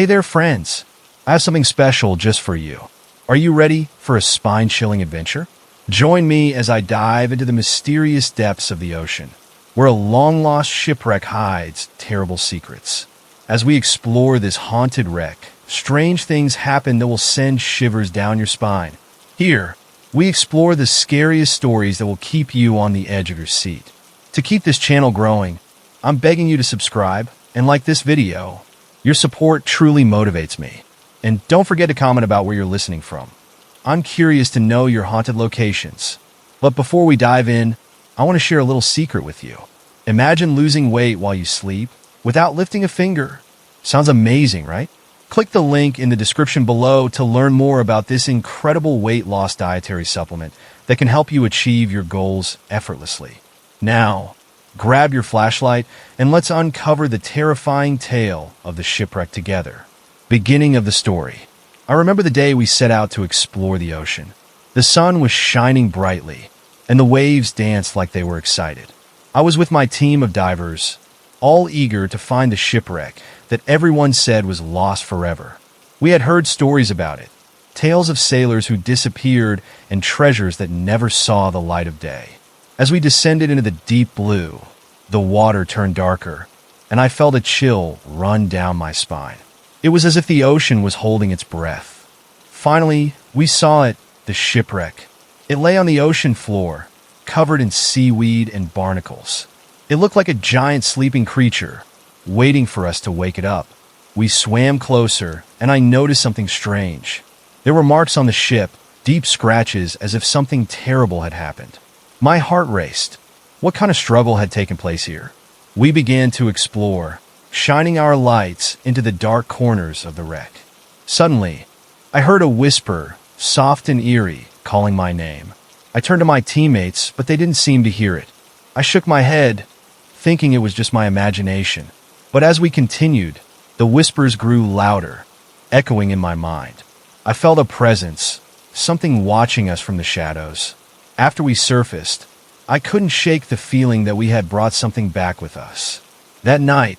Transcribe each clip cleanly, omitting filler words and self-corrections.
Hey there, friends. I have something special just for you. Are you ready for a spine-chilling adventure? Join me as I dive into the mysterious depths of the ocean, where a long-lost shipwreck hides terrible secrets. As we explore this haunted wreck, strange things happen that will send shivers down your spine. Here, we explore the scariest stories that will keep you on the edge of your seat. To keep this channel growing, I'm begging you to subscribe and like this video. Your support truly motivates me. And don't forget to comment about where you're listening from. I'm curious to know your haunted locations. But before we dive in, I want to share a little secret with you. Imagine losing weight while you sleep without lifting a finger. Sounds amazing, right? Click the link in the description below to learn more about this incredible weight loss dietary supplement that can help you achieve your goals effortlessly. Now, grab your flashlight and let's uncover the terrifying tale of the shipwreck together. Beginning of the story. I remember the day we set out to explore the ocean. The sun was shining brightly, and the waves danced like they were excited. I was with my team of divers, all eager to find the shipwreck that everyone said was lost forever. We had heard stories about it, tales of sailors who disappeared and treasures that never saw the light of day. As we descended into the deep blue, the water turned darker, and I felt a chill run down my spine. It was as if the ocean was holding its breath. Finally, we saw it, the shipwreck. It lay on the ocean floor, covered in seaweed and barnacles. It looked like a giant sleeping creature, waiting for us to wake it up. We swam closer, and I noticed something strange. There were marks on the ship, deep scratches as if something terrible had happened. My heart raced. What kind of struggle had taken place here? We began to explore, shining our lights into the dark corners of the wreck. Suddenly, I heard a whisper, soft and eerie, calling my name. I turned to my teammates, but they didn't seem to hear it. I shook my head, thinking it was just my imagination. But as we continued, the whispers grew louder, echoing in my mind. I felt a presence, something watching us from the shadows. After we surfaced, I couldn't shake the feeling that we had brought something back with us. That night,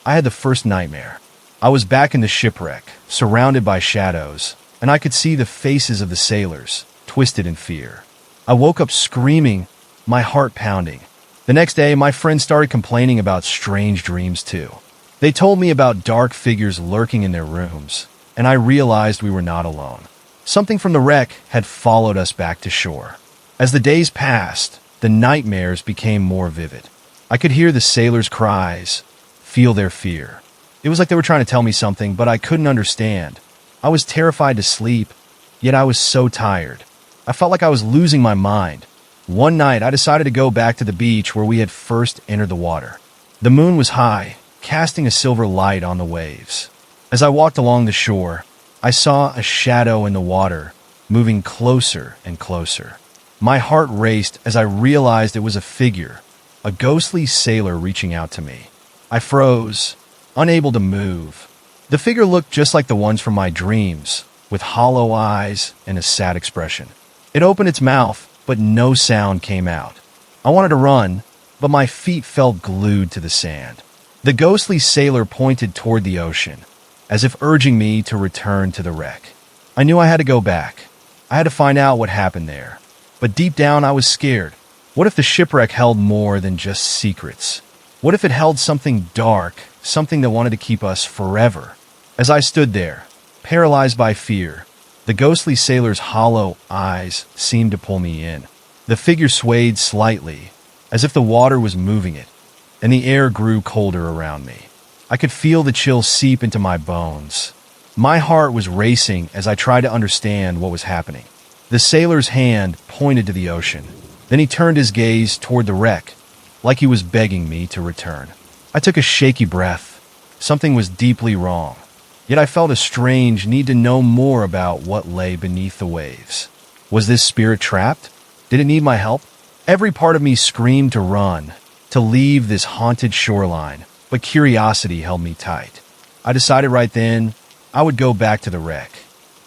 I had the first nightmare. I was back in the shipwreck, surrounded by shadows, and I could see the faces of the sailors, twisted in fear. I woke up screaming, my heart pounding. The next day, my friends started complaining about strange dreams too. They told me about dark figures lurking in their rooms, and I realized we were not alone. Something from the wreck had followed us back to shore. As the days passed, the nightmares became more vivid. I could hear the sailors' cries, feel their fear. It was like they were trying to tell me something, but I couldn't understand. I was terrified to sleep, yet I was so tired. I felt like I was losing my mind. One night, I decided to go back to the beach where we had first entered the water. The moon was high, casting a silver light on the waves. As I walked along the shore, I saw a shadow in the water, moving closer and closer. My heart raced as I realized it was a figure, a ghostly sailor reaching out to me. I froze, unable to move. The figure looked just like the ones from my dreams, with hollow eyes and a sad expression. It opened its mouth, but no sound came out. I wanted to run, but my feet felt glued to the sand. The ghostly sailor pointed toward the ocean, as if urging me to return to the wreck. I knew I had to go back. I had to find out what happened there. But deep down, I was scared. What if the shipwreck held more than just secrets? What if it held something dark, something that wanted to keep us forever? As I stood there, paralyzed by fear, the ghostly sailor's hollow eyes seemed to pull me in. The figure swayed slightly, as if the water was moving it, and the air grew colder around me. I could feel the chill seep into my bones. My heart was racing as I tried to understand what was happening. The sailor's hand pointed to the ocean. Then he turned his gaze toward the wreck, like he was begging me to return. I took a shaky breath. Something was deeply wrong. Yet I felt a strange need to know more about what lay beneath the waves. Was this spirit trapped? Did it need my help? Every part of me screamed to run, to leave this haunted shoreline, but curiosity held me tight. I decided right then I would go back to the wreck.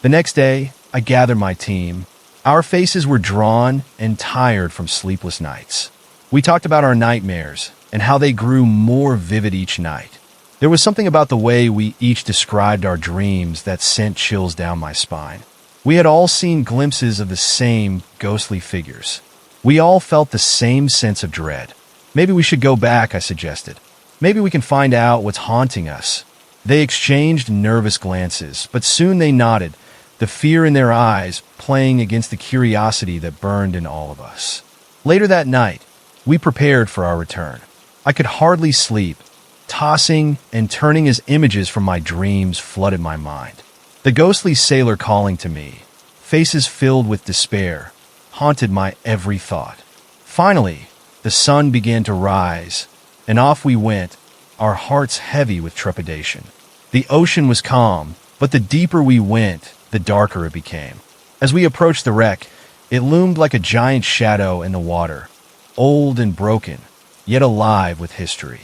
The next day, I gathered my team. Our faces were drawn and tired from sleepless nights. We talked about our nightmares and how they grew more vivid each night. There was something about the way we each described our dreams that sent chills down my spine. We had all seen glimpses of the same ghostly figures. We all felt the same sense of dread. Maybe we should go back, I suggested. Maybe we can find out what's haunting us. They exchanged nervous glances, but soon they nodded, the fear in their eyes playing against the curiosity that burned in all of us. Later that night, we prepared for our return. I could hardly sleep, tossing and turning as images from my dreams flooded my mind. The ghostly sailor calling to me, faces filled with despair, haunted my every thought. Finally, the sun began to rise, and off we went, our hearts heavy with trepidation. The ocean was calm, but the deeper we went, the darker it became. As we approached the wreck, it loomed like a giant shadow in the water, old and broken, yet alive with history.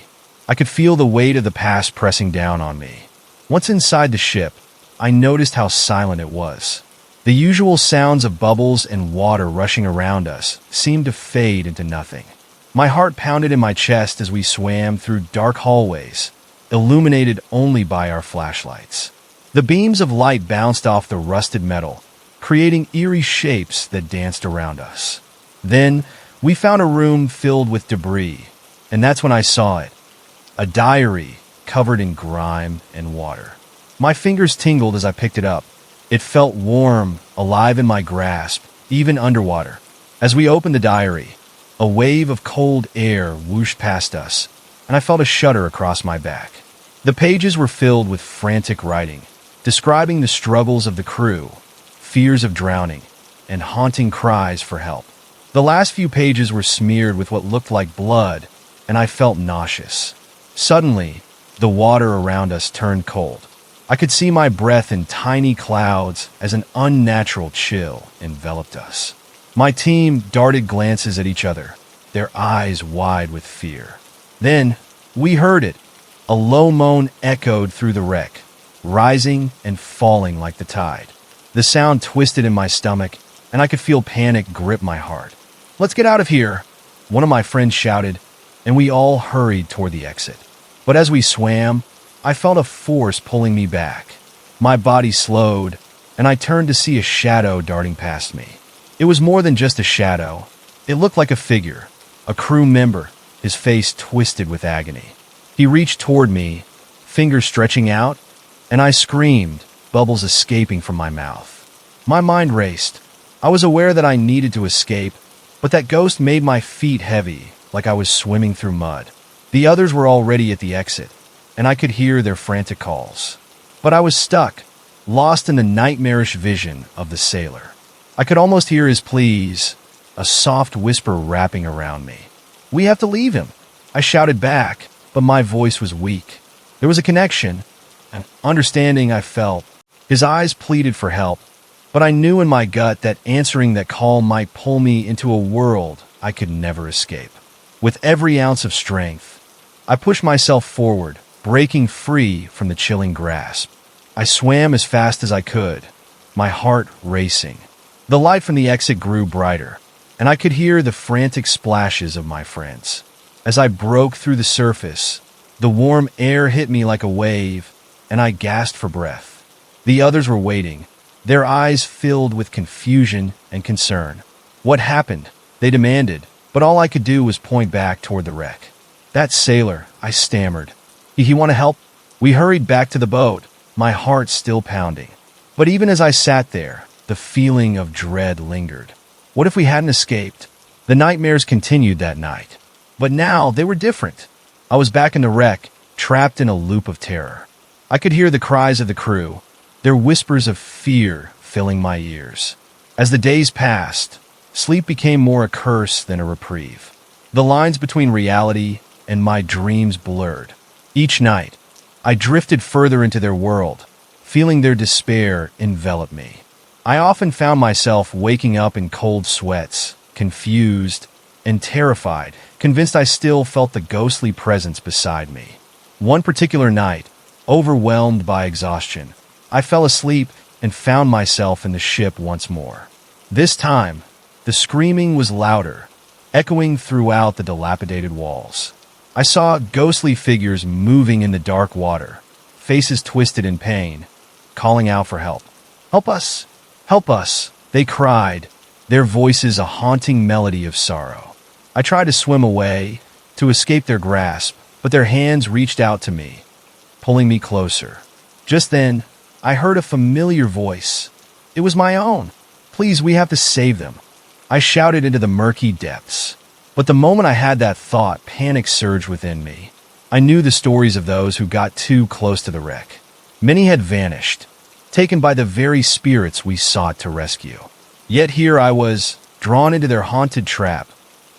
I could feel the weight of the past pressing down on me. Once inside the ship, I noticed how silent it was. The usual sounds of bubbles and water rushing around us seemed to fade into nothing. My heart pounded in my chest as we swam through dark hallways, illuminated only by our flashlights. The beams of light bounced off the rusted metal, creating eerie shapes that danced around us. Then, we found a room filled with debris, and that's when I saw it. A diary covered in grime and water. My fingers tingled as I picked it up. It felt warm, alive in my grasp, even underwater. As we opened the diary, a wave of cold air whooshed past us, and I felt a shudder across my back. The pages were filled with frantic writing, describing the struggles of the crew, fears of drowning, and haunting cries for help. The last few pages were smeared with what looked like blood, and I felt nauseous. Suddenly, the water around us turned cold. I could see my breath in tiny clouds as an unnatural chill enveloped us. My team darted glances at each other, their eyes wide with fear. Then, we heard it. A low moan echoed through the wreck, rising and falling like the tide. The sound twisted in my stomach, and I could feel panic grip my heart. "Let's get out of here," one of my friends shouted, and we all hurried toward the exit. But as we swam, I felt a force pulling me back. My body slowed, and I turned to see a shadow darting past me. It was more than just a shadow. It looked like a figure, a crew member, his face twisted with agony. He reached toward me, fingers stretching out, and I screamed, bubbles escaping from my mouth. My mind raced. I was aware that I needed to escape, but that ghost made my feet heavy, like I was swimming through mud. The others were already at the exit, and I could hear their frantic calls. But I was stuck, lost in the nightmarish vision of the sailor. I could almost hear his pleas, a soft whisper wrapping around me. "We have to leave him," I shouted back, but my voice was weak. There was a connection, an understanding I felt. His eyes pleaded for help, but I knew in my gut that answering that call might pull me into a world I could never escape. With every ounce of strength, I pushed myself forward, breaking free from the chilling grasp. I swam as fast as I could, my heart racing. The light from the exit grew brighter, and I could hear the frantic splashes of my friends. As I broke through the surface, the warm air hit me like a wave, and I gasped for breath. The others were waiting, their eyes filled with confusion and concern. "What happened?" they demanded, but all I could do was point back toward the wreck. "That sailor," I stammered. He want to help?" We hurried back to the boat, my heart still pounding. But even as I sat there, the feeling of dread lingered. What if we hadn't escaped? The nightmares continued that night. But now they were different. I was back in the wreck, trapped in a loop of terror. I could hear the cries of the crew, their whispers of fear filling my ears. As the days passed, sleep became more a curse than a reprieve. The lines between reality and my dreams blurred. Each night, I drifted further into their world, feeling their despair envelop me. I often found myself waking up in cold sweats, confused and terrified, convinced I still felt the ghostly presence beside me. One particular night, overwhelmed by exhaustion, I fell asleep and found myself in the ship once more. This time, the screaming was louder, echoing throughout the dilapidated walls. I saw ghostly figures moving in the dark water, faces twisted in pain, calling out for help. "Help us! Help us!" they cried, their voices a haunting melody of sorrow. I tried to swim away, to escape their grasp, but their hands reached out to me, pulling me closer. Just then, I heard a familiar voice. It was my own. "Please, we have to save them," I shouted into the murky depths. But the moment I had that thought, panic surged within me. I knew the stories of those who got too close to the wreck. Many had vanished, taken by the very spirits we sought to rescue. Yet here I was, drawn into their haunted trap,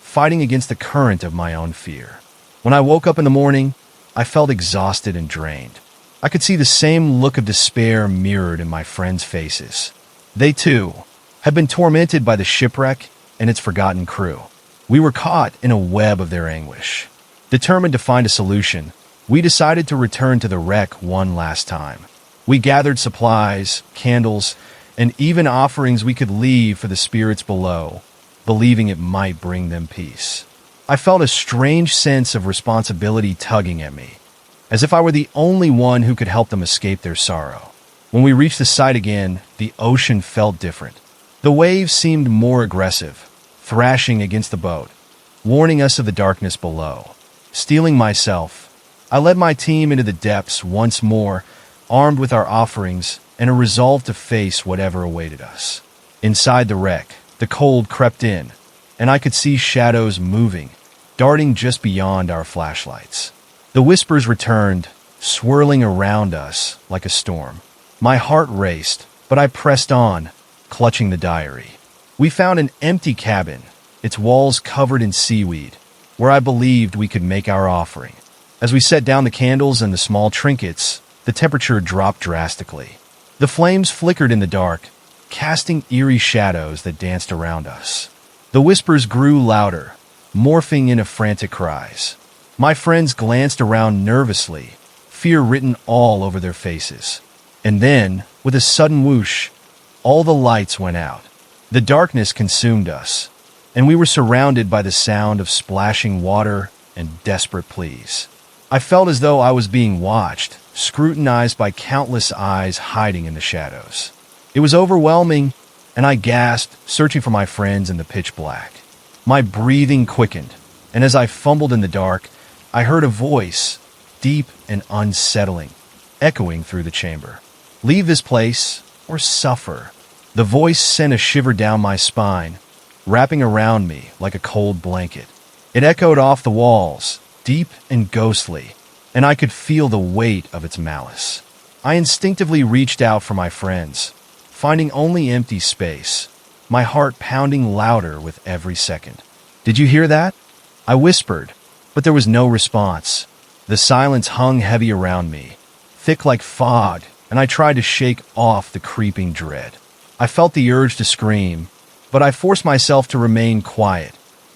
fighting against the current of my own fear. When I woke up in the morning, I felt exhausted and drained. I could see the same look of despair mirrored in my friends' faces. They, too, had been tormented by the shipwreck and its forgotten crew. We were caught in a web of their anguish. Determined to find a solution, we decided to return to the wreck one last time. We gathered supplies, candles, and even offerings we could leave for the spirits below, believing it might bring them peace. I felt a strange sense of responsibility tugging at me, as if I were the only one who could help them escape their sorrow. When we reached the site again, the ocean felt different. The waves seemed more aggressive, thrashing against the boat, warning us of the darkness below. Steeling myself, I led my team into the depths once more, armed with our offerings and a resolve to face whatever awaited us. Inside the wreck, the cold crept in, and I could see shadows moving, darting just beyond our flashlights. The whispers returned, swirling around us like a storm. My heart raced, but I pressed on, clutching the diary. We found an empty cabin, its walls covered in seaweed, where I believed we could make our offering. As we set down the candles and the small trinkets, the temperature dropped drastically. The flames flickered in the dark, casting eerie shadows that danced around us. The whispers grew louder, morphing into frantic cries. My friends glanced around nervously, fear written all over their faces. And then, with a sudden whoosh, all the lights went out. The darkness consumed us, and we were surrounded by the sound of splashing water and desperate pleas. I felt as though I was being watched, scrutinized by countless eyes hiding in the shadows. It was overwhelming, and I gasped, searching for my friends in the pitch black. My breathing quickened, and as I fumbled in the dark, I heard a voice, deep and unsettling, echoing through the chamber. "Leave this place, or suffer." The voice sent a shiver down my spine, wrapping around me like a cold blanket. It echoed off the walls, deep and ghostly, and I could feel the weight of its malice. I instinctively reached out for my friends, finding only empty space, my heart pounding louder with every second. "Did you hear that?" I whispered, but there was no response. The silence hung heavy around me, thick like fog, and I tried to shake off the creeping dread. I felt the urge to scream, but I forced myself to remain quiet,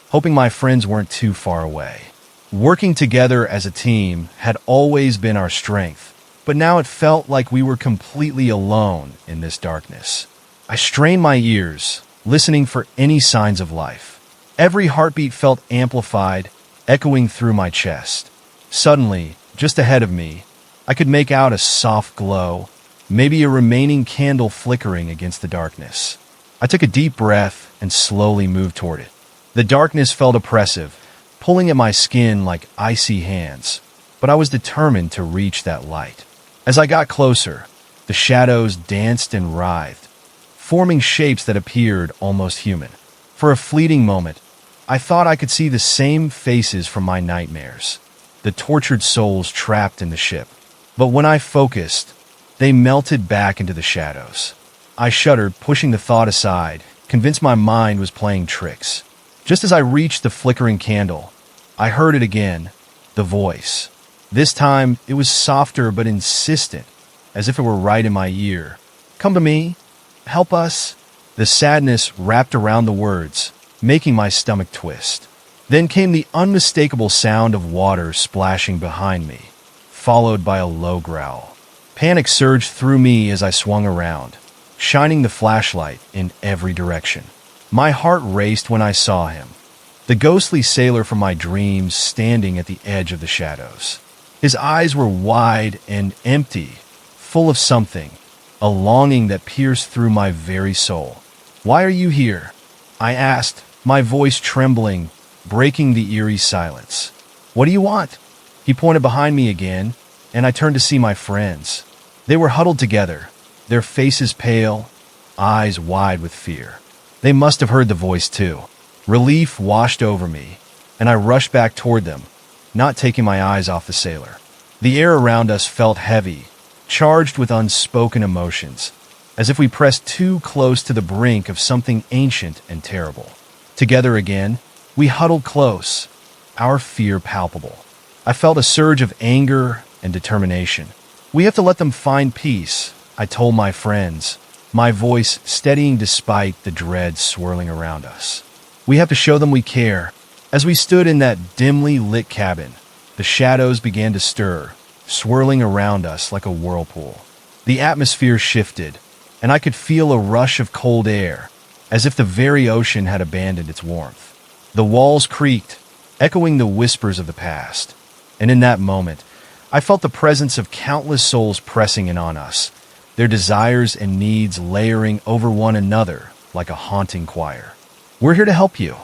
hoping my friends weren't too far away. Working together as a team had always been our strength, but now it felt like we were completely alone in this darkness. I strained my ears, listening for any signs of life. Every heartbeat felt amplified, echoing through my chest. Suddenly, just ahead of me, I could make out a soft glow, maybe a remaining candle flickering against the darkness. I took a deep breath and slowly moved toward it. The darkness felt oppressive, pulling at my skin like icy hands, but I was determined to reach that light. As I got closer, the shadows danced and writhed, forming shapes that appeared almost human. For a fleeting moment, I thought I could see the same faces from my nightmares, the tortured souls trapped in the ship. But when I focused, they melted back into the shadows. I shuddered, pushing the thought aside, convinced my mind was playing tricks. Just as I reached the flickering candle, I heard it again, the voice. This time, it was softer but insistent, as if it were right in my ear. "Come to me. Help us." The sadness wrapped around the words, making my stomach twist. Then came the unmistakable sound of water splashing behind me, followed by a low growl. Panic surged through me as I swung around, shining the flashlight in every direction. My heart raced when I saw him. The ghostly sailor from my dreams standing at the edge of the shadows. His eyes were wide and empty, full of something, a longing that pierced through my very soul. "Why are you here?" I asked, my voice trembling, breaking the eerie silence. "What do you want?" He pointed behind me again, and I turned to see my friends. They were huddled together, their faces pale, eyes wide with fear. They must have heard the voice too. Relief washed over me, and I rushed back toward them, not taking my eyes off the sailor. The air around us felt heavy, charged with unspoken emotions, as if we pressed too close to the brink of something ancient and terrible. Together again, we huddled close, our fear palpable. I felt a surge of anger and determination. "We have to let them find peace," I told my friends, my voice steadying despite the dread swirling around us. "We have to show them we care." As we stood in that dimly lit cabin, the shadows began to stir, swirling around us like a whirlpool. The atmosphere shifted, and I could feel a rush of cold air, as if the very ocean had abandoned its warmth. The walls creaked, echoing the whispers of the past. And in that moment, I felt the presence of countless souls pressing in on us, their desires and needs layering over one another like a haunting choir. "We're here to help you,"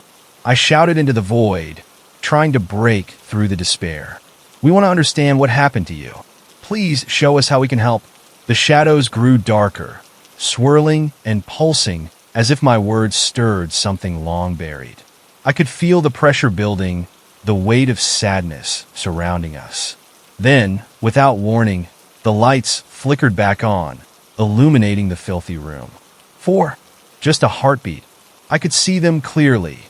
I shouted into the void, trying to break through the despair. "We want to understand what happened to you. Please show us how we can help." The shadows grew darker, swirling and pulsing as if my words stirred something long buried. I could feel the pressure building, the weight of sadness surrounding us. Then, without warning, the lights flickered back on, illuminating the filthy room. "4. Just a heartbeat. I could see them clearly,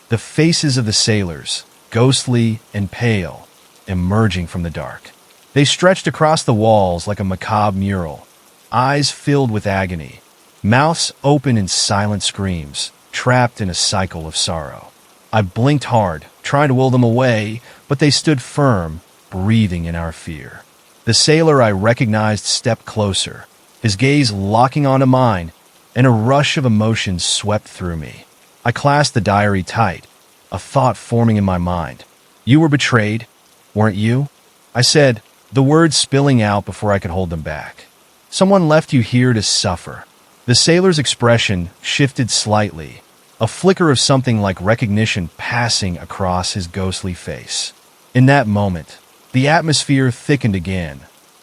the faces of the sailors, ghostly and pale, emerging from the dark. They stretched across the walls like a macabre mural, eyes filled with agony, mouths open in silent screams, trapped in a cycle of sorrow. I blinked hard, trying to will them away, but they stood firm, breathing in our fear. The sailor I recognized stepped closer, his gaze locking onto mine, and a rush of emotions swept through me. I clasped the diary tight, a thought forming in my mind. "You were betrayed, weren't you?" I said, the words spilling out before I could hold them back. "Someone left you here to suffer." The sailor's expression shifted slightly, a flicker of something like recognition passing across his ghostly face. In that moment, the atmosphere thickened again,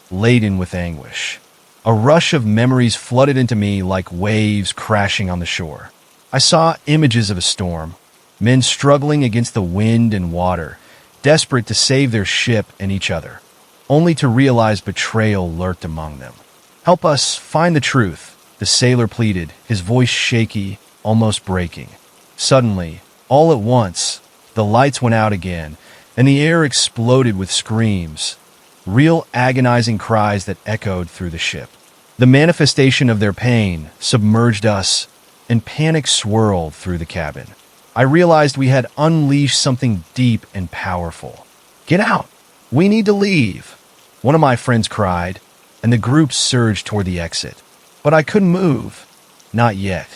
laden with anguish. A rush of memories flooded into me like waves crashing on the shore. I saw images of a storm, men struggling against the wind and water, desperate to save their ship and each other, only to realize betrayal lurked among them. "Help us find the truth," the sailor pleaded, his voice shaky, almost breaking. Suddenly, all at once, the lights went out again, and the air exploded with screams, real agonizing cries that echoed through the ship. The manifestation of their pain submerged us, and panic swirled through the cabin. I realized we had unleashed something deep and powerful. "Get out! We need to leave!" one of my friends cried, and the group surged toward the exit. But I couldn't move. Not yet.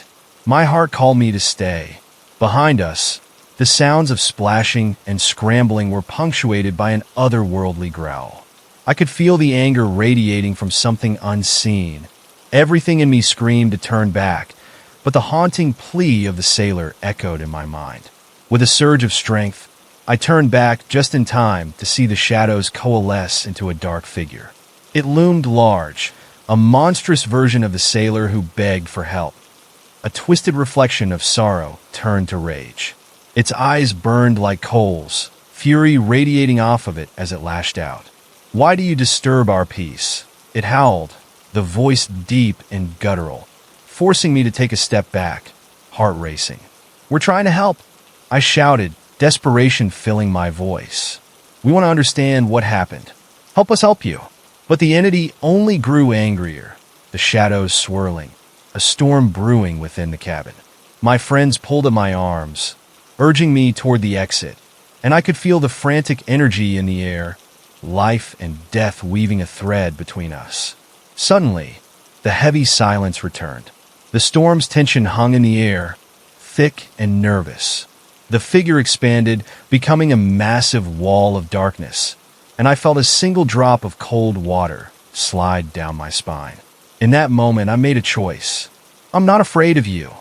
My heart called me to stay. Behind us, the sounds of splashing and scrambling were punctuated by an otherworldly growl. I could feel the anger radiating from something unseen. Everything in me screamed to turn back, but the haunting plea of the sailor echoed in my mind. With a surge of strength, I turned back just in time to see the shadows coalesce into a dark figure. It loomed large, a monstrous version of the sailor who begged for help. A twisted reflection of sorrow turned to rage. Its eyes burned like coals, fury radiating off of it as it lashed out. "Why do you disturb our peace?" it howled, the voice deep and guttural, forcing me to take a step back, heart racing. "We're trying to help," I shouted, desperation filling my voice. "We want to understand what happened. Help us help you." But the entity only grew angrier, the shadows swirling, a storm brewing within the cabin. My friends pulled at my arms, urging me toward the exit, and I could feel the frantic energy in the air, life and death weaving a thread between us. Suddenly, the heavy silence returned. The storm's tension hung in the air, thick and nervous. The figure expanded, becoming a massive wall of darkness, and I felt a single drop of cold water slide down my spine. In that moment, I made a choice. "I'm not afraid of you,"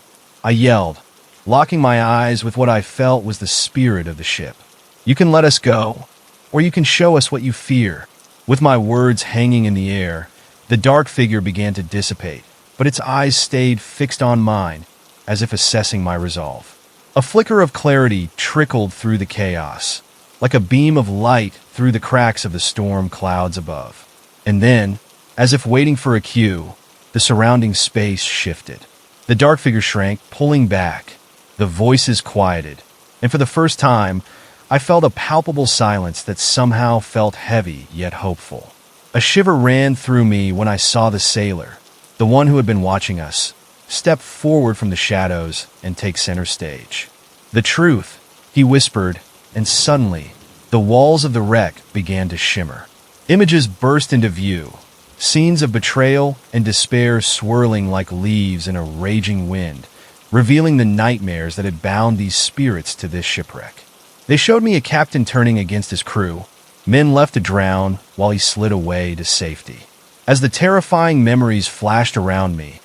I yelled, locking my eyes with what I felt was the spirit of the ship. "You can let us go, or you can show us what you fear." With my words hanging in the air, the dark figure began to dissipate, but its eyes stayed fixed on mine, as if assessing my resolve. A flicker of clarity trickled through the chaos, like a beam of light through the cracks of the storm clouds above. And then, as if waiting for a cue, the surrounding space shifted. The dark figure shrank, pulling back. The voices quieted, and for the first time, I felt a palpable silence that somehow felt heavy yet hopeful. A shiver ran through me when I saw the sailor, the one who had been watching us, step forward from the shadows and take center stage. "The truth," he whispered, and suddenly, the walls of the wreck began to shimmer. Images burst into view, scenes of betrayal and despair swirling like leaves in a raging wind, revealing the nightmares that had bound these spirits to this shipwreck. They showed me a captain turning against his crew, men left to drown while he slid away to safety. As the terrifying memories flashed around me,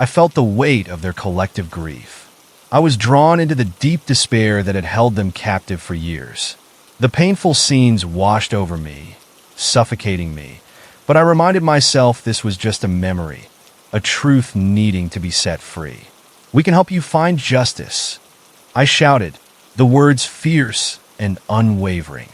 I felt the weight of their collective grief. I was drawn into the deep despair that had held them captive for years. The painful scenes washed over me, suffocating me, but I reminded myself this was just a memory, a truth needing to be set free. "We can help you find justice," I shouted, the words fierce and unwavering.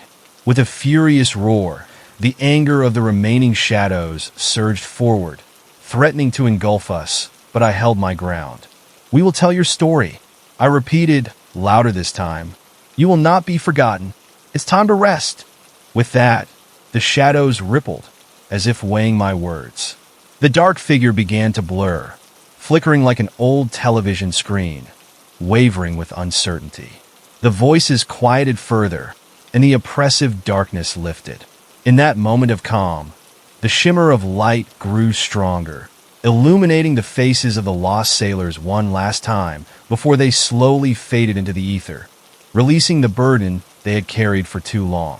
With a furious roar, the anger of the remaining shadows surged forward, threatening to engulf us, but I held my ground. "We will tell your story," I repeated, louder this time. "You will not be forgotten. It's time to rest." With that, the shadows rippled, as if weighing my words. The dark figure began to blur, flickering like an old television screen, wavering with uncertainty. The voices quieted further, and the oppressive darkness lifted. In that moment of calm, the shimmer of light grew stronger, illuminating the faces of the lost sailors one last time before they slowly faded into the ether, releasing the burden they had carried for too long.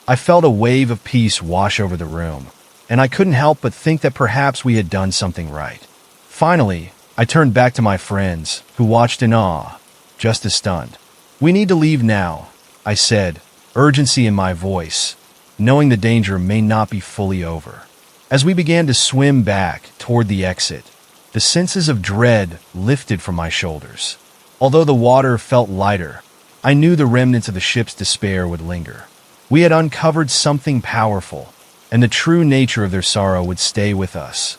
I felt a wave of peace wash over the room, and I couldn't help but think that perhaps we had done something right. Finally, I turned back to my friends, who watched in awe, just as stunned. "We need to leave now," I said, urgency in my voice, knowing the danger may not be fully over. As we began to swim back toward the exit, the senses of dread lifted from my shoulders. Although the water felt lighter, I knew the remnants of the ship's despair would linger. We had uncovered something powerful, and the true nature of their sorrow would stay with us,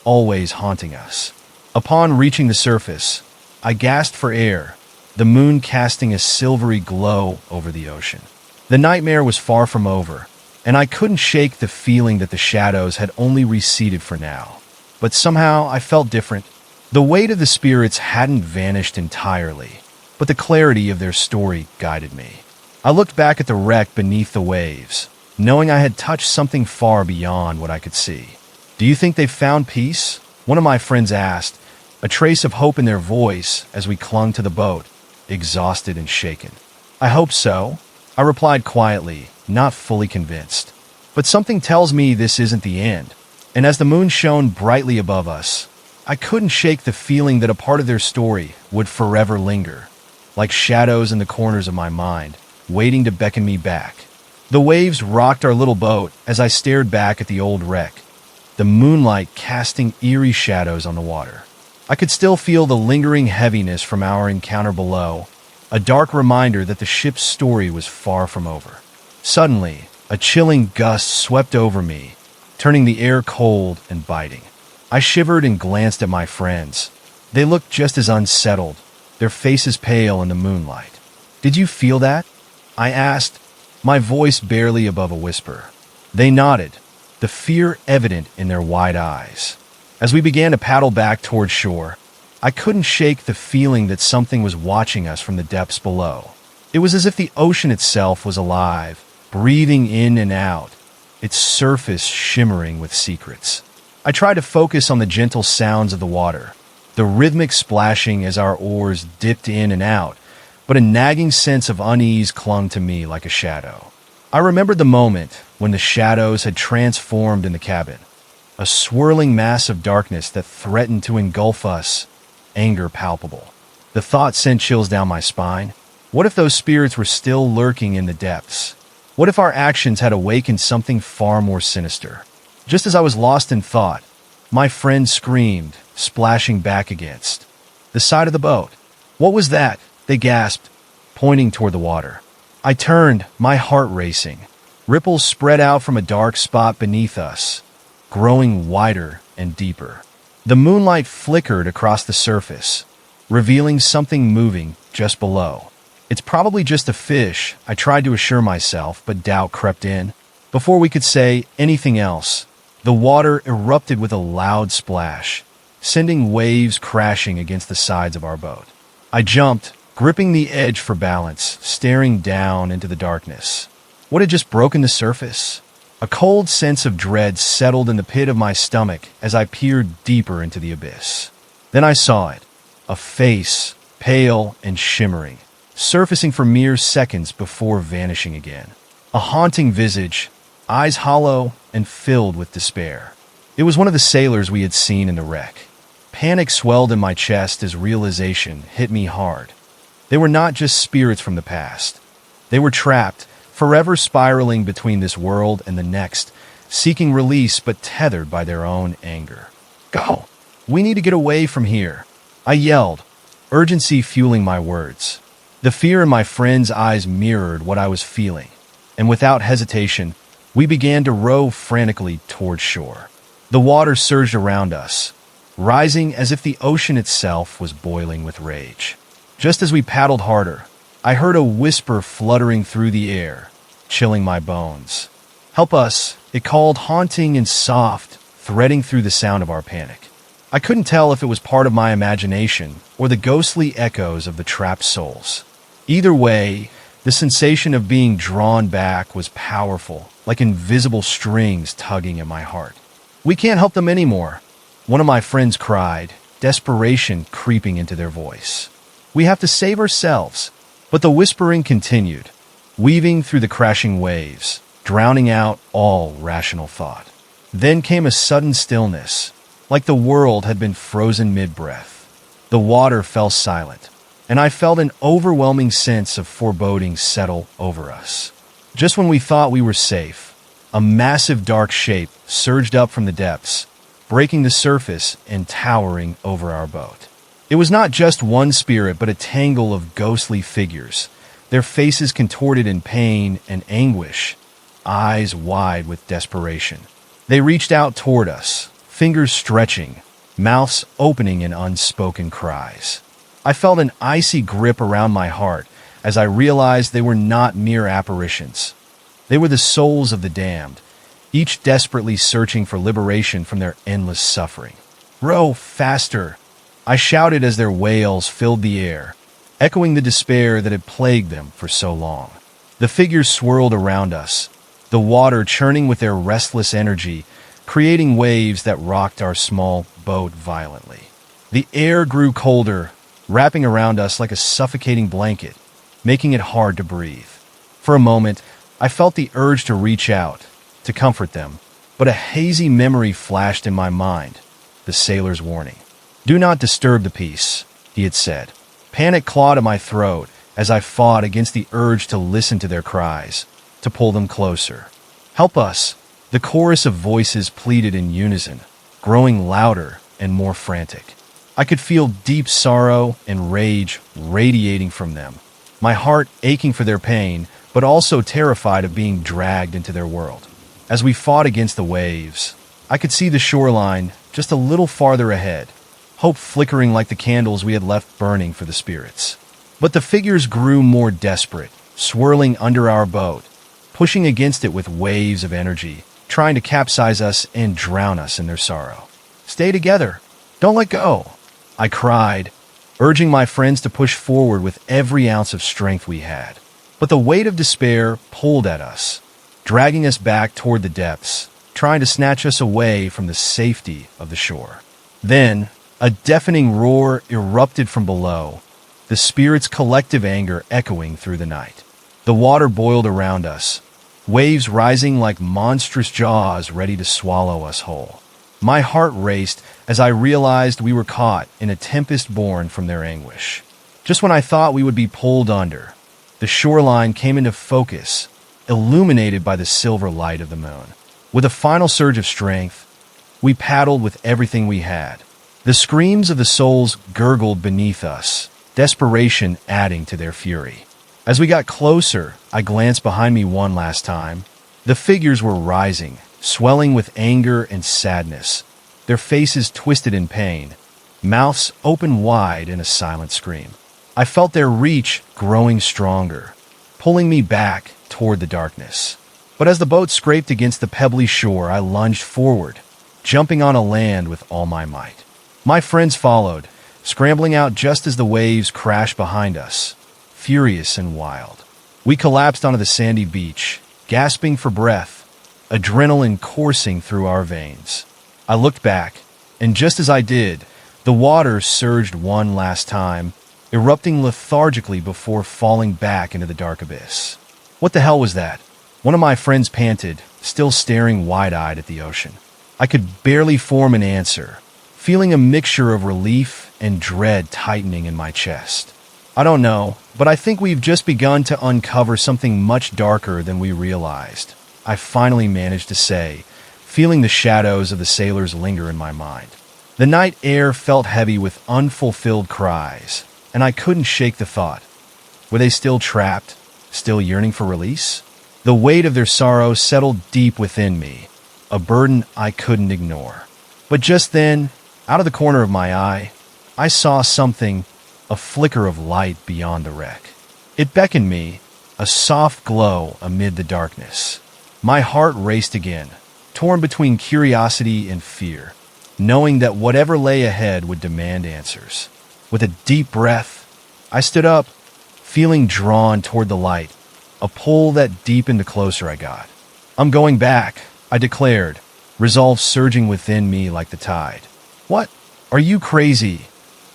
always haunting us. Upon reaching the surface, I gasped for air, the moon casting a silvery glow over the ocean. The nightmare was far from over, and I couldn't shake the feeling that the shadows had only receded for now. But somehow I felt different. The weight of the spirits hadn't vanished entirely, but the clarity of their story guided me. I looked back at the wreck beneath the waves, knowing I had touched something far beyond what I could see. "Do you think they've found peace?" one of my friends asked, a trace of hope in their voice as we clung to the boat, exhausted and shaken. "I hope so," I replied quietly, not fully convinced. "But something tells me this isn't the end." And as the moon shone brightly above us, I couldn't shake the feeling that a part of their story would forever linger, like shadows in the corners of my mind, waiting to beckon me back. The waves rocked our little boat as I stared back at the old wreck, the moonlight casting eerie shadows on the water. I could still feel the lingering heaviness from our encounter below, a dark reminder that the ship's story was far from over. Suddenly, a chilling gust swept over me, turning the air cold and biting. I shivered and glanced at my friends. They looked just as unsettled, their faces pale in the moonlight. "Did you feel that?" I asked, my voice barely above a whisper. They nodded, the fear evident in their wide eyes. As we began to paddle back toward shore, I couldn't shake the feeling that something was watching us from the depths below. It was as if the ocean itself was alive, breathing in and out, its surface shimmering with secrets. I tried to focus on the gentle sounds of the water, the rhythmic splashing as our oars dipped in and out, but a nagging sense of unease clung to me like a shadow. I remembered the moment when the shadows had transformed in the cabin, a swirling mass of darkness that threatened to engulf us, anger palpable. The thought sent chills down my spine. What if those spirits were still lurking in the depths? What if our actions had awakened something far more sinister? Just as I was lost in thought, my friend screamed, splashing back against the side of the boat. "What was that?" they gasped, pointing toward the water. I turned, my heart racing. Ripples spread out from a dark spot beneath us, growing wider and deeper. The moonlight flickered across the surface, revealing something moving just below. "It's probably just a fish," I tried to assure myself, but doubt crept in. Before we could say anything else, the water erupted with a loud splash, sending waves crashing against the sides of our boat. I jumped, gripping the edge for balance, staring down into the darkness. What had just broken the surface? A cold sense of dread settled in the pit of my stomach as I peered deeper into the abyss. Then I saw it, a face, pale and shimmering, surfacing for mere seconds before vanishing again. A haunting visage, eyes hollow and filled with despair. It was one of the sailors we had seen in the wreck. Panic swelled in my chest as realization hit me hard. They were not just spirits from the past. They were trapped, forever spiraling between this world and the next, seeking release but tethered by their own anger. "Go! We need to get away from here!" I yelled, urgency fueling my words. The fear in my friend's eyes mirrored what I was feeling, and without hesitation, we began to row frantically toward shore. The water surged around us, rising as if the ocean itself was boiling with rage. Just as we paddled harder, I heard a whisper fluttering through the air, chilling my bones. "Help us," it called, haunting and soft, threading through the sound of our panic. I couldn't tell if it was part of my imagination or the ghostly echoes of the trapped souls. Either way, the sensation of being drawn back was powerful, like invisible strings tugging at my heart. "We can't help them anymore," one of my friends cried, desperation creeping into their voice. "We have to save ourselves." But the whispering continued, weaving through the crashing waves, drowning out all rational thought. Then came a sudden stillness, like the world had been frozen mid-breath. The water fell silent, and I felt an overwhelming sense of foreboding settle over us. Just when we thought we were safe, a massive dark shape surged up from the depths, breaking the surface and towering over our boat. It was not just one spirit, but a tangle of ghostly figures, their faces contorted in pain and anguish, eyes wide with desperation. They reached out toward us, fingers stretching, mouths opening in unspoken cries. I felt an icy grip around my heart as I realized they were not mere apparitions. They were the souls of the damned, each desperately searching for liberation from their endless suffering. "Row faster!" I shouted as their wails filled the air, echoing the despair that had plagued them for so long. The figures swirled around us, the water churning with their restless energy, creating waves that rocked our small boat violently. The air grew colder, wrapping around us like a suffocating blanket, making it hard to breathe. For a moment, I felt the urge to reach out, to comfort them, but a hazy memory flashed in my mind, the sailor's warning. "Do not disturb the peace," he had said. Panic clawed at my throat as I fought against the urge to listen to their cries, to pull them closer. "Help us!" The chorus of voices pleaded in unison, growing louder and more frantic. I could feel deep sorrow and rage radiating from them, my heart aching for their pain, but also terrified of being dragged into their world. As we fought against the waves, I could see the shoreline just a little farther ahead, hope flickering like the candles we had left burning for the spirits. But the figures grew more desperate, swirling under our boat, pushing against it with waves of energy, trying to capsize us and drown us in their sorrow. "Stay together! Don't let go!" I cried, urging my friends to push forward with every ounce of strength we had. But the weight of despair pulled at us, dragging us back toward the depths, trying to snatch us away from the safety of the shore. Then, a deafening roar erupted from below, the spirit's collective anger echoing through the night. The water boiled around us, waves rising like monstrous jaws ready to swallow us whole. My heart raced as I realized we were caught in a tempest born from their anguish. Just when I thought we would be pulled under, the shoreline came into focus, illuminated by the silver light of the moon. With a final surge of strength, we paddled with everything we had. The screams of the souls gurgled beneath us, desperation adding to their fury. As we got closer, I glanced behind me one last time. The figures were rising, swelling with anger and sadness, their faces twisted in pain, mouths open wide in a silent scream. I felt their reach growing stronger, pulling me back toward the darkness. But as the boat scraped against the pebbly shore, I lunged forward, jumping on a land with all my might. My friends followed, scrambling out just as the waves crashed behind us, furious and wild. We collapsed onto the sandy beach, gasping for breath, adrenaline coursing through our veins. I looked back, and just as I did, the water surged one last time, erupting lethargically before falling back into the dark abyss. What the hell was that? One of my friends panted, still staring wide-eyed at the ocean. I could barely form an answer, feeling a mixture of relief and dread tightening in my chest. I don't know, but I think we've just begun to uncover something much darker than we realized, I finally managed to say, feeling the shadows of the sailors linger in my mind. The night air felt heavy with unfulfilled cries, and I couldn't shake the thought. Were they still trapped, still yearning for release? The weight of their sorrow settled deep within me, a burden I couldn't ignore. But just then, out of the corner of my eye, I saw something, a flicker of light beyond the wreck. It beckoned me, a soft glow amid the darkness. My heart raced again, torn between curiosity and fear, knowing that whatever lay ahead would demand answers. With a deep breath, I stood up, feeling drawn toward the light, a pull that deepened the closer I got. "I'm going back," I declared, resolve surging within me like the tide. "What? Are you crazy?"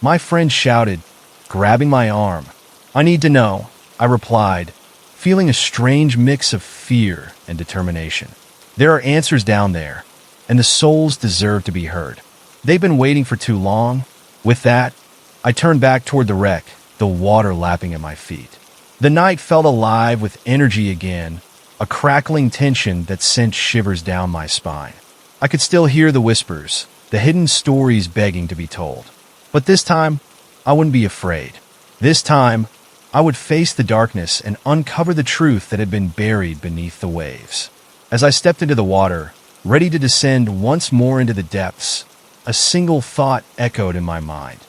my friend shouted, grabbing my arm. "I need to know," I replied, feeling a strange mix of fear and determination. "There are answers down there, and the souls deserve to be heard. They've been waiting for too long." With that, I turned back toward the wreck, the water lapping at my feet. The night felt alive with energy again, a crackling tension that sent shivers down my spine. I could still hear the whispers, the hidden stories begging to be told. But this time, I wouldn't be afraid. This time, I would face the darkness and uncover the truth that had been buried beneath the waves. As I stepped into the water, ready to descend once more into the depths, a single thought echoed in my mind.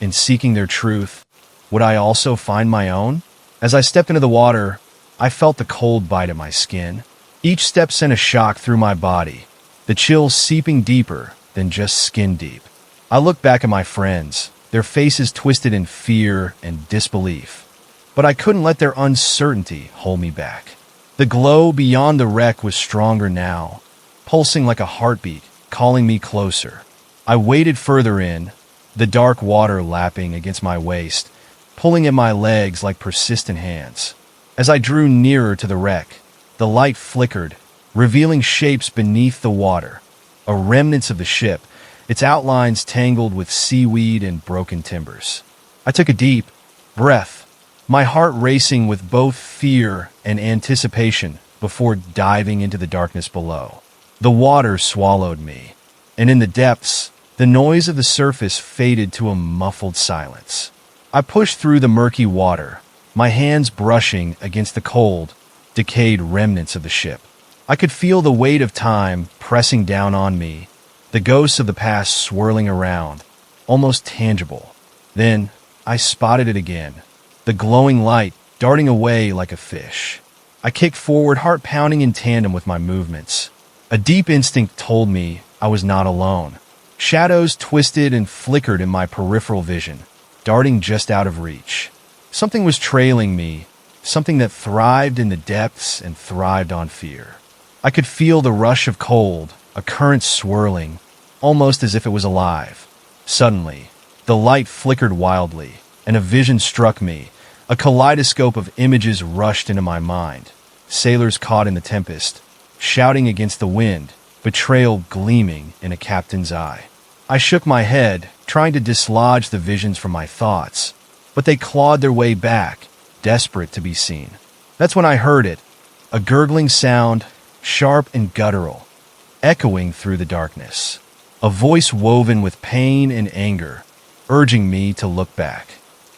In seeking their truth, would I also find my own? As I stepped into the water, I felt the cold bite at my skin. Each step sent a shock through my body, the chills seeping deeper than just skin deep. I looked back at my friends, their faces twisted in fear and disbelief. But I couldn't let their uncertainty hold me back. The glow beyond the wreck was stronger now, pulsing like a heartbeat, calling me closer. I waded further in, the dark water lapping against my waist, pulling at my legs like persistent hands. As I drew nearer to the wreck, the light flickered, revealing shapes beneath the water, a remnants of the ship, its outlines tangled with seaweed and broken timbers. I took a deep breath, my heart racing with both fear and anticipation before diving into the darkness below. The water swallowed me, and in the depths, the noise of the surface faded to a muffled silence. I pushed through the murky water, my hands brushing against the cold, decayed remnants of the ship. I could feel the weight of time pressing down on me, the ghosts of the past swirling around, almost tangible. Then I spotted it again, the glowing light darting away like a fish. I kicked forward, heart pounding in tandem with my movements. A deep instinct told me I was not alone. Shadows twisted and flickered in my peripheral vision, darting just out of reach. Something was trailing me, something that thrived in the depths and thrived on fear. I could feel the rush of cold, a current swirling, almost as if it was alive. Suddenly, the light flickered wildly, and a vision struck me. A kaleidoscope of images rushed into my mind. Sailors caught in the tempest, shouting against the wind, betrayal gleaming in a captain's eye. I shook my head, trying to dislodge the visions from my thoughts, but they clawed their way back, desperate to be seen. That's when I heard it, a gurgling sound, sharp and guttural, echoing through the darkness. A voice woven with pain and anger, urging me to look back.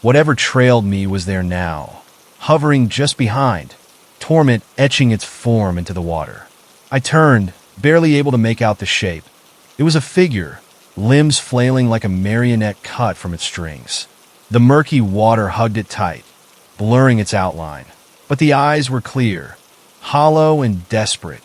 Whatever trailed me was there now, hovering just behind, torment etching its form into the water. I turned, barely able to make out the shape. It was a figure, limbs flailing like a marionette cut from its strings. The murky water hugged it tight, blurring its outline. But the eyes were clear, hollow and desperate,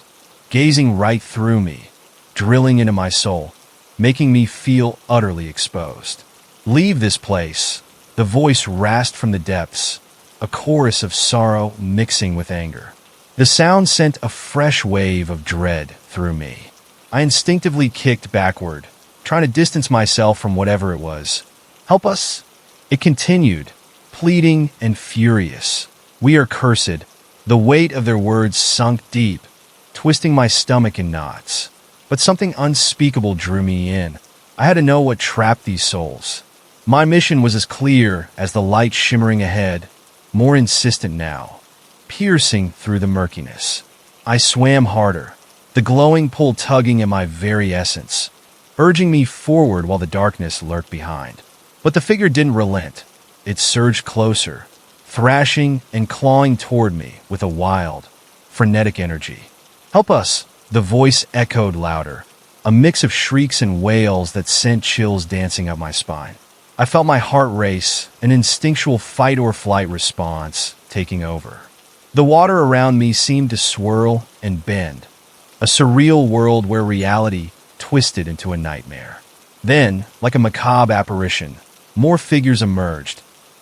gazing right through me, drilling into my soul, making me feel utterly exposed. "Leave this place," the voice rasped from the depths, a chorus of sorrow mixing with anger. The sound sent a fresh wave of dread through me. I instinctively kicked backward, trying to distance myself from whatever it was. "Help us!" It continued, pleading and furious. "We are cursed." The weight of their words sunk deep, twisting my stomach in knots. But something unspeakable drew me in. I had to know what trapped these souls. My mission was as clear as the light shimmering ahead, more insistent now, piercing through the murkiness. I swam harder, the glowing pull tugging at my very essence, urging me forward while the darkness lurked behind. But the figure didn't relent. It surged closer, thrashing and clawing toward me with a wild, frenetic energy. "Help us!" The voice echoed louder, a mix of shrieks and wails that sent chills dancing up my spine. I felt my heart race, an instinctual fight-or-flight response taking over. The water around me seemed to swirl and bend, a surreal world where reality twisted into a nightmare. Then, like a macabre apparition, more figures emerged,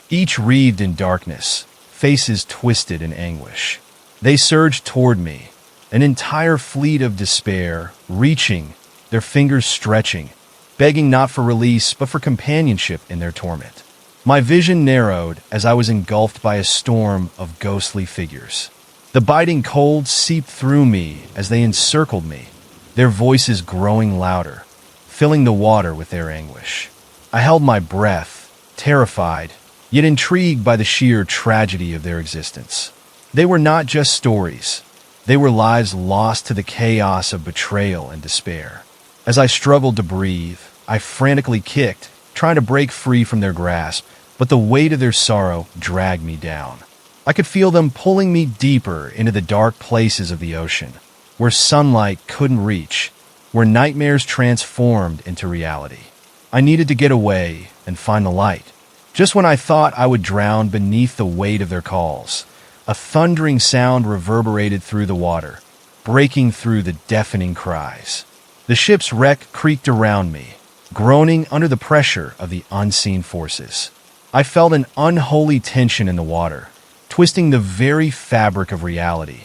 each wreathed in darkness, faces twisted in anguish. They surged toward me, an entire fleet of despair, reaching, their fingers stretching, begging not for release but for companionship in their torment. My vision narrowed as I was engulfed by a storm of ghostly figures. The biting cold seeped through me as they encircled me, their voices growing louder, filling the water with their anguish. I held my breath, terrified, yet intrigued by the sheer tragedy of their existence. They were not just stories. They were lives lost to the chaos of betrayal and despair. As I struggled to breathe, I frantically kicked, trying to break free from their grasp, but the weight of their sorrow dragged me down. I could feel them pulling me deeper into the dark places of the ocean, where sunlight couldn't reach, where nightmares transformed into reality. I needed to get away and find the light. Just when I thought I would drown beneath the weight of their calls, a thundering sound reverberated through the water, breaking through the deafening cries. The ship's wreck creaked around me, groaning under the pressure of the unseen forces. I felt an unholy tension in the water, twisting the very fabric of reality.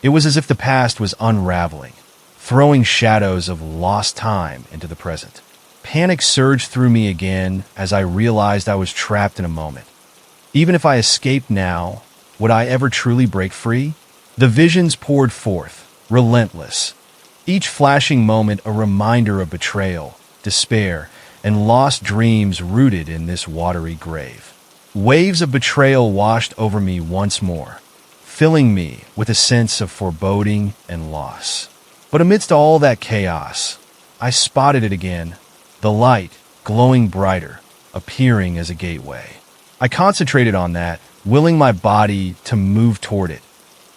It was as if the past was unraveling, throwing shadows of lost time into the present. Panic surged through me again as I realized I was trapped in a moment. Even if I escaped now, would I ever truly break free? The visions poured forth, relentless, each flashing moment a reminder of betrayal, despair, and lost dreams rooted in this watery grave. Waves of betrayal washed over me once more, filling me with a sense of foreboding and loss. But amidst all that chaos, I spotted it again, the light glowing brighter, appearing as a gateway. I concentrated on that, willing my body to move toward it.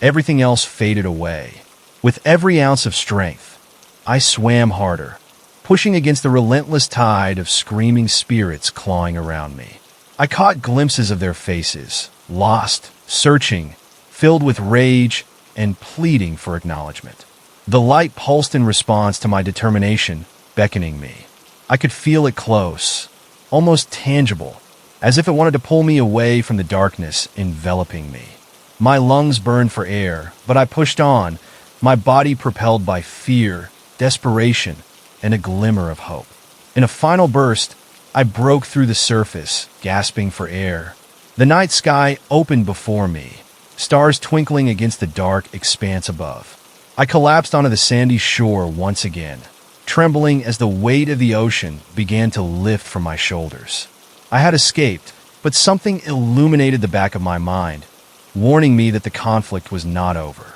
Everything else faded away. With every ounce of strength, I swam harder, pushing against the relentless tide of screaming spirits clawing around me. I caught glimpses of their faces, lost, searching, filled with rage and pleading for acknowledgement. The light pulsed in response to my determination, beckoning me. I could feel it close, almost tangible, as if it wanted to pull me away from the darkness enveloping me. My lungs burned for air, but I pushed on, my body propelled by fear, desperation, and a glimmer of hope. In a final burst, I broke through the surface, gasping for air. The night sky opened before me, stars twinkling against the dark expanse above. I collapsed onto the sandy shore once again, trembling as the weight of the ocean began to lift from my shoulders. I had escaped, but something illuminated the back of my mind, warning me that the conflict was not over.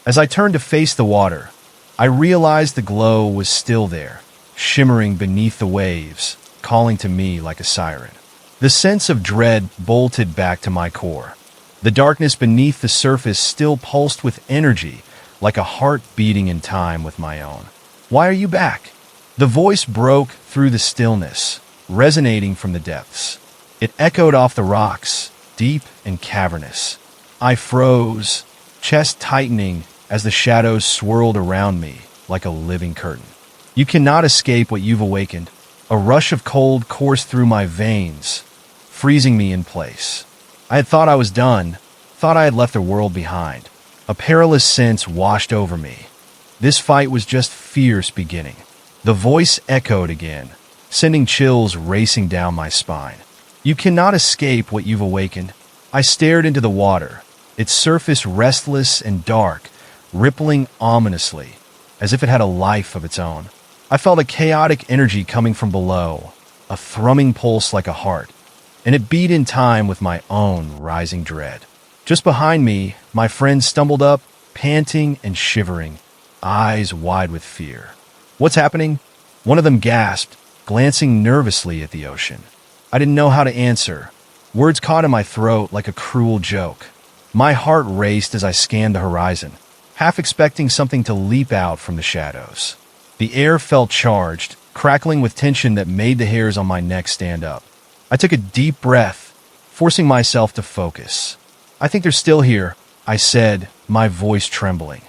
As I turned to face the water, I realized the glow was still there, shimmering beneath the waves, calling to me like a siren. The sense of dread bolted back to my core. The darkness beneath the surface still pulsed with energy, like a heart beating in time with my own. "Why are you back?" The voice broke through the stillness, resonating from the depths. It echoed off the rocks, deep and cavernous. I froze, chest tightening as the shadows swirled around me like a living curtain. "You cannot escape what you've awakened." A rush of cold coursed through my veins, freezing me in place. I had thought I was done, thought I had left the world behind. A perilous sense washed over me. This fight was just fierce beginning. The voice echoed again, sending chills racing down my spine. "You cannot escape what you've awakened." I stared into the water, its surface restless and dark, rippling ominously, as if it had a life of its own. I felt a chaotic energy coming from below, a thrumming pulse like a heart, and it beat in time with my own rising dread. Just behind me, my friend stumbled up, panting and shivering, eyes wide with fear. "What's happening?" One of them gasped, glancing nervously at the ocean. I didn't know how to answer. Words caught in my throat like a cruel joke. My heart raced as I scanned the horizon, half expecting something to leap out from the shadows. The air felt charged, crackling with tension that made the hairs on my neck stand up. I took a deep breath, forcing myself to focus. "I think they're still here," I said, my voice trembling.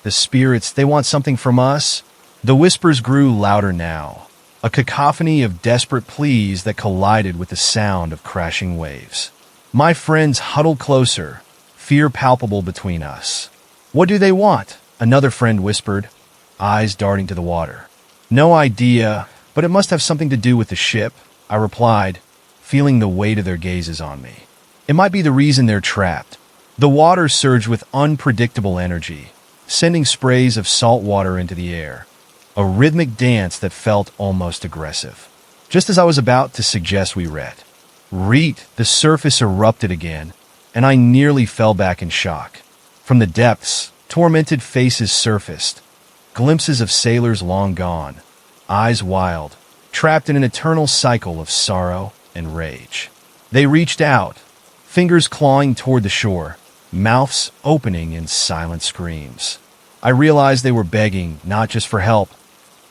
"The spirits, they want something from us?" The whispers grew louder now, a cacophony of desperate pleas that collided with the sound of crashing waves. My friends huddled closer, fear palpable between us. "What do they want?" another friend whispered, eyes darting to the water. "No idea, but it must have something to do with the ship," I replied, feeling the weight of their gazes on me. "It might be the reason they're trapped." The water surged with unpredictable energy, sending sprays of salt water into the air, a rhythmic dance that felt almost aggressive. Just as I was about to suggest we retreat, the surface erupted again, and I nearly fell back in shock. From the depths, tormented faces surfaced, glimpses of sailors long gone, eyes wild, trapped in an eternal cycle of sorrow and rage. They reached out, fingers clawing toward the shore, mouths opening in silent screams. I realized they were begging not just for help,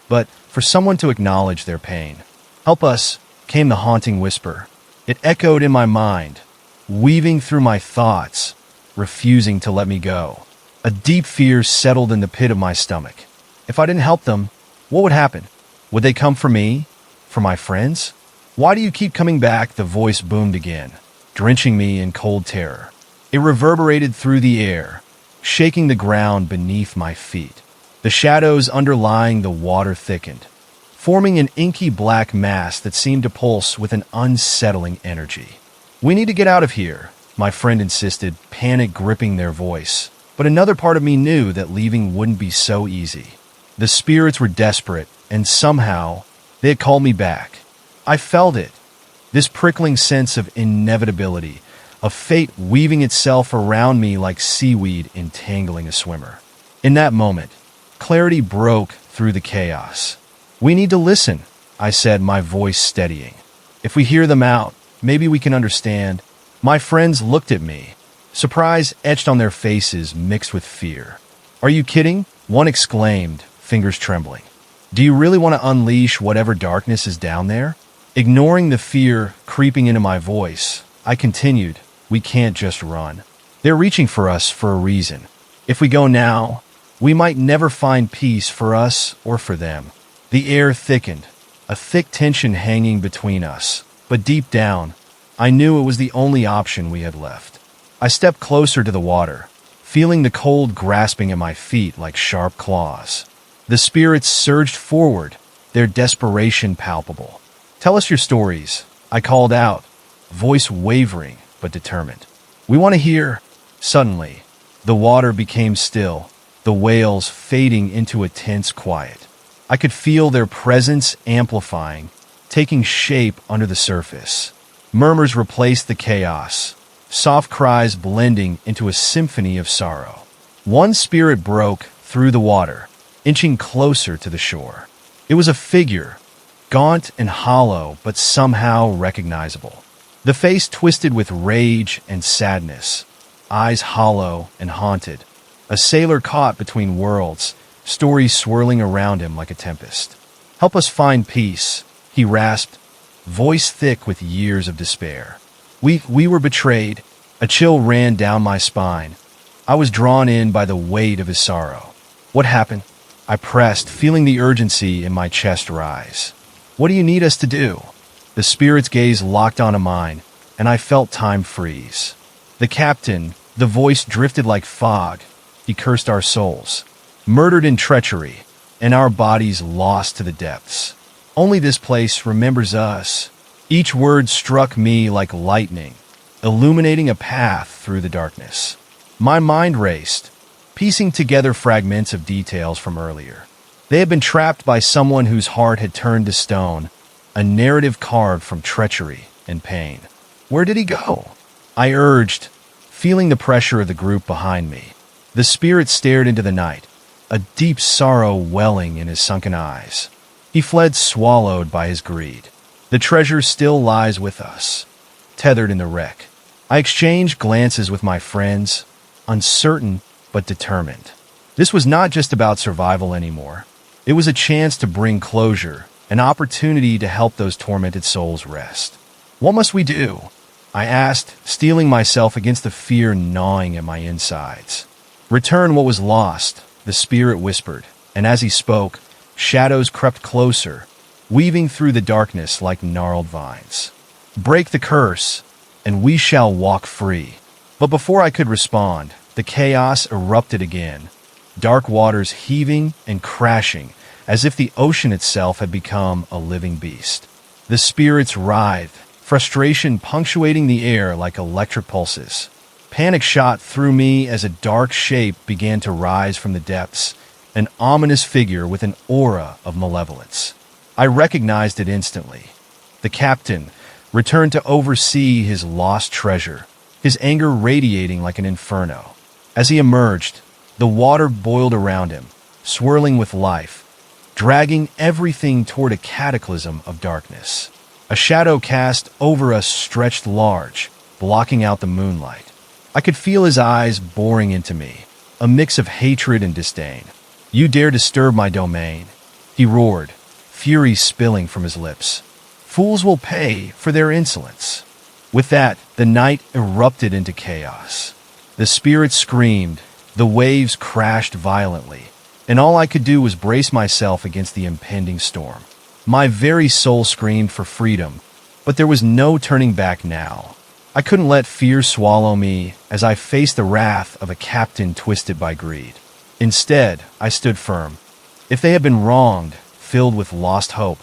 but for someone to acknowledge their pain. "Help us," came the haunting whisper. It echoed in my mind, weaving through my thoughts, refusing to let me go. A deep fear settled in the pit of my stomach. If I didn't help them, what would happen? Would they come for me? For my friends? "Why do you keep coming back?" the voice boomed again, drenching me in cold terror. It reverberated through the air, shaking the ground beneath my feet. The shadows underlying the water thickened, forming an inky black mass that seemed to pulse with an unsettling energy. "We need to get out of here," my friend insisted, panic gripping their voice. But another part of me knew that leaving wouldn't be so easy. The spirits were desperate, and somehow they had called me back. I felt it, this prickling sense of inevitability, of fate weaving itself around me like seaweed entangling a swimmer. In that moment, clarity broke through the chaos. "We need to listen," I said, my voice steadying. "If we hear them out, maybe we can understand." My friends looked at me, surprise etched on their faces mixed with fear. "Are you kidding?" one exclaimed, fingers trembling. "Do you really want to unleash whatever darkness is down there?" Ignoring the fear creeping into my voice, I continued, "We can't just run. They're reaching for us for a reason. If we go now, we might never find peace for us or for them." The air thickened, a thick tension hanging between us, but deep down, I knew it was the only option we had left. I stepped closer to the water, feeling the cold grasping at my feet like sharp claws. The spirits surged forward, their desperation palpable. Tell us your stories, I called out, voice wavering but determined. We want to hear. Suddenly, the water became still, the whales fading into a tense quiet. I could feel their presence amplifying, taking shape under the surface. Murmurs replaced the chaos, soft cries blending into a symphony of sorrow. One spirit broke through the water, inching closer to the shore. It was a figure, gaunt and hollow, but somehow recognizable. The face twisted with rage and sadness, eyes hollow and haunted. A sailor caught between worlds, stories swirling around him like a tempest. Help us find peace, he rasped, voice thick with years of despair. We were betrayed. A chill ran down my spine. I was drawn in by the weight of his sorrow. What happened? I pressed, feeling the urgency in my chest rise. What do you need us to do? The spirit's gaze locked onto mine, and I felt time freeze. The captain, the voice drifted like fog. He cursed our souls, murdered in treachery, and our bodies lost to the depths. Only this place remembers us. Each word struck me like lightning, illuminating a path through the darkness. My mind raced, piecing together fragments of details from earlier. They had been trapped by someone whose heart had turned to stone, a narrative carved from treachery and pain. Where did he go? I urged, feeling the pressure of the group behind me. The spirit stared into the night, a deep sorrow welling in his sunken eyes. He fled, swallowed by his greed. The treasure still lies with us, tethered in the wreck. I exchanged glances with my friends, uncertain but determined. This was not just about survival anymore. It was a chance to bring closure, an opportunity to help those tormented souls rest. What must we do? I asked, steeling myself against the fear gnawing at my insides. Return what was lost, the spirit whispered, and as he spoke, shadows crept closer, weaving through the darkness like gnarled vines. Break the curse, and we shall walk free. But before I could respond, the chaos erupted again, dark waters heaving and crashing as if the ocean itself had become a living beast. The spirits writhed, frustration punctuating the air like electric pulses. Panic shot through me as a dark shape began to rise from the depths, an ominous figure with an aura of malevolence. I recognized it instantly. The captain returned to oversee his lost treasure, his anger radiating like an inferno. As he emerged, the water boiled around him, swirling with life, dragging everything toward a cataclysm of darkness. A shadow cast over us stretched large, blocking out the moonlight. I could feel his eyes boring into me, a mix of hatred and disdain. You dare disturb my domain, he roared, fury spilling from his lips. Fools will pay for their insolence. With that, the night erupted into chaos. The spirit screamed, the waves crashed violently, and all I could do was brace myself against the impending storm. My very soul screamed for freedom, but there was no turning back now. I couldn't let fear swallow me as I faced the wrath of a captain twisted by greed. Instead, I stood firm. If they had been wronged, filled with lost hope,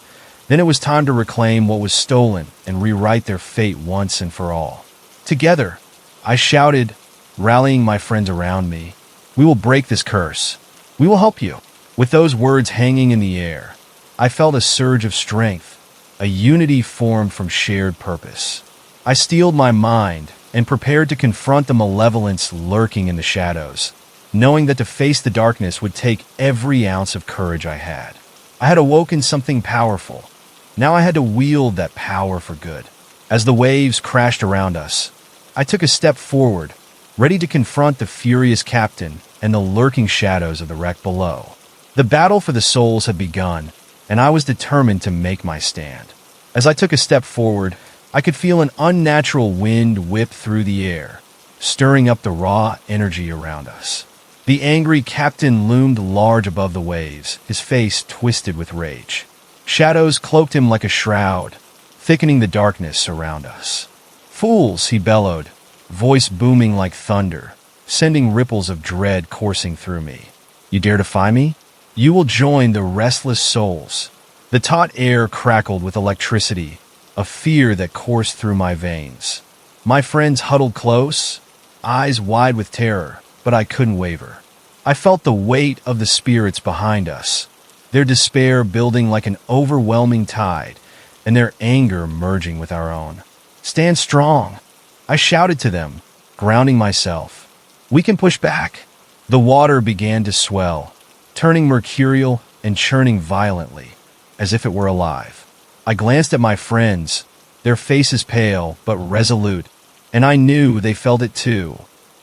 then it was time to reclaim what was stolen and rewrite their fate once and for all. Together, I shouted, rallying my friends around me, we will break this curse. We will help you. With those words hanging in the air, I felt a surge of strength, a unity formed from shared purpose. I steeled my mind and prepared to confront the malevolence lurking in the shadows, knowing that to face the darkness would take every ounce of courage I had. I had awoken something powerful. Now I had to wield that power for good. As the waves crashed around us, I took a step forward, ready to confront the furious captain and the lurking shadows of the wreck below. The battle for the souls had begun, and I was determined to make my stand. As I took a step forward, I could feel an unnatural wind whip through the air, stirring up the raw energy around us. The angry captain loomed large above the waves, his face twisted with rage. Shadows cloaked him like a shroud, thickening the darkness around us. Fools, he bellowed, voice booming like thunder, sending ripples of dread coursing through me. You dare defy me? You will join the restless souls. The taut air crackled with electricity, a fear that coursed through my veins. My friends huddled close, eyes wide with terror, but I couldn't waver. I felt the weight of the spirits behind us, their despair building like an overwhelming tide, and their anger merging with our own. "Stand strong," I shouted to them, grounding myself. "We can push back." The water began to swell, turning mercurial and churning violently, as if it were alive. I glanced at my friends, their faces pale but resolute, and I knew they felt it too,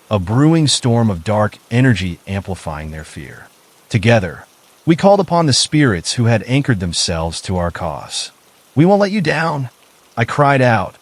a brewing storm of dark energy amplifying their fear. Together, we called upon the spirits who had anchored themselves to our cause. "We won't let you down," I cried out,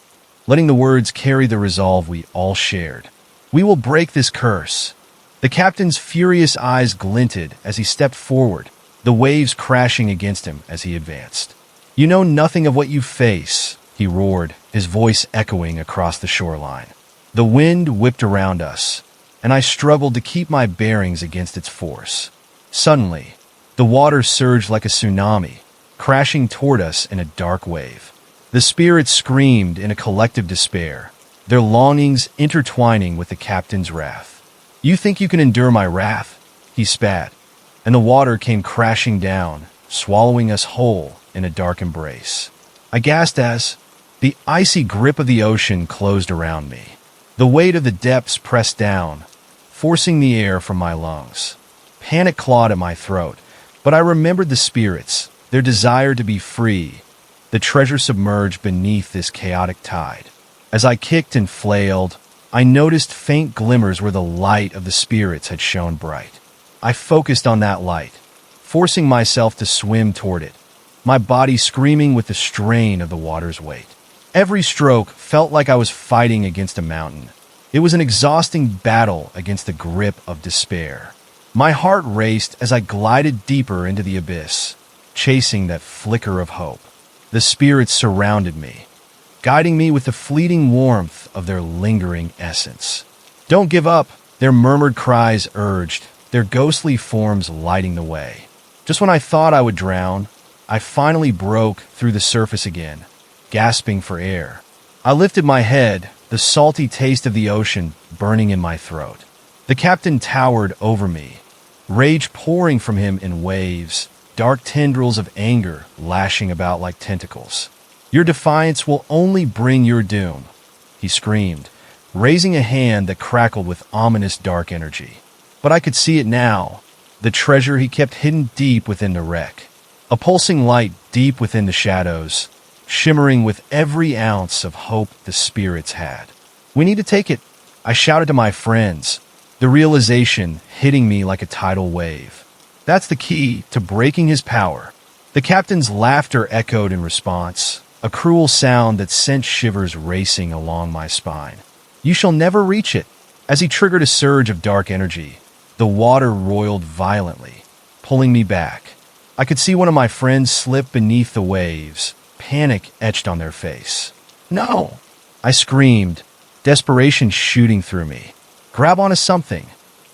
letting the words carry the resolve we all shared. "We will break this curse." The captain's furious eyes glinted as he stepped forward, the waves crashing against him as he advanced. "You know nothing of what you face," he roared, his voice echoing across the shoreline. The wind whipped around us, and I struggled to keep my bearings against its force. Suddenly, the water surged like a tsunami, crashing toward us in a dark wave. The spirits screamed in a collective despair, their longings intertwining with the captain's wrath. "You think you can endure my wrath?" he spat, and the water came crashing down, swallowing us whole in a dark embrace. I gasped as the icy grip of the ocean closed around me. The weight of the depths pressed down, forcing the air from my lungs. Panic clawed at my throat, but I remembered the spirits, their desire to be free, the treasure submerged beneath this chaotic tide. As I kicked and flailed, I noticed faint glimmers where the light of the spirits had shone bright. I focused on that light, forcing myself to swim toward it, my body screaming with the strain of the water's weight. Every stroke felt like I was fighting against a mountain. It was an exhausting battle against the grip of despair. My heart raced as I glided deeper into the abyss, chasing that flicker of hope. The spirits surrounded me, guiding me with the fleeting warmth of their lingering essence. "Don't give up," their murmured cries urged, their ghostly forms lighting the way. Just when I thought I would drown, I finally broke through the surface again, gasping for air. I lifted my head, the salty taste of the ocean burning in my throat. The captain towered over me, rage pouring from him in waves, dark tendrils of anger lashing about like tentacles. "Your defiance will only bring your doom," he screamed, raising a hand that crackled with ominous dark energy. But I could see it now, the treasure he kept hidden deep within the wreck. A pulsing light deep within the shadows, shimmering with every ounce of hope the spirits had. "We need to take it," I shouted to my friends, the realization hitting me like a tidal wave. "That's the key to breaking his power." The captain's laughter echoed in response, a cruel sound that sent shivers racing along my spine. "You shall never reach it." As he triggered a surge of dark energy, the water roiled violently, pulling me back. I could see one of my friends slip beneath the waves, panic etched on their face. "No!" I screamed, desperation shooting through me. "Grab onto something."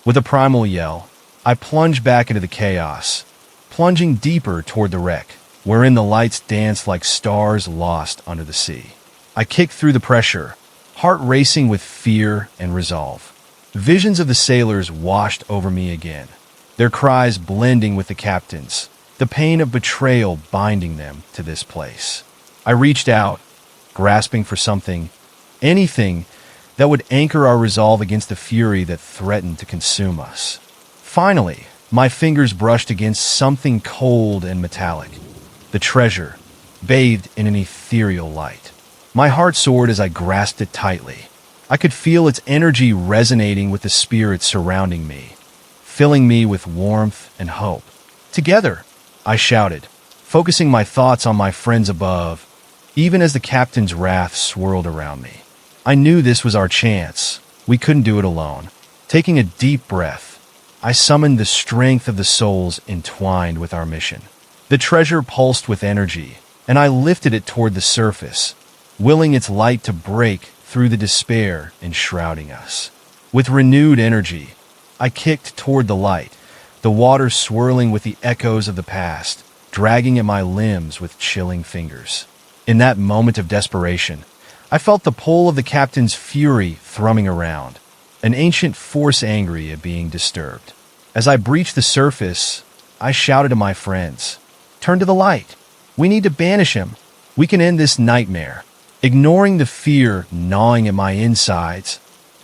With a primal yell, I plunged back into the chaos, plunging deeper toward the wreck, wherein the lights danced like stars lost under the sea. I kicked through the pressure, heart racing with fear and resolve. Visions of the sailors washed over me again, their cries blending with the captain's, the pain of betrayal binding them to this place. I reached out, grasping for something, anything that would anchor our resolve against the fury that threatened to consume us. Finally, my fingers brushed against something cold and metallic, the treasure, bathed in an ethereal light. My heart soared as I grasped it tightly. I could feel its energy resonating with the spirits surrounding me, filling me with warmth and hope. "Together!" I shouted, focusing my thoughts on my friends above, even as the captain's wrath swirled around me. I knew this was our chance. We couldn't do it alone. Taking a deep breath, I summoned the strength of the souls entwined with our mission. The treasure pulsed with energy, and I lifted it toward the surface, willing its light to break through the despair enshrouding us. With renewed energy, I kicked toward the light, the water swirling with the echoes of the past, dragging at my limbs with chilling fingers. In that moment of desperation, I felt the pull of the captain's fury thrumming around, an ancient force angry at being disturbed. As I breached the surface, I shouted to my friends, "Turn to the light. We need to banish him. We can end this nightmare." Ignoring the fear gnawing at my insides,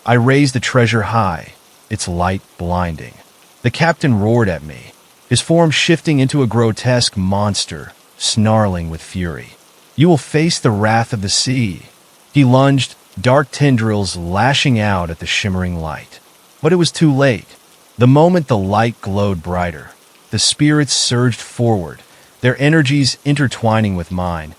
I raised the treasure high, its light blinding. The captain roared at me, his form shifting into a grotesque monster, snarling with fury. "You will face the wrath of the sea." He lunged, dark tendrils lashing out at the shimmering light. But it was too late. The moment the light glowed brighter, the spirits surged forward, their energies intertwining with mine,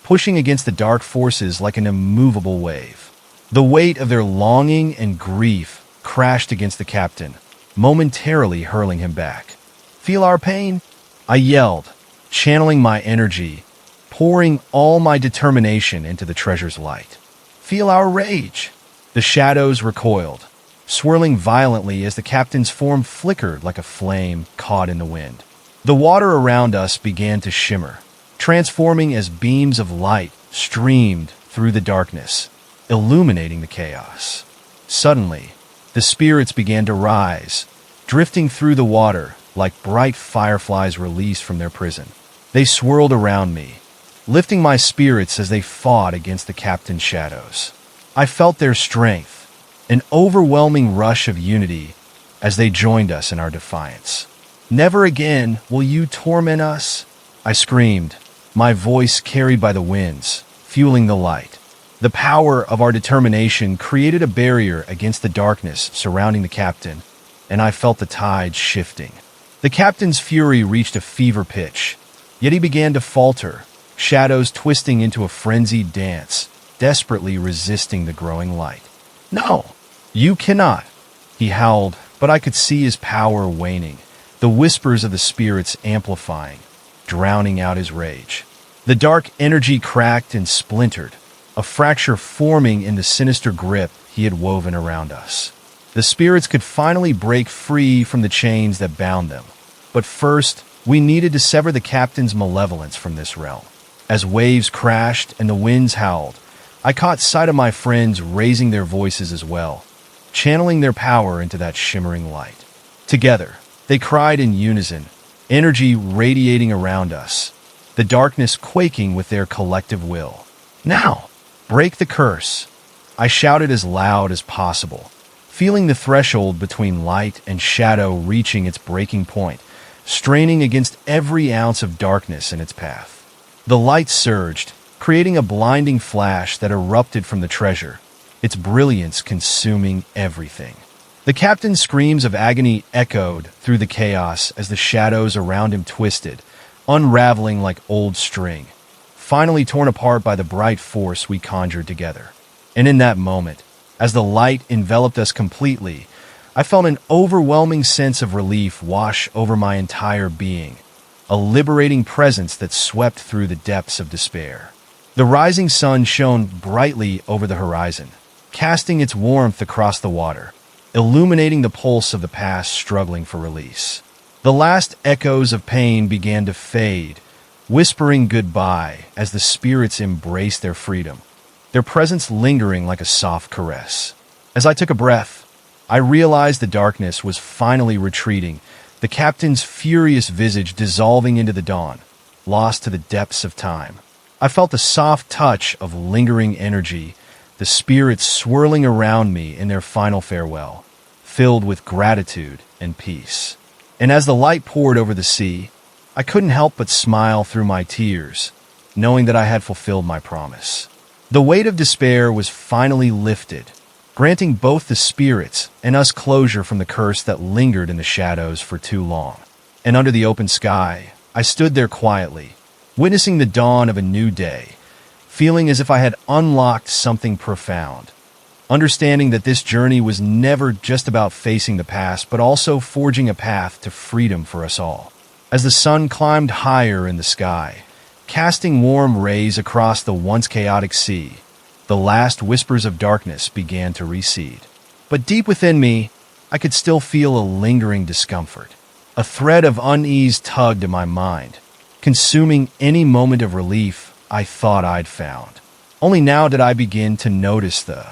pushing against the dark forces like an immovable wave. The weight of their longing and grief crashed against the captain, momentarily hurling him back. "Feel our pain?" I yelled, channeling my energy, pouring all my determination into the treasure's light. "Feel our rage." The shadows recoiled, swirling violently as the captain's form flickered like a flame caught in the wind. The water around us began to shimmer, transforming as beams of light streamed through the darkness, illuminating the chaos. Suddenly, the spirits began to rise, drifting through the water like bright fireflies released from their prison. They swirled around me, lifting my spirits as they fought against the captain's shadows. I felt their strength, an overwhelming rush of unity as they joined us in our defiance. "Never again will you torment us," I screamed, my voice carried by the winds, fueling the light. The power of our determination created a barrier against the darkness surrounding the captain, and I felt the tide shifting. The captain's fury reached a fever pitch, yet he began to falter, shadows twisting into a frenzied dance, desperately resisting the growing light. "No, you cannot," he howled, but I could see his power waning, the whispers of the spirits amplifying, drowning out his rage. The dark energy cracked and splintered, a fracture forming in the sinister grip he had woven around us. The spirits could finally break free from the chains that bound them. But first, we needed to sever the captain's malevolence from this realm. As waves crashed and the winds howled, I caught sight of my friends raising their voices as well, channeling their power into that shimmering light. Together, they cried in unison, energy radiating around us, the darkness quaking with their collective will. "Now, break the curse," I shouted as loud as possible, feeling the threshold between light and shadow reaching its breaking point, straining against every ounce of darkness in its path. The light surged, creating a blinding flash that erupted from the treasure, its brilliance consuming everything. The captain's screams of agony echoed through the chaos as the shadows around him twisted, unraveling like old string, finally torn apart by the bright force we conjured together. And in that moment, as the light enveloped us completely, I felt an overwhelming sense of relief wash over my entire being, a liberating presence that swept through the depths of despair. The rising sun shone brightly over the horizon, casting its warmth across the water, illuminating the pulse of the past struggling for release. The last echoes of pain began to fade, whispering goodbye as the spirits embraced their freedom, their presence lingering like a soft caress. As I took a breath, I realized the darkness was finally retreating, the captain's furious visage dissolving into the dawn, lost to the depths of time. I felt the soft touch of lingering energy, the spirits swirling around me in their final farewell, filled with gratitude and peace. And as the light poured over the sea, I couldn't help but smile through my tears, knowing that I had fulfilled my promise. The weight of despair was finally lifted, granting both the spirits and us closure from the curse that lingered in the shadows for too long. And under the open sky, I stood there quietly, witnessing the dawn of a new day, feeling as if I had unlocked something profound, understanding that this journey was never just about facing the past, but also forging a path to freedom for us all. As the sun climbed higher in the sky, casting warm rays across the once chaotic sea, the last whispers of darkness began to recede. But deep within me, I could still feel a lingering discomfort. A thread of unease tugged at my mind, consuming any moment of relief I thought I'd found. Only now did I begin to notice the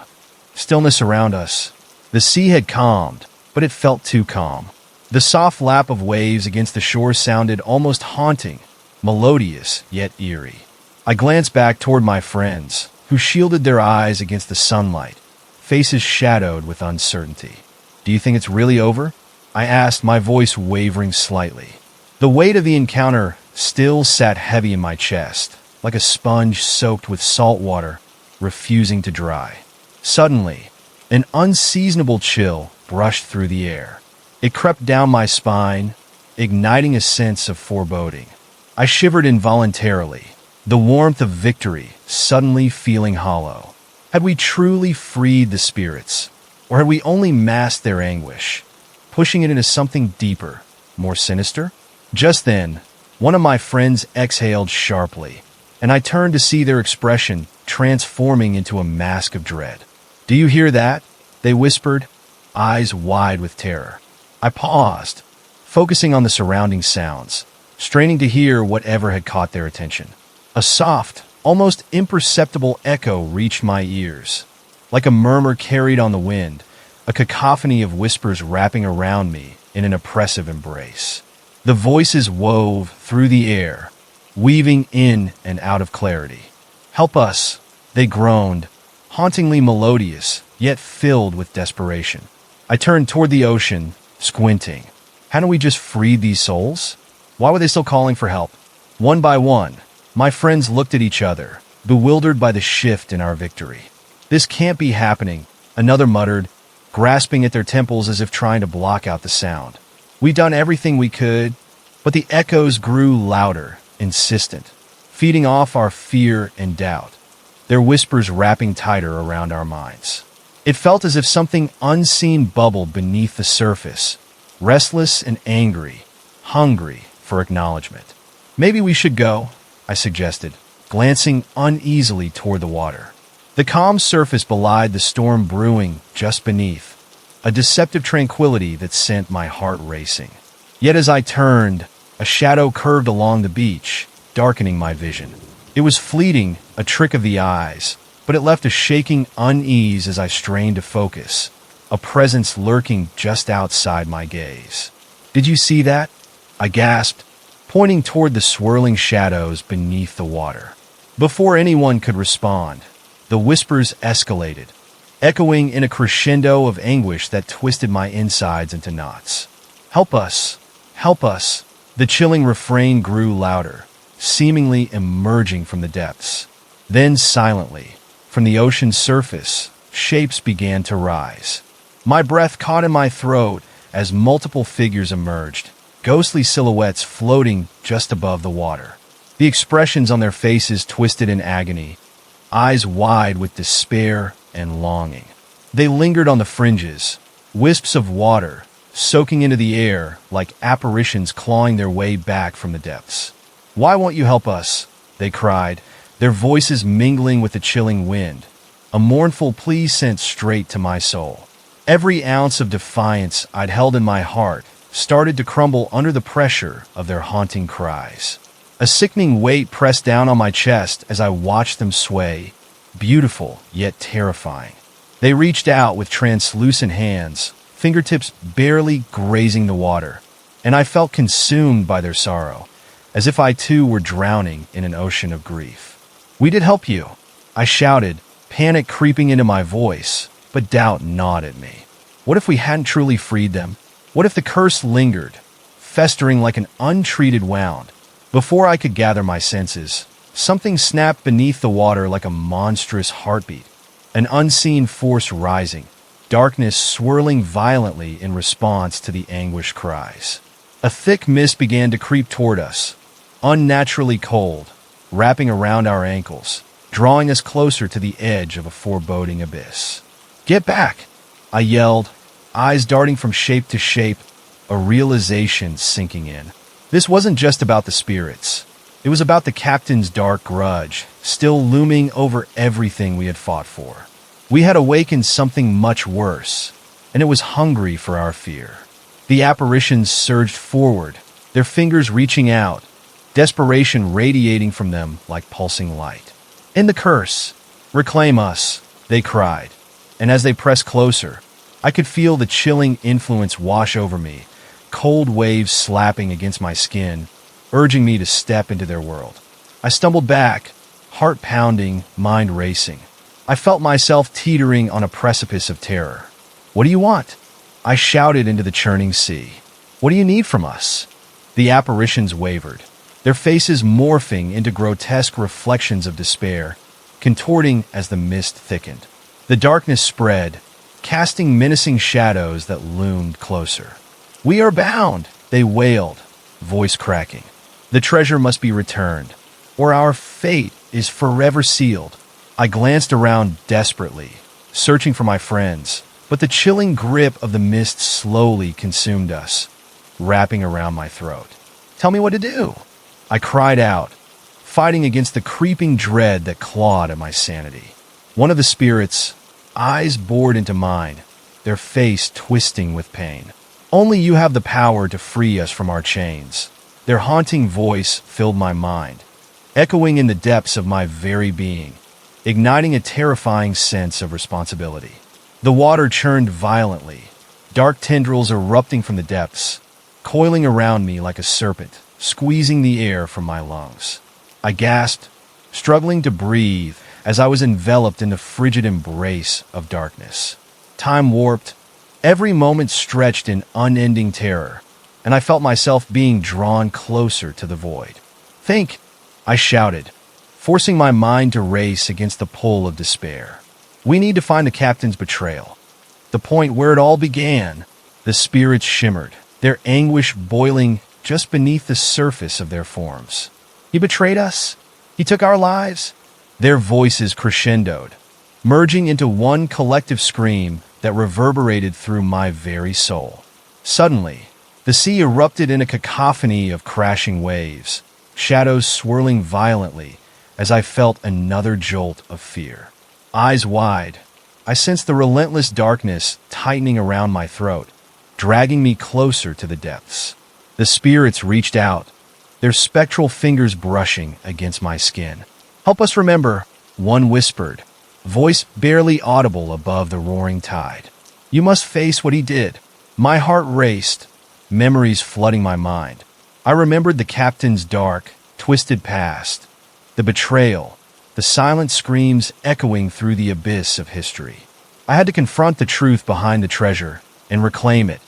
stillness around us. The sea had calmed, but it felt too calm. The soft lap of waves against the shore sounded almost haunting, melodious yet eerie. I glanced back toward my friends, who shielded their eyes against the sunlight, faces shadowed with uncertainty. "Do you think it's really over?" I asked, my voice wavering slightly. The weight of the encounter still sat heavy in my chest, like a sponge soaked with salt water, refusing to dry. Suddenly, an unseasonable chill brushed through the air. It crept down my spine, igniting a sense of foreboding. I shivered involuntarily, the warmth of victory suddenly feeling hollow. Had we truly freed the spirits, or had we only masked their anguish, pushing it into something deeper, more sinister? Just then, one of my friends exhaled sharply, and I turned to see their expression transforming into a mask of dread. "Do you hear that?" they whispered, eyes wide with terror. I paused, focusing on the surrounding sounds, straining to hear whatever had caught their attention. A soft, almost imperceptible echo reached my ears, like a murmur carried on the wind, a cacophony of whispers wrapping around me in an oppressive embrace. The voices wove through the air, weaving in and out of clarity. "Help us," they groaned, hauntingly melodious, yet filled with desperation. I turned toward the ocean, squinting. Hadn't we just freed these souls? Why were they still calling for help? One by one, my friends looked at each other, bewildered by the shift in our victory. "This can't be happening," another muttered, grasping at their temples as if trying to block out the sound. "We've done everything we could," but the echoes grew louder, insistent, feeding off our fear and doubt, their whispers wrapping tighter around our minds. It felt as if something unseen bubbled beneath the surface, restless and angry, hungry for acknowledgement. "Maybe we should go," I suggested, glancing uneasily toward the water. The calm surface belied the storm brewing just beneath, a deceptive tranquility that sent my heart racing. Yet as I turned, a shadow curved along the beach, darkening my vision. It was fleeting, a trick of the eyes, but it left a shaking unease as I strained to focus, a presence lurking just outside my gaze. "Did you see that?" I gasped, pointing toward the swirling shadows beneath the water. Before anyone could respond, the whispers escalated, echoing in a crescendo of anguish that twisted my insides into knots. "Help us! Help us!" The chilling refrain grew louder, seemingly emerging from the depths. Then silently, from the ocean's surface, shapes began to rise. My breath caught in my throat as multiple figures emerged, ghostly silhouettes floating just above the water. The expressions on their faces twisted in agony, eyes wide with despair and longing. They lingered on the fringes, wisps of water soaking into the air like apparitions clawing their way back from the depths. "Why won't you help us?" they cried, their voices mingling with the chilling wind, a mournful plea sent straight to my soul. Every ounce of defiance I'd held in my heart started to crumble under the pressure of their haunting cries. A sickening weight pressed down on my chest as I watched them sway, beautiful yet terrifying. They reached out with translucent hands, fingertips barely grazing the water, and I felt consumed by their sorrow, as if I too were drowning in an ocean of grief. "We did help you," I shouted, panic creeping into my voice, but doubt gnawed at me. What if we hadn't truly freed them? What if the curse lingered, festering like an untreated wound? Before I could gather my senses, something snapped beneath the water like a monstrous heartbeat, an unseen force rising, darkness swirling violently in response to the anguished cries. A thick mist began to creep toward us, unnaturally cold, wrapping around our ankles, drawing us closer to the edge of a foreboding abyss. "Get back!" I yelled, eyes darting from shape to shape, a realization sinking in. This wasn't just about the spirits. It was about the captain's dark grudge, still looming over everything we had fought for. We had awakened something much worse, and it was hungry for our fear. The apparitions surged forward, their fingers reaching out, desperation radiating from them like pulsing light. "In the curse! Reclaim us!" they cried. And as they pressed closer, I could feel the chilling influence wash over me, cold waves slapping against my skin, urging me to step into their world. I stumbled back, heart pounding, mind racing. I felt myself teetering on a precipice of terror. "What do you want?" I shouted into the churning sea. "What do you need from us?" The apparitions wavered, their faces morphing into grotesque reflections of despair, contorting as the mist thickened. The darkness spread, casting menacing shadows that loomed closer. "We are bound," they wailed, voice cracking. "The treasure must be returned, or our fate is forever sealed." I glanced around desperately, searching for my friends, but the chilling grip of the mist slowly consumed us, wrapping around my throat. "Tell me what to do," I cried out, fighting against the creeping dread that clawed at my sanity. One of the spirits, eyes bored into mine, their face twisting with pain. "Only you have the power to free us from our chains." Their haunting voice filled my mind, echoing in the depths of my very being, igniting a terrifying sense of responsibility. The water churned violently, dark tendrils erupting from the depths, coiling around me like a serpent, squeezing the air from my lungs. I gasped, struggling to breathe as I was enveloped in the frigid embrace of darkness. Time warped, every moment stretched in unending terror, and I felt myself being drawn closer to the void. "Think!" I shouted, forcing my mind to race against the pull of despair. "We need to find the captain's betrayal. The point where it all began." The spirits shimmered, their anguish boiling just beneath the surface of their forms. "He betrayed us? He took our lives?" Their voices crescendoed, merging into one collective scream that reverberated through my very soul. Suddenly, the sea erupted in a cacophony of crashing waves, shadows swirling violently as I felt another jolt of fear. Eyes wide, I sensed the relentless darkness tightening around my throat, dragging me closer to the depths. The spirits reached out, their spectral fingers brushing against my skin. "Help us remember," one whispered, voice barely audible above the roaring tide. "You must face what he did." My heart raced, memories flooding my mind. I remembered the captain's dark, twisted past, the betrayal, the silent screams echoing through the abyss of history. I had to confront the truth behind the treasure and reclaim it,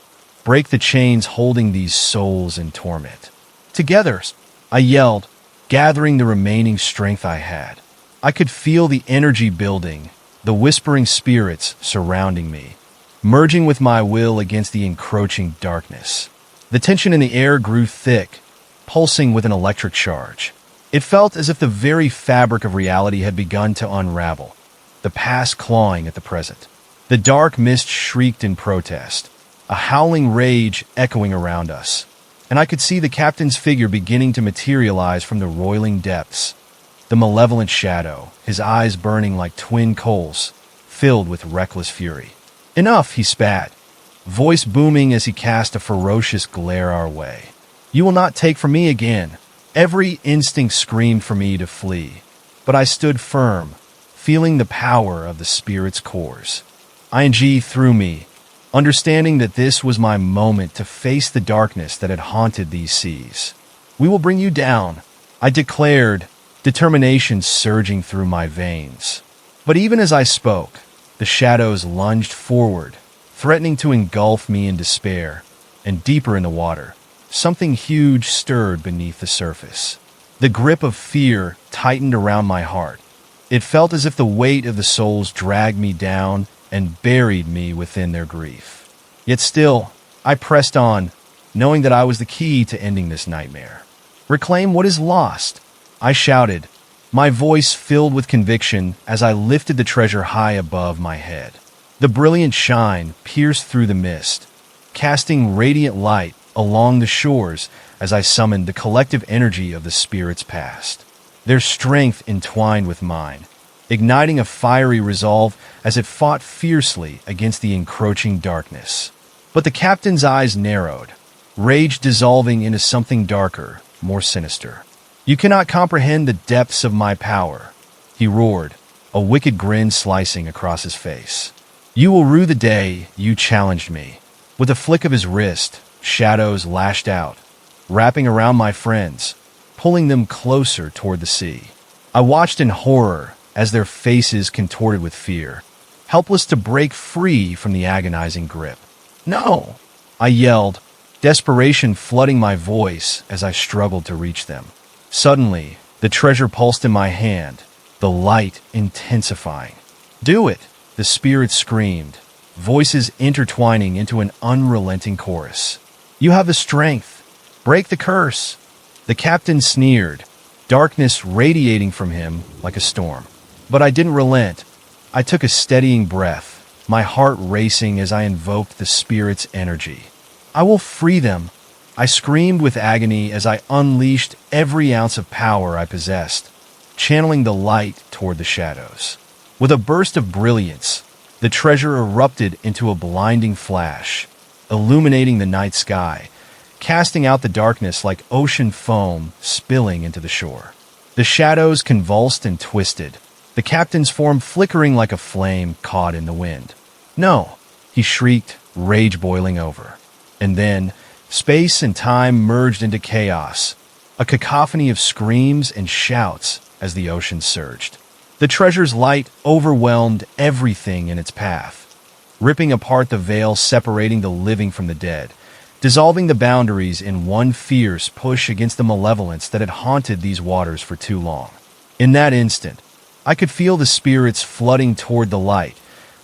break the chains holding these souls in torment. "Together," I yelled, gathering the remaining strength I had. I could feel the energy building, the whispering spirits surrounding me, merging with my will against the encroaching darkness. The tension in the air grew thick, pulsing with an electric charge. It felt as if the very fabric of reality had begun to unravel, the past clawing at the present. The dark mist shrieked in protest, a howling rage echoing around us, and I could see the captain's figure beginning to materialize from the roiling depths. The malevolent shadow, his eyes burning like twin coals, filled with reckless fury. "Enough," he spat, voice booming as he cast a ferocious glare our way. "You will not take from me again." Every instinct screamed for me to flee, but I stood firm, feeling the power of the spirit's cores. ING through me, understanding that this was my moment to face the darkness that had haunted these seas. "We will bring you down," I declared, determination surging through my veins. But even as I spoke, the shadows lunged forward, threatening to engulf me in despair, and deeper in the water, something huge stirred beneath the surface. The grip of fear tightened around my heart. It felt as if the weight of the souls dragged me down and buried me within their grief. Yet still, I pressed on, knowing that I was the key to ending this nightmare. "Reclaim what is lost," I shouted, my voice filled with conviction as I lifted the treasure high above my head. The brilliant shine pierced through the mist, casting radiant light along the shores as I summoned the collective energy of the spirits past. Their strength entwined with mine, igniting a fiery resolve as it fought fiercely against the encroaching darkness. But the captain's eyes narrowed, rage dissolving into something darker, more sinister. You cannot comprehend the depths of my power, he roared, a wicked grin slicing across his face. You will rue the day you challenged me. With a flick of his wrist, shadows lashed out, wrapping around my friends, pulling them closer toward the sea. I watched in horror as their faces contorted with fear, helpless to break free from the agonizing grip. No! I yelled, desperation flooding my voice as I struggled to reach them. Suddenly, the treasure pulsed in my hand, the light intensifying. Do it! The spirits screamed, voices intertwining into an unrelenting chorus. You have the strength. Break the curse. The captain sneered, darkness radiating from him like a storm. But I didn't relent. I took a steadying breath, my heart racing as I invoked the spirit's energy. I will free them. I screamed with agony as I unleashed every ounce of power I possessed, channeling the light toward the shadows. With a burst of brilliance, the treasure erupted into a blinding flash, illuminating the night sky, casting out the darkness like ocean foam spilling into the shore. The shadows convulsed and twisted, the captain's form flickering like a flame caught in the wind. No, he shrieked, rage boiling over. And then, space and time merged into chaos, a cacophony of screams and shouts as the ocean surged. The treasure's light overwhelmed everything in its path, ripping apart the veil separating the living from the dead, dissolving the boundaries in one fierce push against the malevolence that had haunted these waters for too long. In that instant, I could feel the spirits flooding toward the light,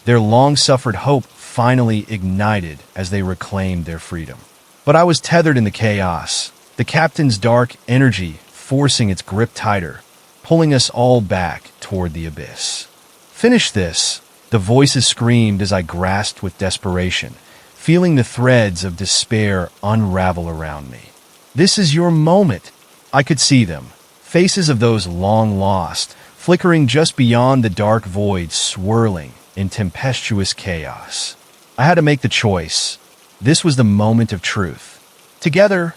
their long-suffered hope finally ignited as they reclaimed their freedom. But I was tethered in the chaos, the captain's dark energy forcing its grip tighter, pulling us all back toward the abyss. Finish this, the voices screamed as I grasped with desperation, feeling the threads of despair unravel around me. This is your moment. I could see them, faces of those long lost, flickering just beyond the dark void swirling in tempestuous chaos. I had to make the choice. This was the moment of truth. Together,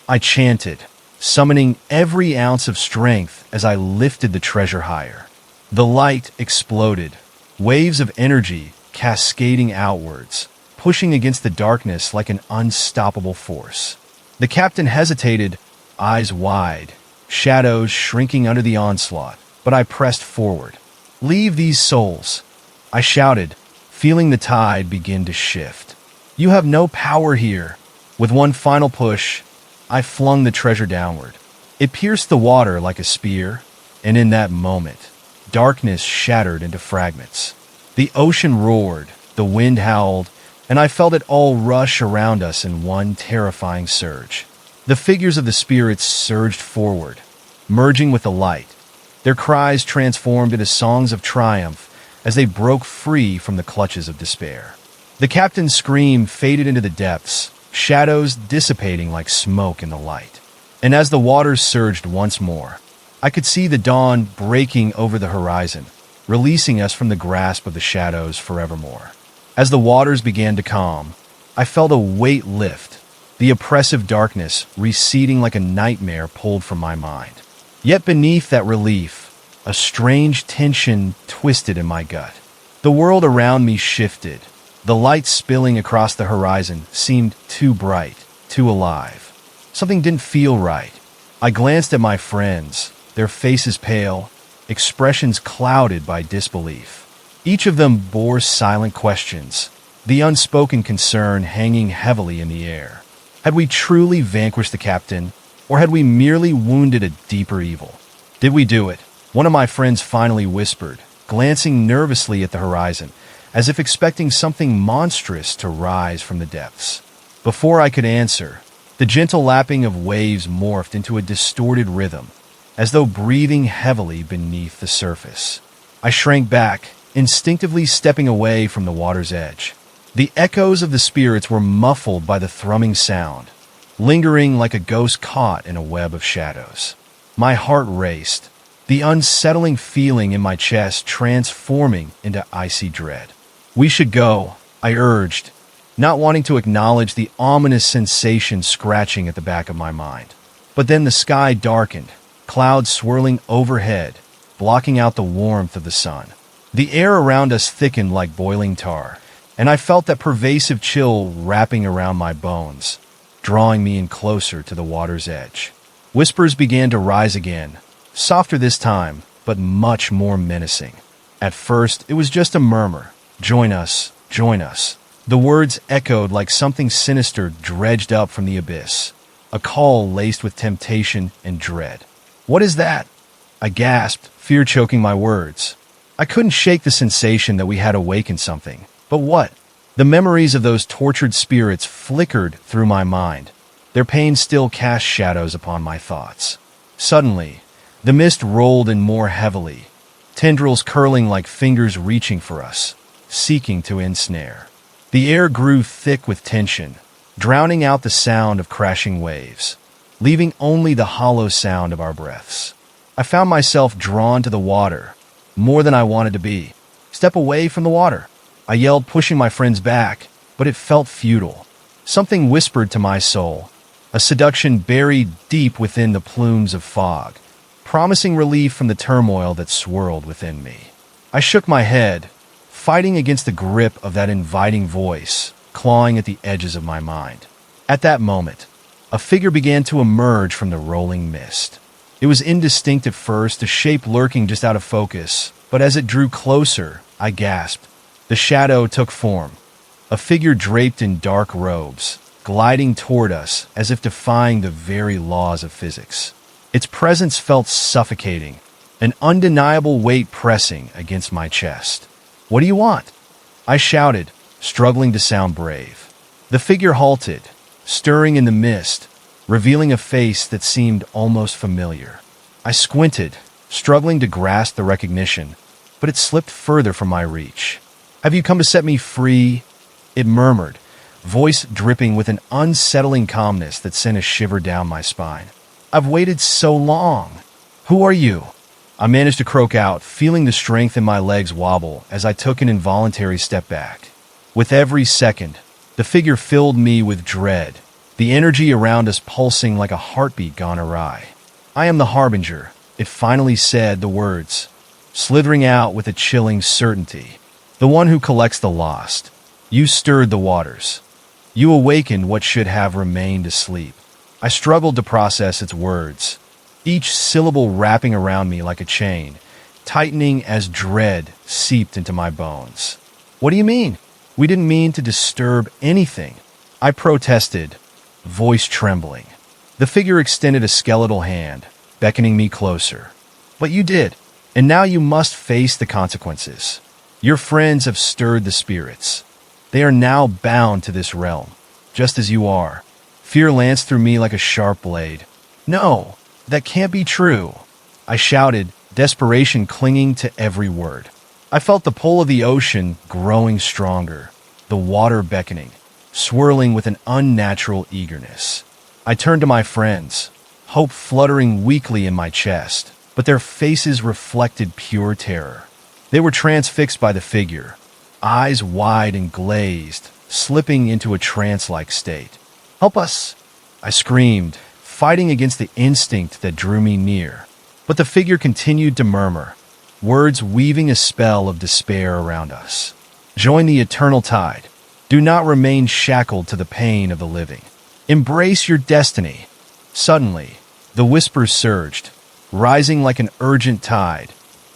I chanted, summoning every ounce of strength as I lifted the treasure higher. The light exploded, waves of energy cascading outwards, pushing against the darkness like an unstoppable force. The captain hesitated, eyes wide, shadows shrinking under the onslaught, but I pressed forward. Leave these souls, I shouted, feeling the tide begin to shift. You have no power here. With one final push, I flung the treasure downward. It pierced the water like a spear, and in that moment, darkness shattered into fragments. The ocean roared, the wind howled, and I felt it all rush around us in one terrifying surge. The figures of the spirits surged forward, merging with the light. Their cries transformed into songs of triumph as they broke free from the clutches of despair. The captain's scream faded into the depths, shadows dissipating like smoke in the light. And as the waters surged once more, I could see the dawn breaking over the horizon, releasing us from the grasp of the shadows forevermore. As the waters began to calm, I felt a weight lift, the oppressive darkness receding like a nightmare pulled from my mind. Yet beneath that relief, a strange tension twisted in my gut. The world around me shifted. The light spilling across the horizon seemed too bright, too alive. Something didn't feel right. I glanced at my friends, their faces pale, expressions clouded by disbelief. Each of them bore silent questions, the unspoken concern hanging heavily in the air. Had we truly vanquished the captain, or had we merely wounded a deeper evil? Did we do it? One of my friends finally whispered, glancing nervously at the horizon, as if expecting something monstrous to rise from the depths. Before I could answer, the gentle lapping of waves morphed into a distorted rhythm, as though breathing heavily beneath the surface. I shrank back, instinctively stepping away from the water's edge. The echoes of the spirits were muffled by the thrumming sound, lingering like a ghost caught in a web of shadows. My heart raced, the unsettling feeling in my chest transforming into icy dread. We should go, I urged, not wanting to acknowledge the ominous sensation scratching at the back of my mind. But then the sky darkened, clouds swirling overhead, blocking out the warmth of the sun. The air around us thickened like boiling tar, and I felt that pervasive chill wrapping around my bones, drawing me in closer to the water's edge. Whispers began to rise again, softer this time, but much more menacing. At first, it was just a murmur. "Join us, join us." The words echoed like something sinister dredged up from the abyss, a call laced with temptation and dread. "What is that?" I gasped, fear choking my words. I couldn't shake the sensation that we had awakened something. But what? The memories of those tortured spirits flickered through my mind. Their pain still cast shadows upon my thoughts. Suddenly, the mist rolled in more heavily, tendrils curling like fingers reaching for us, seeking to ensnare. The air grew thick with tension, drowning out the sound of crashing waves, leaving only the hollow sound of our breaths. I found myself drawn to the water, more than I wanted to be. "Step away from the water," I yelled, pushing my friends back, but it felt futile. Something whispered to my soul, a seduction buried deep within the plumes of fog, promising relief from the turmoil that swirled within me. I shook my head, fighting against the grip of that inviting voice, clawing at the edges of my mind. At that moment, a figure began to emerge from the rolling mist. It was indistinct at first, a shape lurking just out of focus, but as it drew closer, I gasped. The shadow took form, a figure draped in dark robes, gliding toward us as if defying the very laws of physics. Its presence felt suffocating, an undeniable weight pressing against my chest. "What do you want?" I shouted, struggling to sound brave. The figure halted, stirring in the mist, revealing a face that seemed almost familiar. I squinted, struggling to grasp the recognition, but it slipped further from my reach. "Have you come to set me free?" it murmured, voice dripping with an unsettling calmness that sent a shiver down my spine. "I've waited so long. Who are you?" I managed to croak out, feeling the strength in my legs wobble as I took an involuntary step back. With every second, the figure filled me with dread, the energy around us pulsing like a heartbeat gone awry. "I am the Harbinger," it finally said, the words slithering out with a chilling certainty. "The one who collects the lost. You stirred the waters. You awakened what should have remained asleep." I struggled to process its words, each syllable wrapping around me like a chain, tightening as dread seeped into my bones. "What do you mean? We didn't mean to disturb anything," I protested, voice trembling. The figure extended a skeletal hand, beckoning me closer. "But you did, and now you must face the consequences. Your friends have stirred the spirits. They are now bound to this realm, just as you are." Fear lanced through me like a sharp blade. "No, that can't be true," I shouted, desperation clinging to every word. I felt the pull of the ocean growing stronger, the water beckoning, swirling with an unnatural eagerness. I turned to my friends, hope fluttering weakly in my chest, but their faces reflected pure terror. They were transfixed by the figure, eyes wide and glazed, slipping into a trance-like state. "Help us!" I screamed, fighting against the instinct that drew me near. But the figure continued to murmur, words weaving a spell of despair around us. "Join the eternal tide. Do not remain shackled to the pain of the living. Embrace your destiny." Suddenly, the whispers surged, rising like an urgent tide,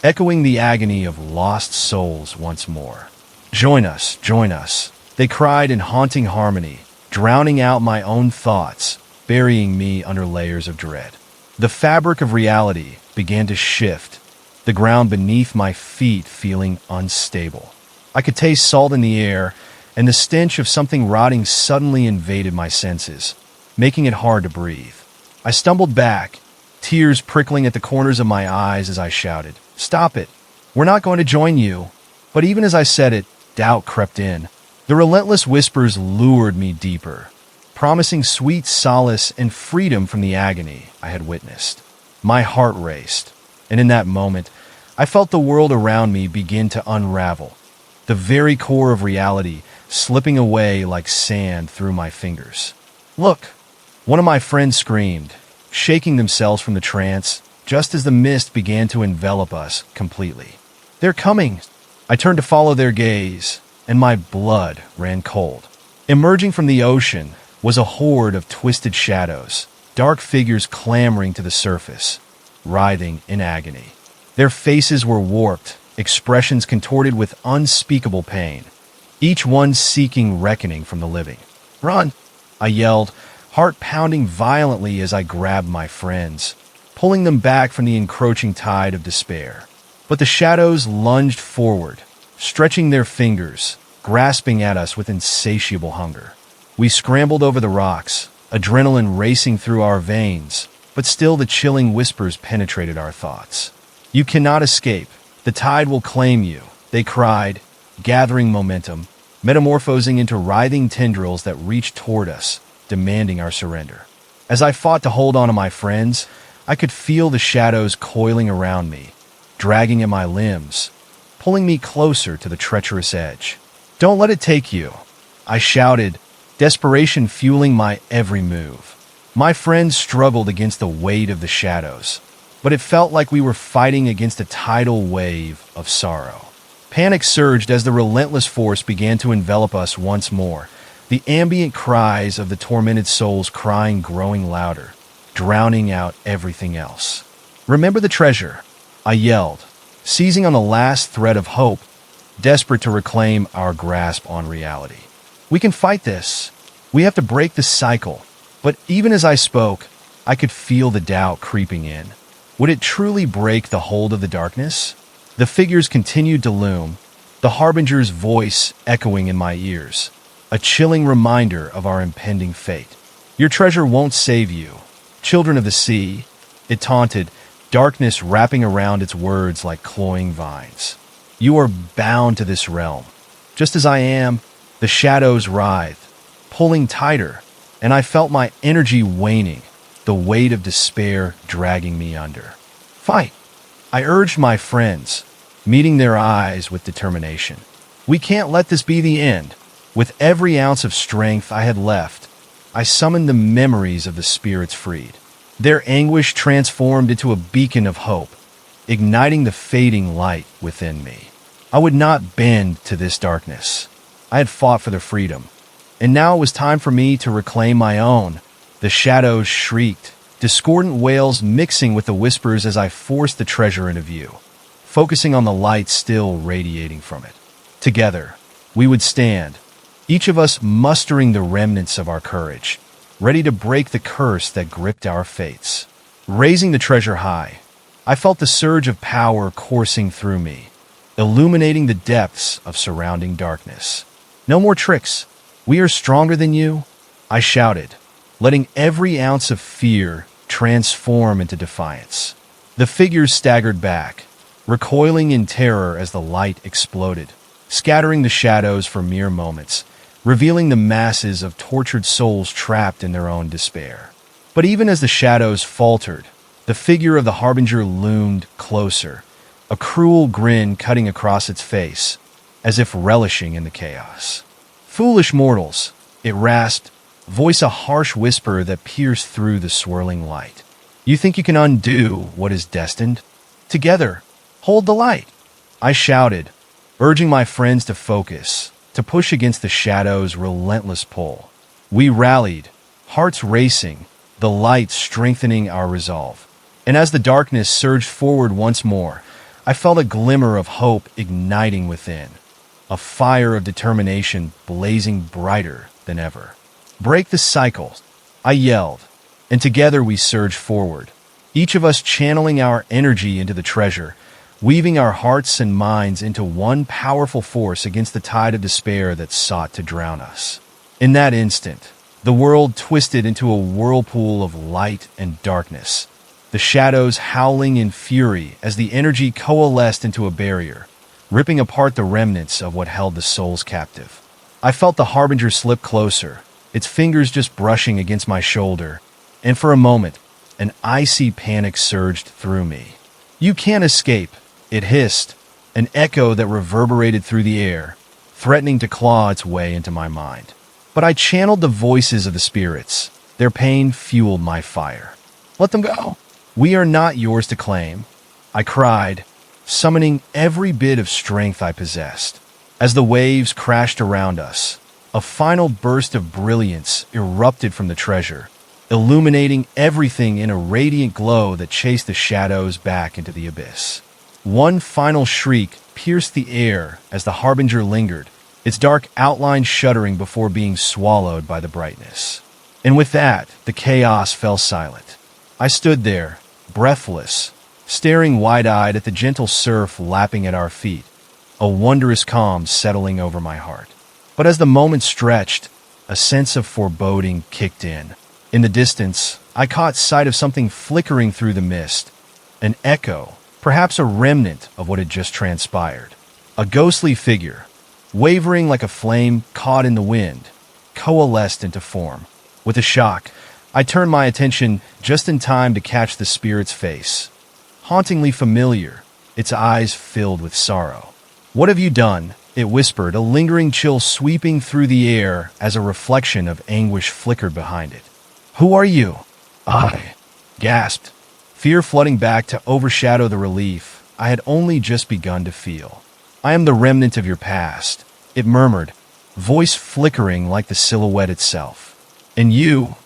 echoing the agony of lost souls once more. Join us," they cried in haunting harmony, drowning out my own thoughts, burying me under layers of dread. The fabric of reality began to shift, the ground beneath my feet feeling unstable. I could taste salt in the air, and the stench of something rotting suddenly invaded my senses, making it hard to breathe. I stumbled back, tears prickling at the corners of my eyes as I shouted, "Stop it! We're not going to join you." But even as I said it, doubt crept in. The relentless whispers lured me deeper, promising sweet solace and freedom from the agony I had witnessed. My heart raced, and in that moment, I felt the world around me begin to unravel, the very core of reality slipping away like sand through my fingers. "Look!" one of my friends screamed, shaking themselves from the trance, just as the mist began to envelop us completely. "They're coming!" I turned to follow their gaze, and my blood ran cold. Emerging from the ocean was a horde of twisted shadows, dark figures clambering to the surface, writhing in agony. Their faces were warped, expressions contorted with unspeakable pain, each one seeking reckoning from the living. "Run!" I yelled, heart pounding violently as I grabbed my friends, pulling them back from the encroaching tide of despair. But the shadows lunged forward, stretching their fingers, grasping at us with insatiable hunger. We scrambled over the rocks, adrenaline racing through our veins, but still the chilling whispers penetrated our thoughts. "You cannot escape. The tide will claim you," they cried, gathering momentum, metamorphosing into writhing tendrils that reached toward us, demanding our surrender. As I fought to hold on to my friends, I could feel the shadows coiling around me, dragging at my limbs, pulling me closer to the treacherous edge. "Don't let it take you," I shouted, desperation fueling my every move. My friends struggled against the weight of the shadows, but it felt like we were fighting against a tidal wave of sorrow. Panic surged as the relentless force began to envelop us once more, the ambient cries of the tormented souls crying growing louder, drowning out everything else. "Remember the treasure," I yelled, seizing on the last thread of hope, desperate to reclaim our grasp on reality. "We can fight this. We have to break the cycle." But even as I spoke, I could feel the doubt creeping in. Would it truly break the hold of the darkness? The figures continued to loom, the harbinger's voice echoing in my ears, a chilling reminder of our impending fate. "Your treasure won't save you, children of the sea," it taunted, darkness wrapping around its words like cloying vines. "You are bound to this realm. Just as I am." The shadows writhed, pulling tighter, and I felt my energy waning, the weight of despair dragging me under. "Fight!" I urged my friends, meeting their eyes with determination. "We can't let this be the end." With every ounce of strength I had left, I summoned the memories of the spirits freed. Their anguish transformed into a beacon of hope, igniting the fading light within me. I would not bend to this darkness. I had fought for their freedom, and now it was time for me to reclaim my own. The shadows shrieked, discordant wails mixing with the whispers as I forced the treasure into view, focusing on the light still radiating from it. Together, we would stand, each of us mustering the remnants of our courage, ready to break the curse that gripped our fates. Raising the treasure high, I felt the surge of power coursing through me, illuminating the depths of surrounding darkness. "No more tricks. We are stronger than you," I shouted, letting every ounce of fear transform into defiance. The figures staggered back, recoiling in terror as the light exploded, scattering the shadows for mere moments, revealing the masses of tortured souls trapped in their own despair. But even as the shadows faltered, the figure of the harbinger loomed closer, a cruel grin cutting across its face, as if relishing in the chaos. "Foolish mortals," it rasped, voice a harsh whisper that pierced through the swirling light. "You think you can undo what is destined? Together, hold the light," I shouted, urging my friends to focus, to push against the shadow's relentless pull. We rallied, hearts racing, the light strengthening our resolve. And as the darkness surged forward once more, I felt a glimmer of hope igniting within, a fire of determination blazing brighter than ever. "Break the cycle," I yelled, and together we surged forward, each of us channeling our energy into the treasure, weaving our hearts and minds into one powerful force against the tide of despair that sought to drown us. In that instant, the world twisted into a whirlpool of light and darkness, the shadows howling in fury as the energy coalesced into a barrier, ripping apart the remnants of what held the souls captive. I felt the harbinger slip closer, its fingers just brushing against my shoulder, and for a moment, an icy panic surged through me. "You can't escape," it hissed, an echo that reverberated through the air, threatening to claw its way into my mind. But I channeled the voices of the spirits. Their pain fueled my fire. "Let them go," We are not yours to claim, I cried, summoning every bit of strength I possessed. As the waves crashed around us, a final burst of brilliance erupted from the treasure, illuminating everything in a radiant glow that chased the shadows back into the abyss. One final shriek pierced the air as the harbinger lingered, its dark outline shuddering before being swallowed by the brightness. And with that, the chaos fell silent. I stood there, breathless, staring wide-eyed at the gentle surf lapping at our feet, a wondrous calm settling over my heart. But as the moment stretched, a sense of foreboding kicked in. In the distance, I caught sight of something flickering through the mist, an echo, perhaps a remnant of what had just transpired. A ghostly figure, wavering like a flame caught in the wind, coalesced into form. With a shock, I turned my attention just in time to catch the spirit's face. Hauntingly familiar, its eyes filled with sorrow. "What have you done?" it whispered, a lingering chill sweeping through the air as a reflection of anguish flickered behind it. "Who are you?" I gasped, fear flooding back to overshadow the relief I had only just begun to feel. "I am the remnant of your past," it murmured, voice flickering like the silhouette itself. "And you,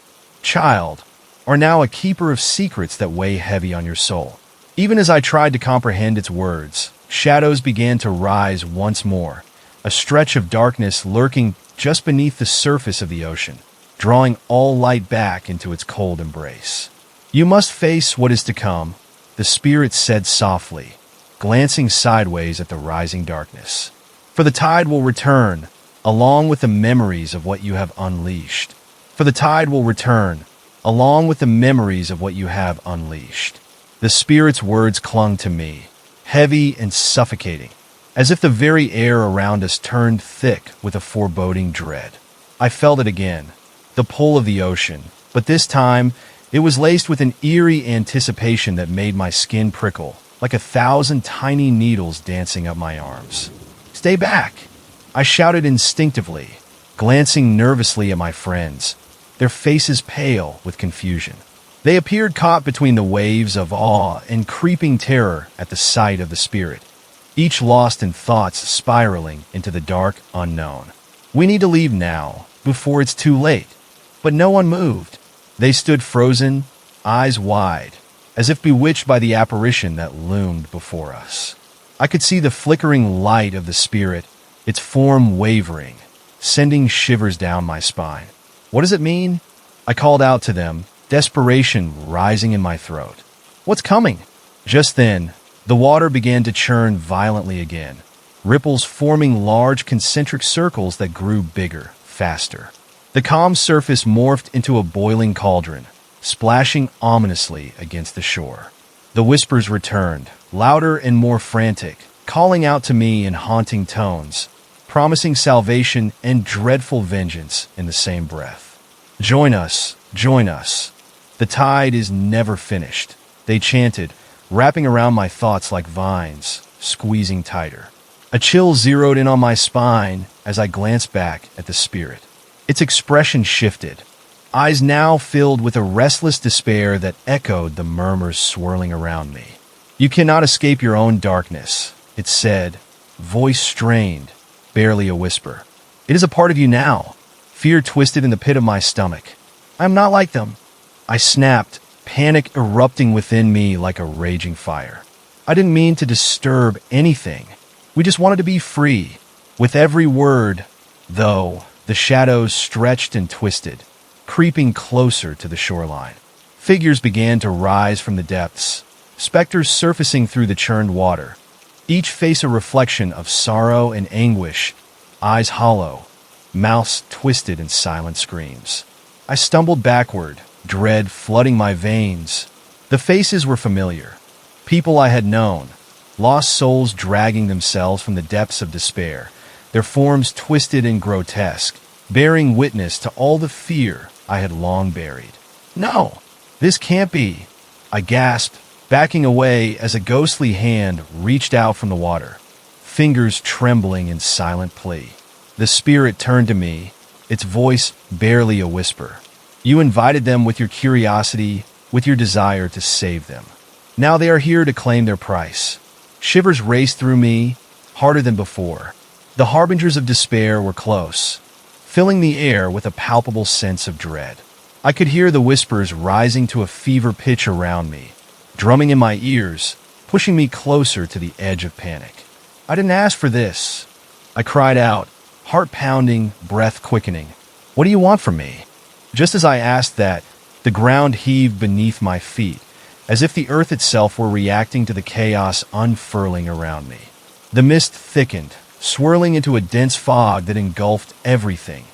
child, are now a keeper of secrets that weigh heavy on your soul." Even as I tried to comprehend its words, shadows began to rise once more, a stretch of darkness lurking just beneath the surface of the ocean, drawing all light back into its cold embrace. "You must face what is to come," the spirit said softly, glancing sideways at the rising darkness. "For the tide will return, along with the memories of what you have unleashed. For the tide will return, along with the memories of what you have unleashed." The spirit's words clung to me, heavy and suffocating, as if the very air around us turned thick with a foreboding dread. I felt it again, the pull of the ocean, but this time it was laced with an eerie anticipation that made my skin prickle, like 1,000 tiny needles dancing up my arms. "Stay back!" I shouted instinctively, glancing nervously at my friends, their faces pale with confusion. They appeared caught between the waves of awe and creeping terror at the sight of the spirit, each lost in thoughts spiraling into the dark unknown. "We need to leave now, before it's too late." But no one moved. They stood frozen, eyes wide, as if bewitched by the apparition that loomed before us. I could see the flickering light of the spirit, its form wavering, sending shivers down my spine. "What does it mean?" I called out to them, desperation rising in my throat. "What's coming?" Just then, the water began to churn violently again, ripples forming large concentric circles that grew bigger, faster. The calm surface morphed into a boiling cauldron, splashing ominously against the shore. The whispers returned, louder and more frantic, calling out to me in haunting tones, promising salvation and dreadful vengeance in the same breath. "Join us, join us. The tide is never finished," they chanted, wrapping around my thoughts like vines, squeezing tighter. A chill zeroed in on my spine as I glanced back at the spirit. Its expression shifted, eyes now filled with a restless despair that echoed the murmurs swirling around me. "You cannot escape your own darkness," it said, voice strained, barely a whisper. "It is a part of you now." Fear twisted in the pit of my stomach. "I am not like them," I snapped, panic erupting within me like a raging fire. "I didn't mean to disturb anything. We just wanted to be free." With every word, though, the shadows stretched and twisted, creeping closer to the shoreline. Figures began to rise from the depths, specters surfacing through the churned water, each face a reflection of sorrow and anguish, eyes hollow, mouths twisted in silent screams. I stumbled backward, dread flooding my veins. The faces were familiar, people I had known, lost souls dragging themselves from the depths of despair, their forms twisted and grotesque, bearing witness to all the fear I had long buried. "No, this can't be," I gasped, backing away as a ghostly hand reached out from the water, fingers trembling in silent plea. The spirit turned to me, its voice barely a whisper. "You invited them with your curiosity, with your desire to save them. Now they are here to claim their price. Shivers raced through me, harder than before. The harbingers of despair were close, filling the air with a palpable sense of dread. I could hear the whispers rising to a fever pitch around me, drumming in my ears, pushing me closer to the edge of panic. I didn't ask for this. I cried out, heart pounding, breath quickening. What do you want from me? Just as I asked that, the ground heaved beneath my feet, as if the earth itself were reacting to the chaos unfurling around me. The mist thickened, swirling into a dense fog that engulfed everything,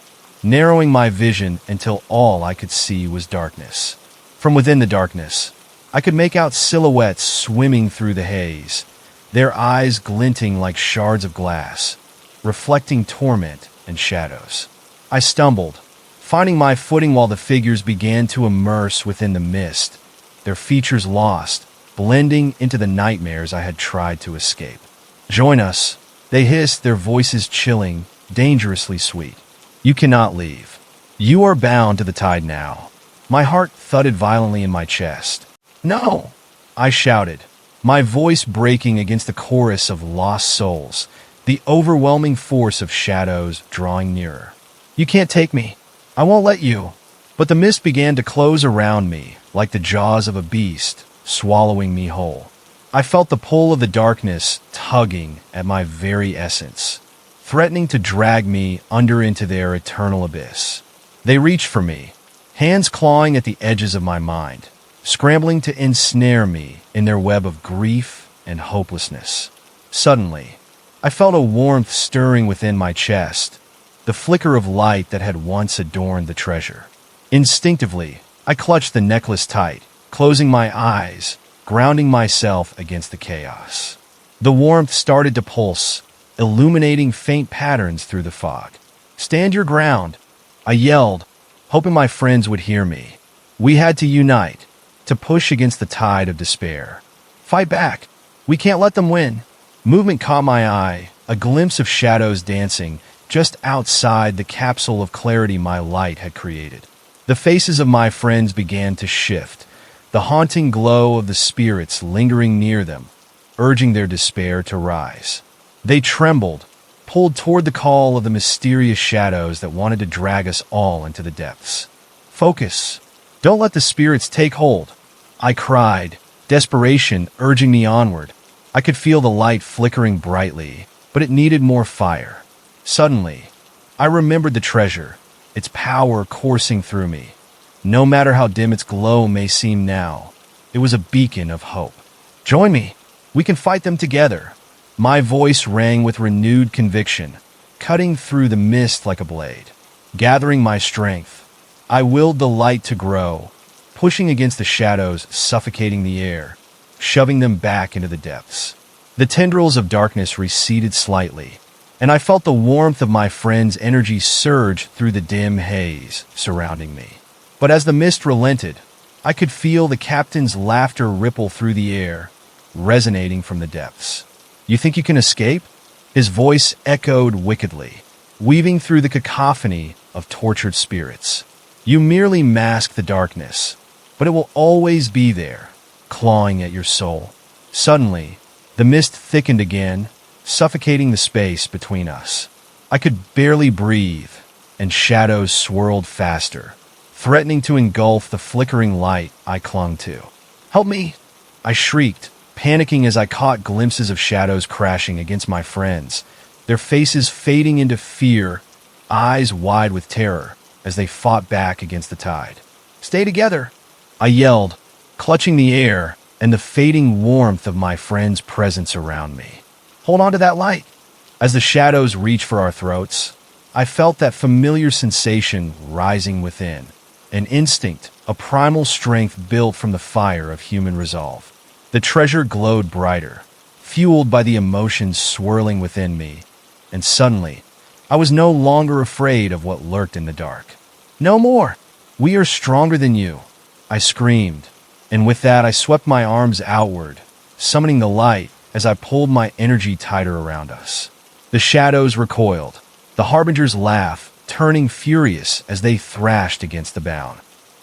narrowing my vision until all I could see was darkness. From within the darkness, I could make out silhouettes swimming through the haze, their eyes glinting like shards of glass, reflecting torment and shadows. I stumbled, finding my footing while the figures began to immerse within the mist, their features lost, blending into the nightmares I had tried to escape. "Join us," they hissed, their voices chilling, dangerously sweet. "You cannot leave. You are bound to the tide now." My heart thudded violently in my chest. "No!" I shouted, my voice breaking against the chorus of lost souls, the overwhelming force of shadows drawing nearer. "You can't take me. I won't let you." But the mist began to close around me, like the jaws of a beast, swallowing me whole. I felt the pull of the darkness tugging at my very essence, threatening to drag me under into their eternal abyss. They reached for me, hands clawing at the edges of my mind, scrambling to ensnare me in their web of grief and hopelessness. Suddenly, I felt a warmth stirring within my chest, the flicker of light that had once adorned the treasure. Instinctively, I clutched the necklace tight, closing my eyes, grounding myself against the chaos. The warmth started to pulse, illuminating faint patterns through the fog. "Stand your ground," I yelled, hoping my friends would hear me. We had to unite, to push against the tide of despair. "Fight back. We can't let them win." Movement caught my eye, a glimpse of shadows dancing just outside the capsule of clarity my light had created. The faces of my friends began to shift, the haunting glow of the spirits lingering near them, urging their despair to rise. They trembled, pulled toward the call of the mysterious shadows that wanted to drag us all into the depths. "Focus. Don't let the spirits take hold," I cried, desperation urging me onward. I could feel the light flickering brightly, but it needed more fire. Suddenly, I remembered the treasure, its power coursing through me. No matter how dim its glow may seem now, it was a beacon of hope. "Join me. We can fight them together." My voice rang with renewed conviction, cutting through the mist like a blade. Gathering my strength, I willed the light to grow, pushing against the shadows, suffocating the air, shoving them back into the depths. The tendrils of darkness receded slightly, and I felt the warmth of my friend's energy surge through the dim haze surrounding me. But as the mist relented, I could feel the captain's laughter ripple through the air, resonating from the depths. "You think you can escape?" His voice echoed wickedly, weaving through the cacophony of tortured spirits. "You merely mask the darkness, but it will always be there, clawing at your soul." Suddenly, the mist thickened again, suffocating the space between us. I could barely breathe, and shadows swirled faster, threatening to engulf the flickering light I clung to. "Help me!" I shrieked, panicking as I caught glimpses of shadows crashing against my friends, their faces fading into fear, eyes wide with terror as they fought back against the tide. "Stay together!" I yelled, clutching the air and the fading warmth of my friend's presence around me. "Hold on to that light!" As the shadows reached for our throats, I felt that familiar sensation rising within, an instinct, a primal strength built from the fire of human resolve. The treasure glowed brighter, fueled by the emotions swirling within me, and suddenly, I was no longer afraid of what lurked in the dark. "No more! We are stronger than you!" I screamed, and with that I swept my arms outward, summoning the light as I pulled my energy tighter around us. The shadows recoiled, the harbingers laughed, turning furious as they thrashed against the bound.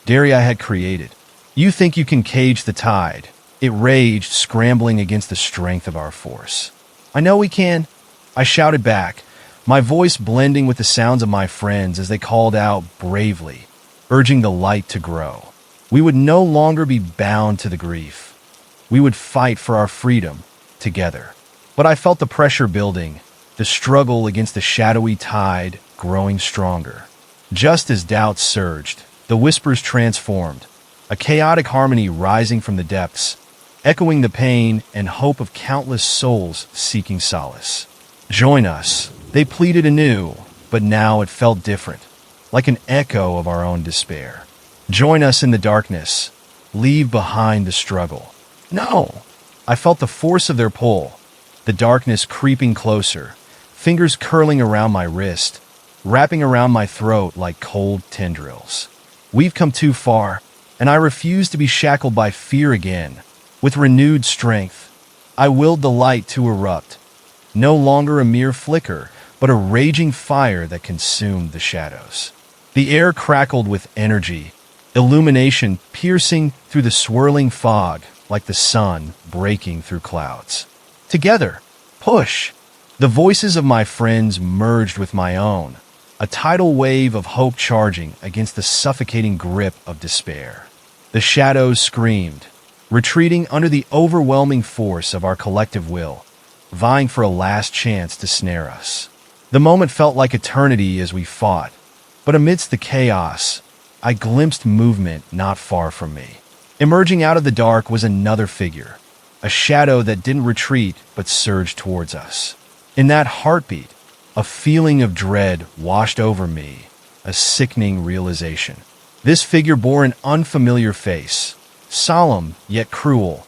Dairy I had created, You think you can cage the tide? It raged, scrambling against the strength of our force. I know we can, I shouted back, my voice blending with the sounds of my friends as they called out bravely, urging the light to grow. We would no longer be bound to the grief. We would fight for our freedom together. But I felt the pressure building, the struggle against the shadowy tide growing stronger. Just as doubts surged, the whispers transformed, a chaotic harmony rising from the depths, echoing the pain and hope of countless souls seeking solace. Join us, they pleaded anew, but now it felt different, like an echo of our own despair. Join us in the darkness. Leave behind the struggle. No! I felt the force of their pull, the darkness creeping closer, fingers curling around my wrist, wrapping around my throat like cold tendrils. We've come too far, and I refuse to be shackled by fear again. With renewed strength, I willed the light to erupt, no longer a mere flicker, but a raging fire that consumed the shadows. The air crackled with energy, illumination piercing through the swirling fog like the sun breaking through clouds. Together, push! The voices of my friends merged with my own, a tidal wave of hope charging against the suffocating grip of despair. The shadows screamed, retreating under the overwhelming force of our collective will, vying for a last chance to snare us. The moment felt like eternity as we fought, but amidst the chaos, I glimpsed movement not far from me. Emerging out of the dark was another figure, a shadow that didn't retreat but surged towards us. In that heartbeat, a feeling of dread washed over me, a sickening realization. This figure bore an unfamiliar face, solemn yet cruel,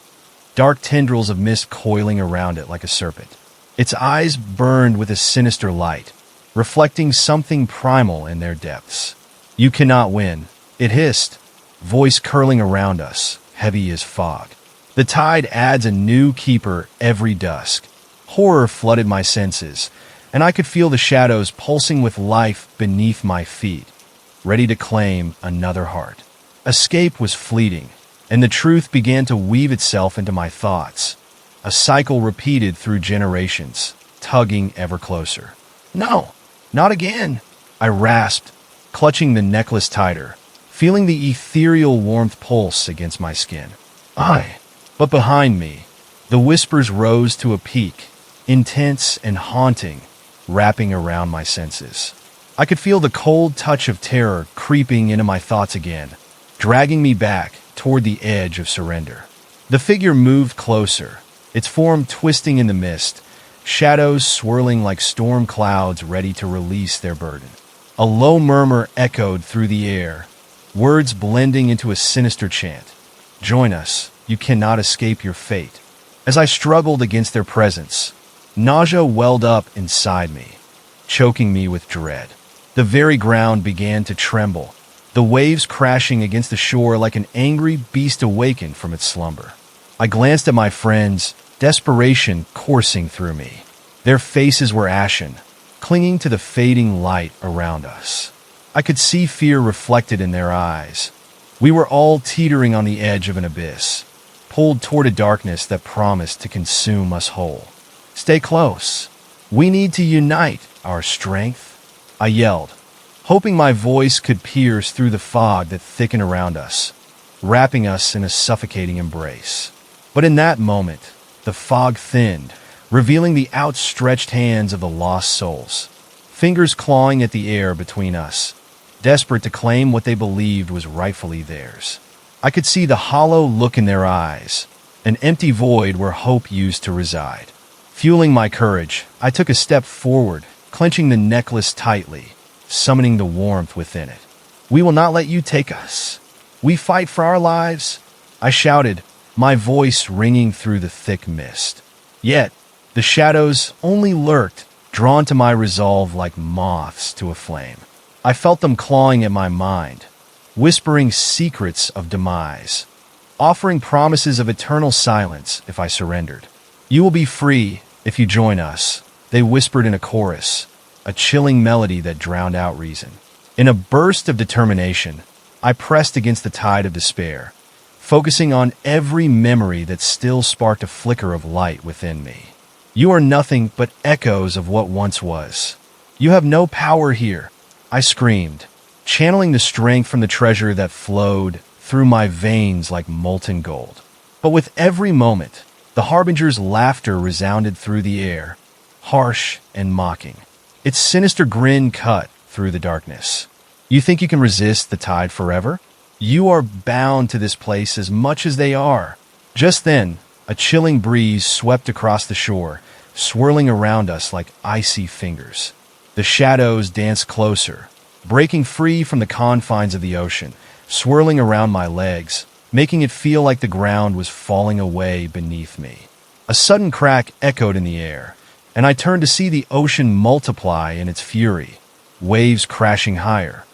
dark tendrils of mist coiling around it like a serpent. Its eyes burned with a sinister light, reflecting something primal in their depths. "You cannot win," it hissed, voice curling around us, heavy as fog. The tide adds a new keeper every dusk. Horror flooded my senses, and I could feel the shadows pulsing with life beneath my feet, ready to claim another heart. Escape was fleeting, and the truth began to weave itself into my thoughts. A cycle repeated through generations, tugging ever closer. "No, not again," I rasped, clutching the necklace tighter, feeling the ethereal warmth pulse against my skin. But behind me, the whispers rose to a peak, intense and haunting, wrapping around my senses. I could feel the cold touch of terror creeping into my thoughts again, dragging me back toward the edge of surrender. The figure moved closer, its form twisting in the mist, shadows swirling like storm clouds ready to release their burden. A low murmur echoed through the air, words blending into a sinister chant. "Join us, you cannot escape your fate." As I struggled against their presence, nausea welled up inside me, choking me with dread. The very ground began to tremble, the waves crashing against the shore like an angry beast awakened from its slumber. I glanced at my friends, desperation coursing through me. Their faces were ashen, clinging to the fading light around us. I could see fear reflected in their eyes. We were all teetering on the edge of an abyss, pulled toward a darkness that promised to consume us whole. "Stay close. We need to unite our strength," I yelled, hoping my voice could pierce through the fog that thickened around us, wrapping us in a suffocating embrace. But in that moment, the fog thinned, revealing the outstretched hands of the lost souls, fingers clawing at the air between us, desperate to claim what they believed was rightfully theirs. I could see the hollow look in their eyes, an empty void where hope used to reside. Fueling my courage, I took a step forward, clenching the necklace tightly, summoning the warmth within it. "We will not let you take us. We fight for our lives," I shouted, my voice ringing through the thick mist. Yet, the shadows only lurked, drawn to my resolve like moths to a flame. I felt them clawing at my mind, whispering secrets of demise, offering promises of eternal silence if I surrendered. "You will be free if you join us," they whispered in a chorus, a chilling melody that drowned out reason. In a burst of determination, I pressed against the tide of despair, focusing on every memory that still sparked a flicker of light within me. You are nothing but echoes of what once was. You have no power here, I screamed, channeling the strength from the treasure that flowed through my veins like molten gold. But with every moment, the Harbinger's laughter resounded through the air, harsh and mocking. Its sinister grin cut through the darkness. You think you can resist the tide forever? You are bound to this place as much as they are. Just then, a chilling breeze swept across the shore, swirling around us like icy fingers. The shadows danced closer, breaking free from the confines of the ocean, swirling around my legs, making it feel like the ground was falling away beneath me. A sudden crack echoed in the air, and I turned to see the ocean multiply in its fury, waves crashing higher,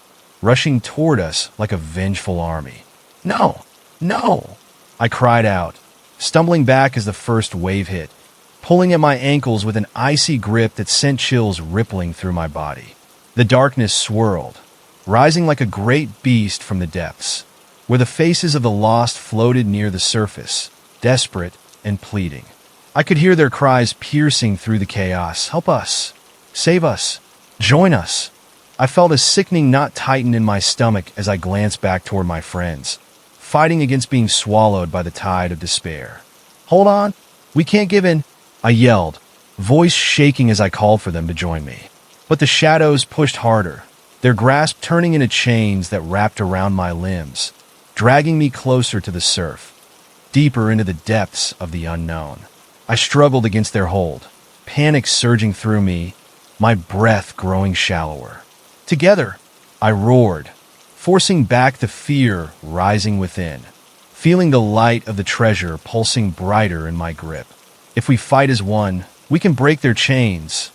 rushing toward us like a vengeful army. No! No! I cried out, stumbling back as the first wave hit, pulling at my ankles with an icy grip that sent chills rippling through my body. The darkness swirled, rising like a great beast from the depths, where the faces of the lost floated near the surface, desperate and pleading. I could hear their cries piercing through the chaos. Help us! Save us! Join us! I felt a sickening knot tighten in my stomach as I glanced back toward my friends, fighting against being swallowed by the tide of despair. Hold on! We can't give in! I yelled, voice shaking as I called for them to join me. But the shadows pushed harder, their grasp turning into chains that wrapped around my limbs, dragging me closer to the surf, deeper into the depths of the unknown. I struggled against their hold, panic surging through me, my breath growing shallower. Together, I roared, forcing back the fear rising within, feeling the light of the treasure pulsing brighter in my grip. If we fight as one, we can break their chains.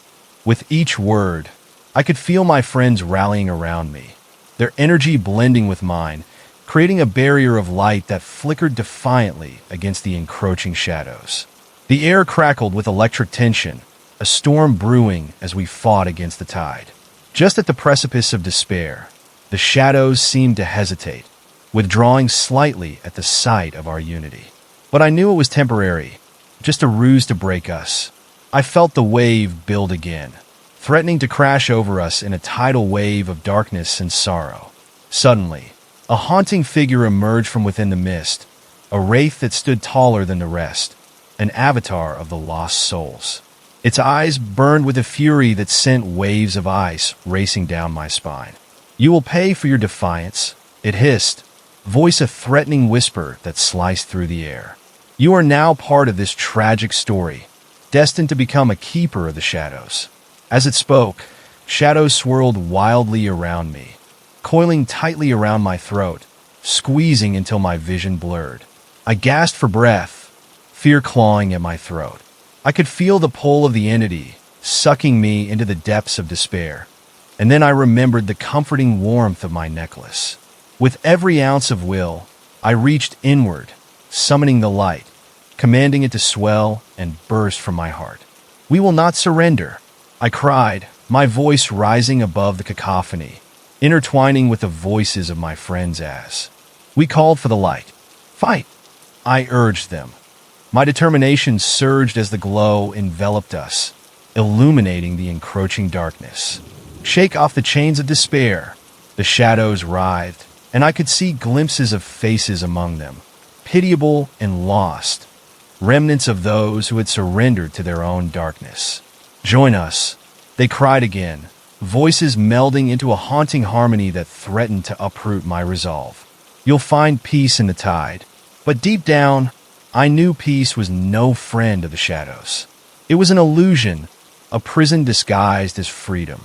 With each word, I could feel my friends rallying around me, their energy blending with mine, creating a barrier of light that flickered defiantly against the encroaching shadows. The air crackled with electric tension, a storm brewing as we fought against the tide. Just at the precipice of despair, the shadows seemed to hesitate, withdrawing slightly at the sight of our unity. But I knew it was temporary, just a ruse to break us. I felt the wave build again, threatening to crash over us in a tidal wave of darkness and sorrow. Suddenly, a haunting figure emerged from within the mist, a wraith that stood taller than the rest, an avatar of the lost souls. Its eyes burned with a fury that sent waves of ice racing down my spine. You will pay for your defiance, it hissed, voice a threatening whisper that sliced through the air. You are now part of this tragic story, destined to become a keeper of the shadows. As it spoke, shadows swirled wildly around me, coiling tightly around my throat, squeezing until my vision blurred. I gasped for breath, fear clawing at my throat. I could feel the pull of the entity, sucking me into the depths of despair. And then I remembered the comforting warmth of my necklace. With every ounce of will, I reached inward, summoning the light, commanding it to swell and burst from my heart. We will not surrender, I cried, my voice rising above the cacophony, intertwining with the voices of my friends as we called for the light. Fight, I urged them. My determination surged as the glow enveloped us, illuminating the encroaching darkness. Shake off the chains of despair. The shadows writhed, and I could see glimpses of faces among them, pitiable and lost, remnants of those who had surrendered to their own darkness. Join us, they cried again, voices melding into a haunting harmony that threatened to uproot my resolve. You'll find peace in the tide, but deep down, I knew peace was no friend of the shadows. It was an illusion, a prison disguised as freedom.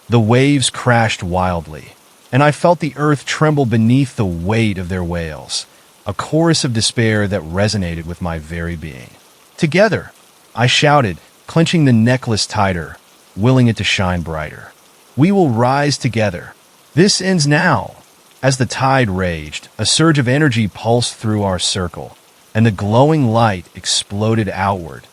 The waves crashed wildly, and I felt the earth tremble beneath the weight of their wails, a chorus of despair that resonated with my very being. Together, I shouted, clenching the necklace tighter, willing it to shine brighter. We will rise together. This ends now. As the tide raged, a surge of energy pulsed through our circle, and the glowing light exploded outward,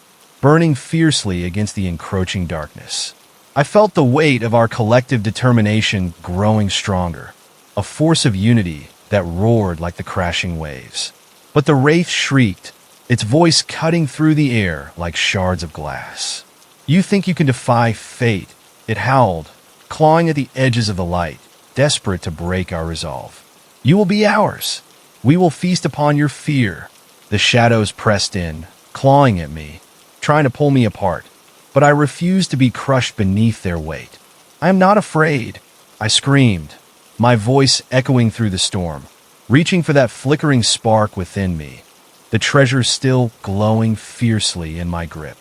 burning fiercely against the encroaching darkness. I felt the weight of our collective determination growing stronger, a force of unity that roared like the crashing waves. But the wraith shrieked, its voice cutting through the air like shards of glass. "You think you can defy fate?" it howled, clawing at the edges of the light, desperate to break our resolve. "You will be ours. We will feast upon your fear." The shadows pressed in, clawing at me, trying to pull me apart, but I refused to be crushed beneath their weight. "I am not afraid," I screamed, my voice echoing through the storm, reaching for that flickering spark within me, the treasure still glowing fiercely in my grip.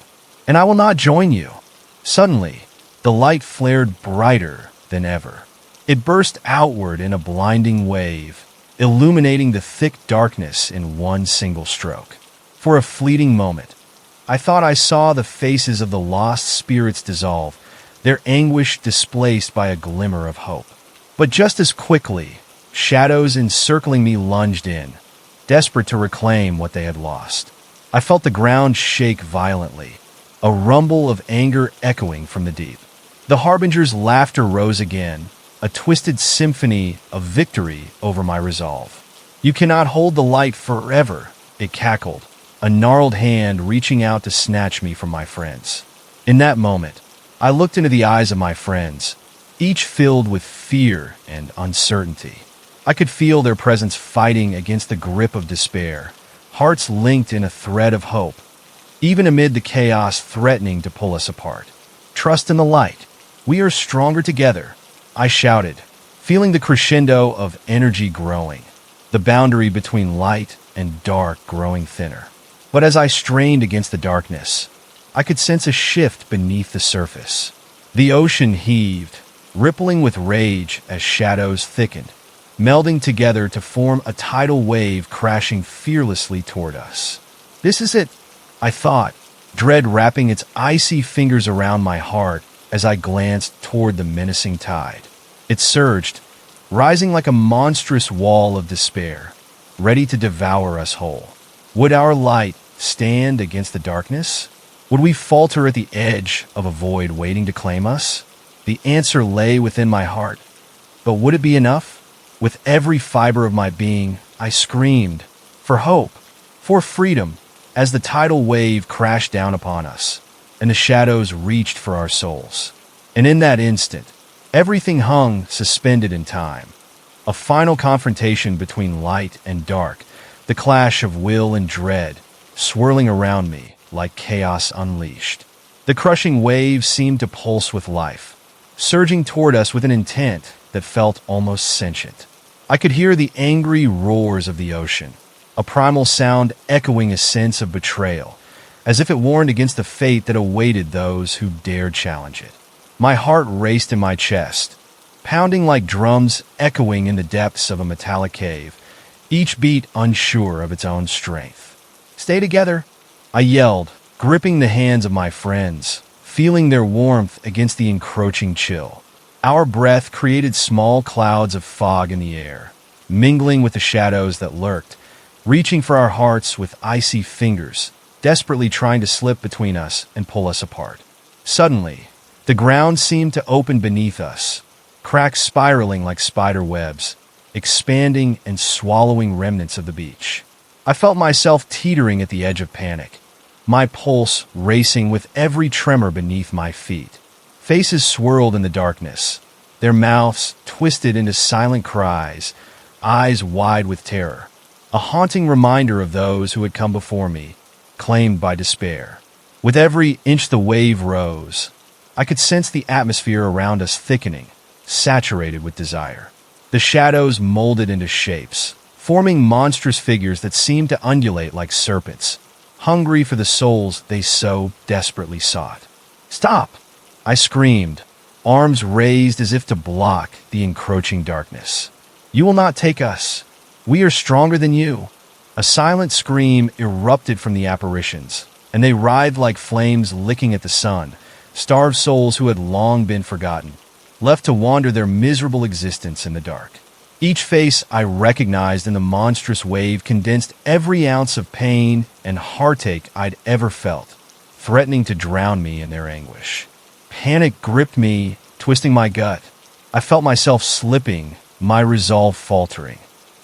"And I will not join you." Suddenly, the light flared brighter than ever. It burst outward in a blinding wave, illuminating the thick darkness in one single stroke. For a fleeting moment, I thought I saw the faces of the lost spirits dissolve, their anguish displaced by a glimmer of hope. But just as quickly, shadows encircling me lunged in, desperate to reclaim what they had lost. I felt the ground shake violently, a rumble of anger echoing from the deep. The Harbinger's laughter rose again, a twisted symphony of victory over my resolve. "You cannot hold the light forever," it cackled, a gnarled hand reaching out to snatch me from my friends. In that moment, I looked into the eyes of my friends, each filled with fear and uncertainty. I could feel their presence fighting against the grip of despair, hearts linked in a thread of hope, even amid the chaos threatening to pull us apart. "Trust in the light. We are stronger together," I shouted, feeling the crescendo of energy growing, the boundary between light and dark growing thinner. But as I strained against the darkness, I could sense a shift beneath the surface. The ocean heaved, rippling with rage as shadows thickened, melding together to form a tidal wave crashing fearlessly toward us. "This is it," I thought, dread wrapping its icy fingers around my heart as I glanced toward the menacing tide. It surged, rising like a monstrous wall of despair, ready to devour us whole. Would our light stand against the darkness? Would we falter at the edge of a void waiting to claim us? The answer lay within my heart. But would it be enough? With every fiber of my being, I screamed for hope, for freedom, as the tidal wave crashed down upon us, and the shadows reached for our souls. And in that instant, everything hung suspended in time. A final confrontation between light and dark, the clash of will and dread, swirling around me like chaos unleashed. The crushing wave seemed to pulse with life, surging toward us with an intent that felt almost sentient. I could hear the angry roars of the ocean, a primal sound echoing a sense of betrayal, as if it warned against the fate that awaited those who dared challenge it. My heart raced in my chest, pounding like drums echoing in the depths of a metallic cave, each beat unsure of its own strength. "Stay together," I yelled, gripping the hands of my friends, feeling their warmth against the encroaching chill. Our breath created small clouds of fog in the air, mingling with the shadows that lurked, reaching for our hearts with icy fingers, desperately trying to slip between us and pull us apart. Suddenly, the ground seemed to open beneath us, cracks spiraling like spider webs, expanding and swallowing remnants of the beach. I felt myself teetering at the edge of panic, my pulse racing with every tremor beneath my feet. Faces swirled in the darkness, their mouths twisted into silent cries, eyes wide with terror, a haunting reminder of those who had come before me, claimed by despair. With every inch the wave rose, I could sense the atmosphere around us thickening, saturated with desire. The shadows molded into shapes, forming monstrous figures that seemed to undulate like serpents, hungry for the souls they so desperately sought. "Stop!" I screamed, arms raised as if to block the encroaching darkness. "You will not take us. We are stronger than you." A silent scream erupted from the apparitions, and they writhed like flames licking at the sun, starved souls who had long been forgotten, left to wander their miserable existence in the dark. Each face I recognized in the monstrous wave condensed every ounce of pain and heartache I'd ever felt, threatening to drown me in their anguish. Panic gripped me, twisting my gut. I felt myself slipping, my resolve faltering.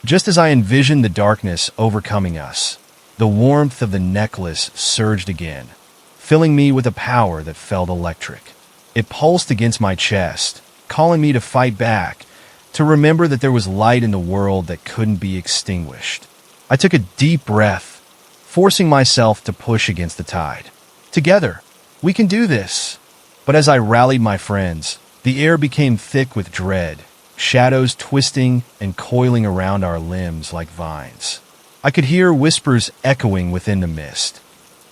Just as I envisioned the darkness overcoming us, the warmth of the necklace surged again, filling me with a power that felt electric. It pulsed against my chest, calling me to fight back, to remember that there was light in the world that couldn't be extinguished. I took a deep breath, forcing myself to push against the tide. Together, we can do this. But as I rallied my friends, the air became thick with dread, shadows twisting and coiling around our limbs like vines. I could hear whispers echoing within the mist,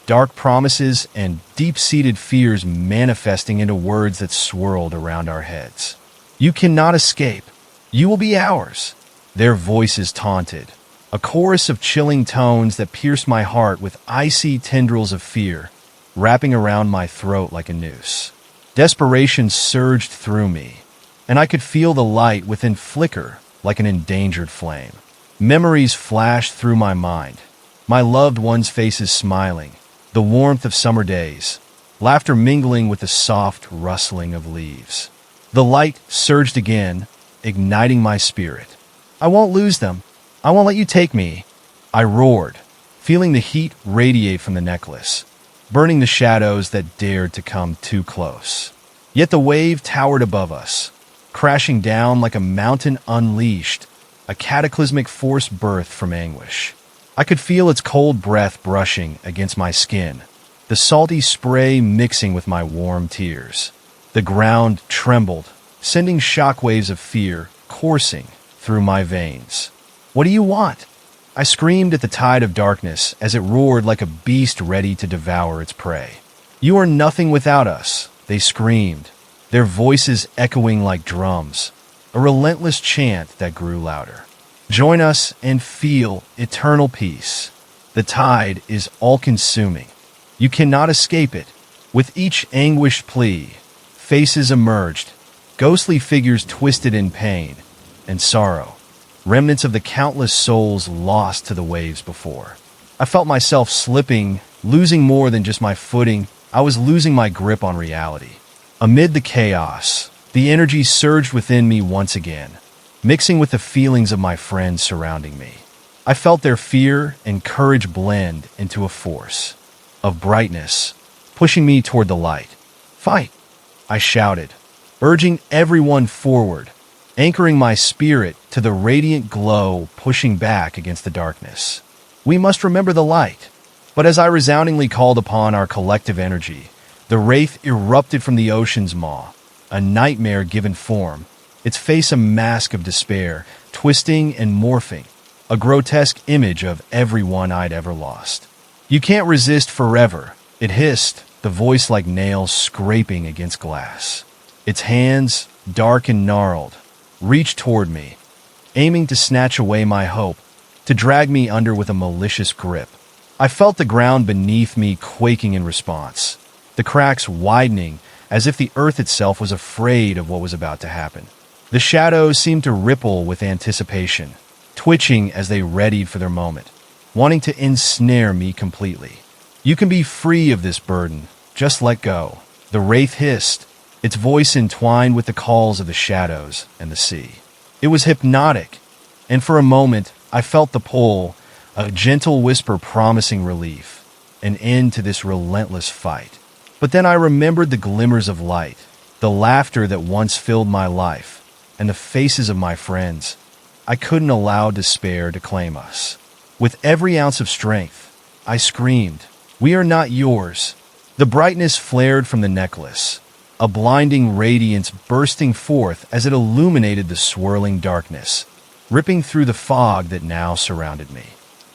dark promises and deep-seated fears manifesting into words that swirled around our heads. You cannot escape. You will be ours. Their voices taunted, a chorus of chilling tones that pierced my heart with icy tendrils of fear, wrapping around my throat like a noose. Desperation surged through me, and I could feel the light within flicker like an endangered flame. Memories flashed through my mind, my loved ones' faces smiling, the warmth of summer days, laughter mingling with the soft rustling of leaves. The light surged again, igniting my spirit. I won't lose them. I won't let you take me. I roared, feeling the heat radiate from the necklace, burning the shadows that dared to come too close. Yet the wave towered above us, crashing down like a mountain unleashed, a cataclysmic force birthed from anguish. I could feel its cold breath brushing against my skin, the salty spray mixing with my warm tears. The ground trembled, sending shockwaves of fear coursing through my veins. What do you want? I screamed at the tide of darkness as it roared like a beast ready to devour its prey. You are nothing without us, they screamed, their voices echoing like drums, a relentless chant that grew louder. Join us and feel eternal peace. The tide is all-consuming. You cannot escape it. With each anguished plea, faces emerged, ghostly figures twisted in pain and sorrow, remnants of the countless souls lost to the waves before. I felt myself slipping, losing more than just my footing. I was losing my grip on reality. Amid the chaos, the energy surged within me once again, mixing with the feelings of my friends surrounding me. I felt their fear and courage blend into a force of brightness, pushing me toward the light. Fight, I shouted, urging everyone forward, anchoring my spirit to the radiant glow pushing back against the darkness. We must remember the light. But as I resoundingly called upon our collective energy, the wraith erupted from the ocean's maw, a nightmare given form, its face a mask of despair, twisting and morphing, a grotesque image of everyone I'd ever lost. You can't resist forever, it hissed, the voice like nails scraping against glass. Its hands, dark and gnarled, reached toward me, aiming to snatch away my hope, to drag me under with a malicious grip. I felt the ground beneath me quaking in response, the cracks widening as if the earth itself was afraid of what was about to happen. The shadows seemed to ripple with anticipation, twitching as they readied for their moment, wanting to ensnare me completely. You can be free of this burden, just let go. The wraith hissed, its voice entwined with the calls of the shadows and the sea. It was hypnotic, and for a moment I felt the pull, a gentle whisper promising relief, an end to this relentless fight. But then I remembered the glimmers of light, the laughter that once filled my life, and the faces of my friends. I couldn't allow despair to claim us. With every ounce of strength, I screamed, "We are not yours." The brightness flared from the necklace, a blinding radiance bursting forth as it illuminated the swirling darkness, ripping through the fog that now surrounded me.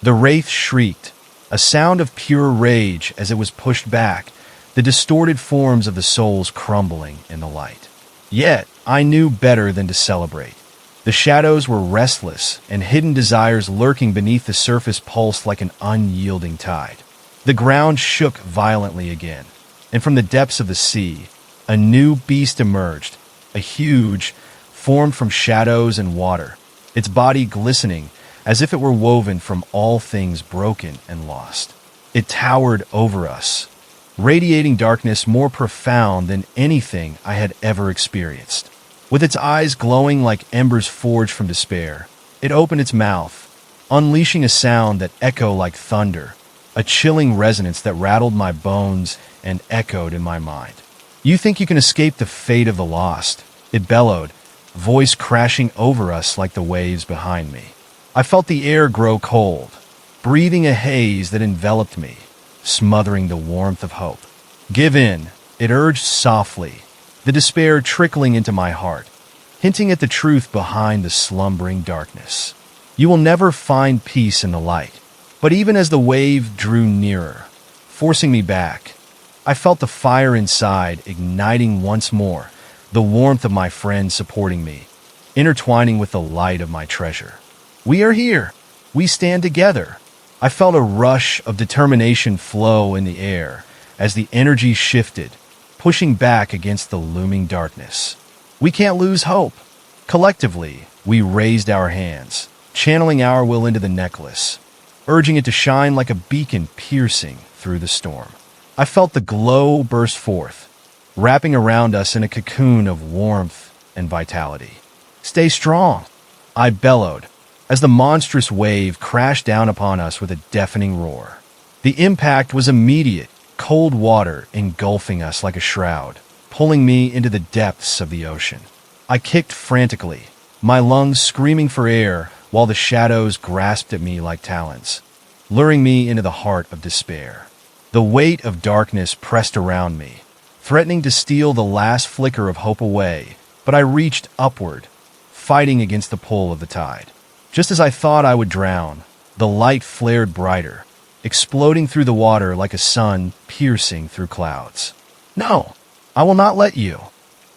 The wraith shrieked, a sound of pure rage as it was pushed back, the distorted forms of the souls crumbling in the light. Yet, I knew better than to celebrate. The shadows were restless, and hidden desires lurking beneath the surface pulsed like an unyielding tide. The ground shook violently again, and from the depths of the sea, a new beast emerged, a huge, formed from shadows and water, its body glistening as if it were woven from all things broken and lost. It towered over us, radiating darkness more profound than anything I had ever experienced. With its eyes glowing like embers forged from despair, It opened its mouth, unleashing a sound that echoed like thunder, a chilling resonance that rattled my bones and echoed in my mind. "You think you can escape the fate of the lost?" it bellowed, voice crashing over us like the waves behind me. I felt the air grow cold, breathing a haze that enveloped me, smothering the warmth of hope. "Give in," it urged softly, the despair trickling into my heart, hinting at the truth behind the slumbering darkness. "You will never find peace in the light." But even as the wave drew nearer, forcing me back, I felt the fire inside igniting once more, the warmth of my friend supporting me, intertwining with the light of my treasure. "We are here. We stand together." I felt a rush of determination flow in the air as the energy shifted, pushing back against the looming darkness. "We can't lose hope." Collectively, we raised our hands, channeling our will into the necklace, urging it to shine like a beacon piercing through the storm. I felt the glow burst forth, wrapping around us in a cocoon of warmth and vitality. "Stay strong," I bellowed, as the monstrous wave crashed down upon us with a deafening roar. The impact was immediate, cold water engulfing us like a shroud, pulling me into the depths of the ocean. I kicked frantically, my lungs screaming for air while the shadows grasped at me like talons, luring me into the heart of despair. The weight of darkness pressed around me, threatening to steal the last flicker of hope away, but I reached upward, fighting against the pull of the tide. Just as I thought I would drown, the light flared brighter, exploding through the water like a sun piercing through clouds. "No, I will not let you,"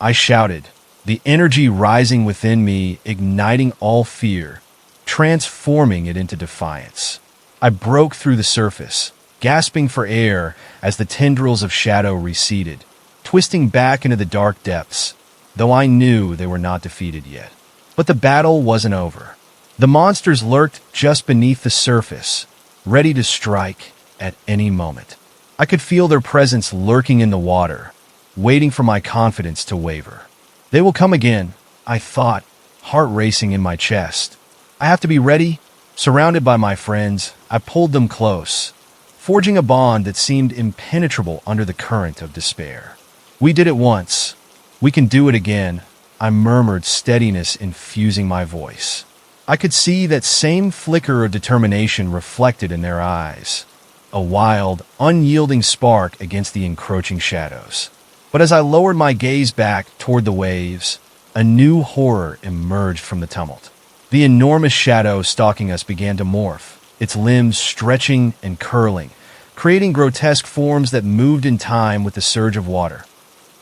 I shouted, the energy rising within me, igniting all fear, transforming it into defiance. I broke through the surface, gasping for air as the tendrils of shadow receded, twisting back into the dark depths, though I knew they were not defeated yet. But the battle wasn't over. The monsters lurked just beneath the surface, ready to strike at any moment. I could feel their presence lurking in the water, waiting for my confidence to waver. "They will come again," I thought, heart racing in my chest. "I have to be ready." Surrounded by my friends, I pulled them close, forging a bond that seemed impenetrable under the current of despair. "We did it once. We can do it again," I murmured, steadiness infusing my voice. I could see that same flicker of determination reflected in their eyes, a wild, unyielding spark against the encroaching shadows. But as I lowered my gaze back toward the waves, a new horror emerged from the tumult. The enormous shadow stalking us began to morph, its limbs stretching and curling, creating grotesque forms that moved in time with the surge of water.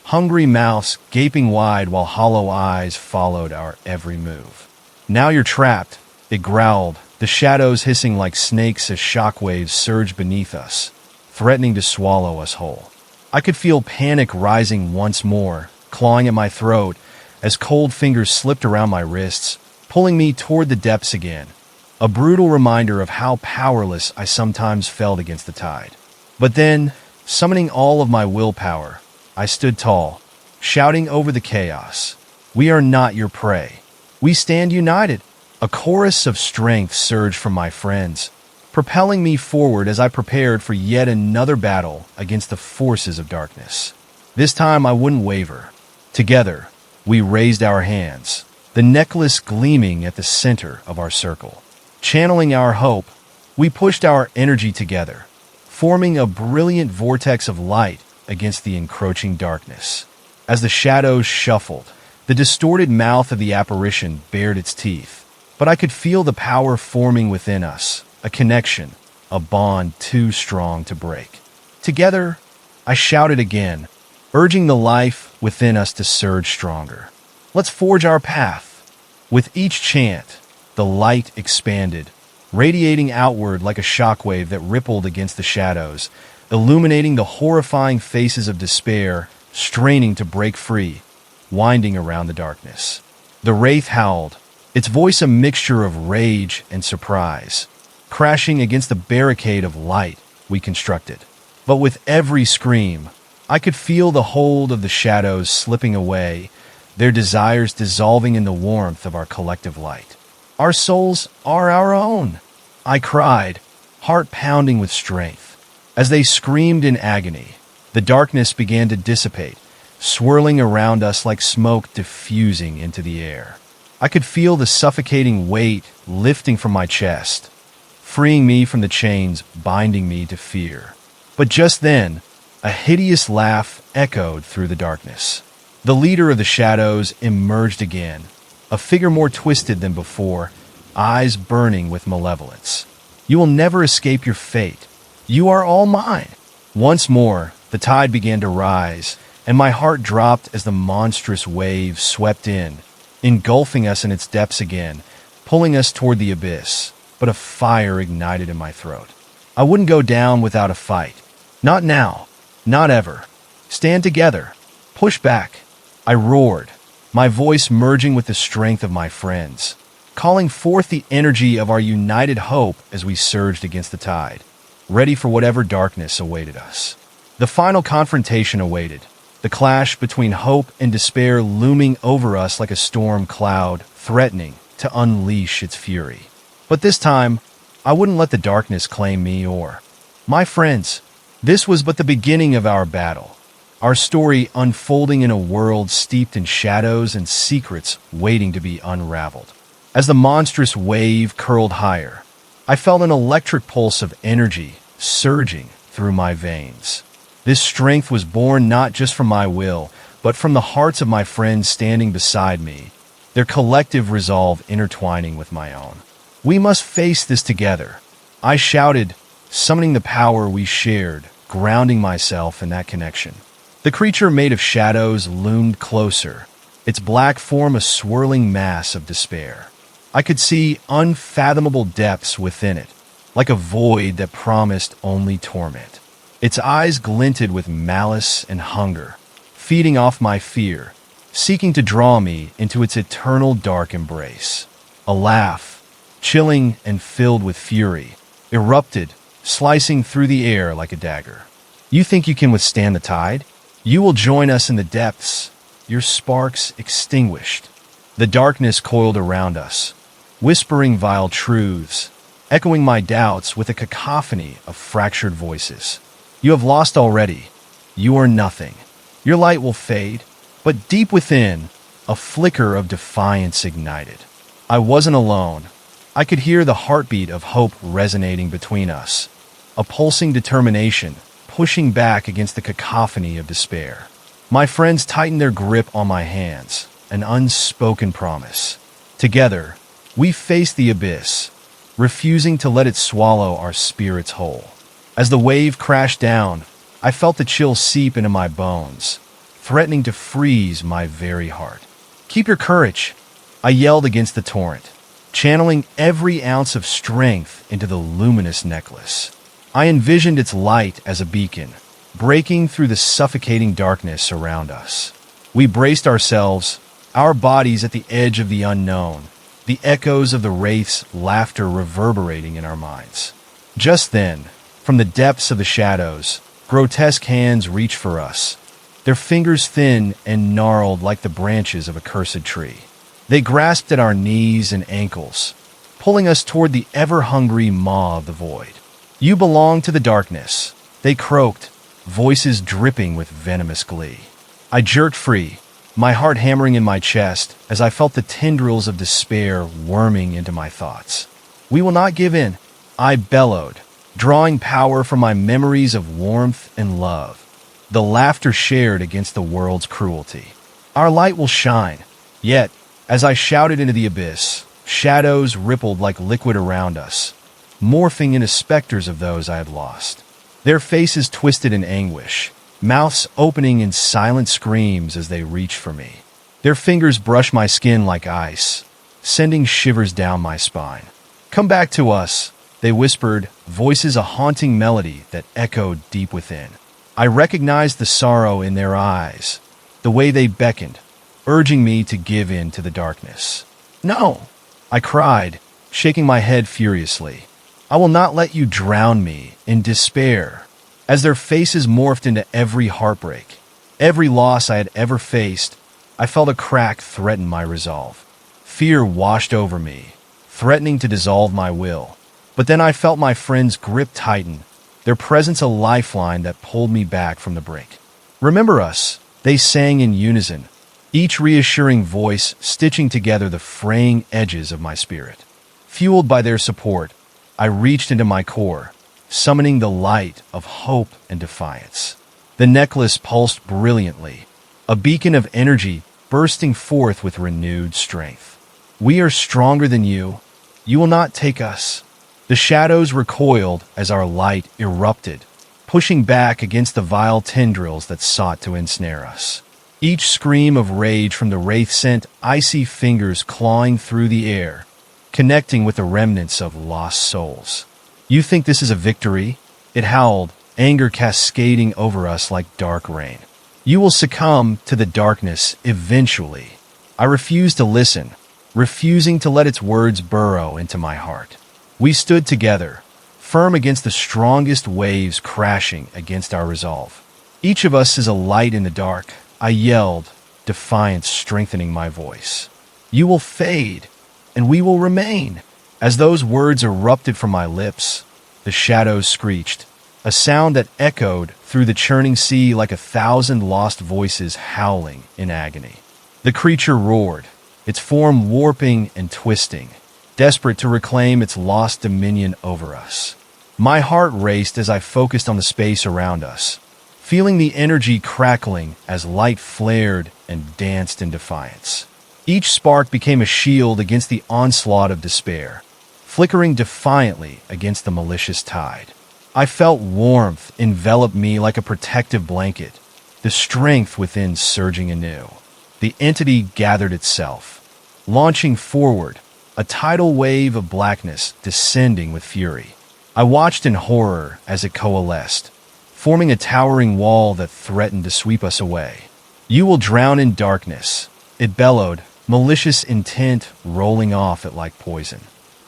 Hungry mouths gaping wide while hollow eyes followed our every move. "Now you're trapped," it growled, the shadows hissing like snakes as shockwaves surged beneath us, threatening to swallow us whole. I could feel panic rising once more, clawing at my throat as cold fingers slipped around my wrists, pulling me toward the depths again, a brutal reminder of how powerless I sometimes felt against the tide. But then, summoning all of my willpower, I stood tall, shouting over the chaos, "We are not your prey. We stand united." A chorus of strength surged from my friends, propelling me forward as I prepared for yet another battle against the forces of darkness. This time I wouldn't waver. Together, we raised our hands, the necklace gleaming at the center of our circle. Channeling our hope, we pushed our energy together, forming a brilliant vortex of light against the encroaching darkness. As the shadows shuffled, the distorted mouth of the apparition bared its teeth, but I could feel the power forming within us, a connection, a bond too strong to break. Together, I shouted again, urging the life within us to surge stronger. "Let's forge our path." With each chant, the light expanded, radiating outward like a shockwave that rippled against the shadows, illuminating the horrifying faces of despair, straining to break free, winding around the darkness. The wraith howled, its voice a mixture of rage and surprise, crashing against the barricade of light we constructed. But with every scream, I could feel the hold of the shadows slipping away, their desires dissolving in the warmth of our collective light. Our souls are our own. I cried, heart pounding with strength. As they screamed in agony, the darkness began to dissipate, swirling around us like smoke diffusing into the air. I could feel the suffocating weight lifting from my chest, freeing me from the chains binding me to fear. But just then, a hideous laugh echoed through the darkness. The leader of the shadows emerged again, a figure more twisted than before, eyes burning with malevolence. You will never escape your fate. You are all mine. Once more, the tide began to rise, and my heart dropped as the monstrous wave swept in, engulfing us in its depths again, pulling us toward the abyss. But a fire ignited in my throat. I wouldn't go down without a fight. Not now. Not ever. Stand together. Push back. I roared, my voice merging with the strength of my friends, calling forth the energy of our united hope as we surged against the tide, ready for whatever darkness awaited us. The final confrontation awaited, the clash between hope and despair looming over us like a storm cloud, threatening to unleash its fury. But this time, I wouldn't let the darkness claim me or my friends. This was but the beginning of our battle, our story unfolding in a world steeped in shadows and secrets waiting to be unraveled. As the monstrous wave curled higher, I felt an electric pulse of energy surging through my veins. This strength was born not just from my will, but from the hearts of my friends standing beside me, their collective resolve intertwining with my own. We must face this together, I shouted, summoning the power we shared, grounding myself in that connection. The creature made of shadows loomed closer, its black form a swirling mass of despair. I could see unfathomable depths within it, like a void that promised only torment. Its eyes glinted with malice and hunger, feeding off my fear, seeking to draw me into its eternal dark embrace. A laugh, chilling and filled with fury, erupted, slicing through the air like a dagger. You think you can withstand the tide? You will join us in the depths, your sparks extinguished. The darkness coiled around us, whispering vile truths, echoing my doubts with a cacophony of fractured voices. You have lost already. You are nothing. Your light will fade, but deep within, a flicker of defiance ignited. I wasn't alone. I could hear the heartbeat of hope resonating between us, a pulsing determination pushing back against the cacophony of despair. My friends tightened their grip on my hands, an unspoken promise. Together, we faced the abyss, refusing to let it swallow our spirits whole. As the wave crashed down, I felt the chill seep into my bones, threatening to freeze my very heart. Keep your courage, I yelled against the torrent, channeling every ounce of strength into the luminous necklace. I envisioned its light as a beacon, breaking through the suffocating darkness around us. We braced ourselves, our bodies at the edge of the unknown, the echoes of the wraith's laughter reverberating in our minds. Just then, from the depths of the shadows, grotesque hands reached for us, their fingers thin and gnarled like the branches of a cursed tree. They grasped at our knees and ankles, pulling us toward the ever-hungry maw of the void. You belong to the darkness, they croaked, voices dripping with venomous glee. I jerked free, my heart hammering in my chest as I felt the tendrils of despair worming into my thoughts. We will not give in, I bellowed, drawing power from my memories of warmth and love, the laughter shared against the world's cruelty. Our light will shine. Yet, as I shouted into the abyss, shadows rippled like liquid around us, morphing into specters of those I had lost. Their faces twisted in anguish, mouths opening in silent screams as they reached for me. Their fingers brushed my skin like ice, sending shivers down my spine. Come back to us, they whispered, voices a haunting melody that echoed deep within. I recognized the sorrow in their eyes, the way they beckoned, urging me to give in to the darkness. No, I cried, shaking my head furiously. I will not let you drown me in despair. As their faces morphed into every heartbreak, every loss I had ever faced, I felt a crack threaten my resolve. Fear washed over me, threatening to dissolve my will. But then I felt my friend's grip tighten, their presence a lifeline that pulled me back from the brink. "Remember us," they sang in unison, each reassuring voice stitching together the fraying edges of my spirit. Fueled by their support, I reached into my core, summoning the light of hope and defiance. The necklace pulsed brilliantly, a beacon of energy bursting forth with renewed strength. "We are stronger than you. You will not take us." The shadows recoiled as our light erupted, pushing back against the vile tendrils that sought to ensnare us. Each scream of rage from the wraith sent icy fingers clawing through the air, connecting with the remnants of lost souls. "You think this is a victory?" It howled, anger cascading over us like dark rain. "You will succumb to the darkness eventually." I refused to listen, refusing to let its words burrow into my heart. We stood together, firm against the strongest waves crashing against our resolve. "Each of us is a light in the dark," I yelled, defiance strengthening my voice. "You will fade, and we will remain." As those words erupted from my lips, the shadows screeched, a sound that echoed through the churning sea like 1,000 lost voices howling in agony. The creature roared, its form warping and twisting, desperate to reclaim its lost dominion over us. My heart raced as I focused on the space around us, feeling the energy crackling as light flared and danced in defiance. Each spark became a shield against the onslaught of despair, flickering defiantly against the malicious tide. I felt warmth envelop me like a protective blanket, the strength within surging anew. The entity gathered itself, launching forward, a tidal wave of blackness descending with fury. I watched in horror as it coalesced, forming a towering wall that threatened to sweep us away. "You will drown in darkness," it bellowed, malicious intent rolling off it like poison.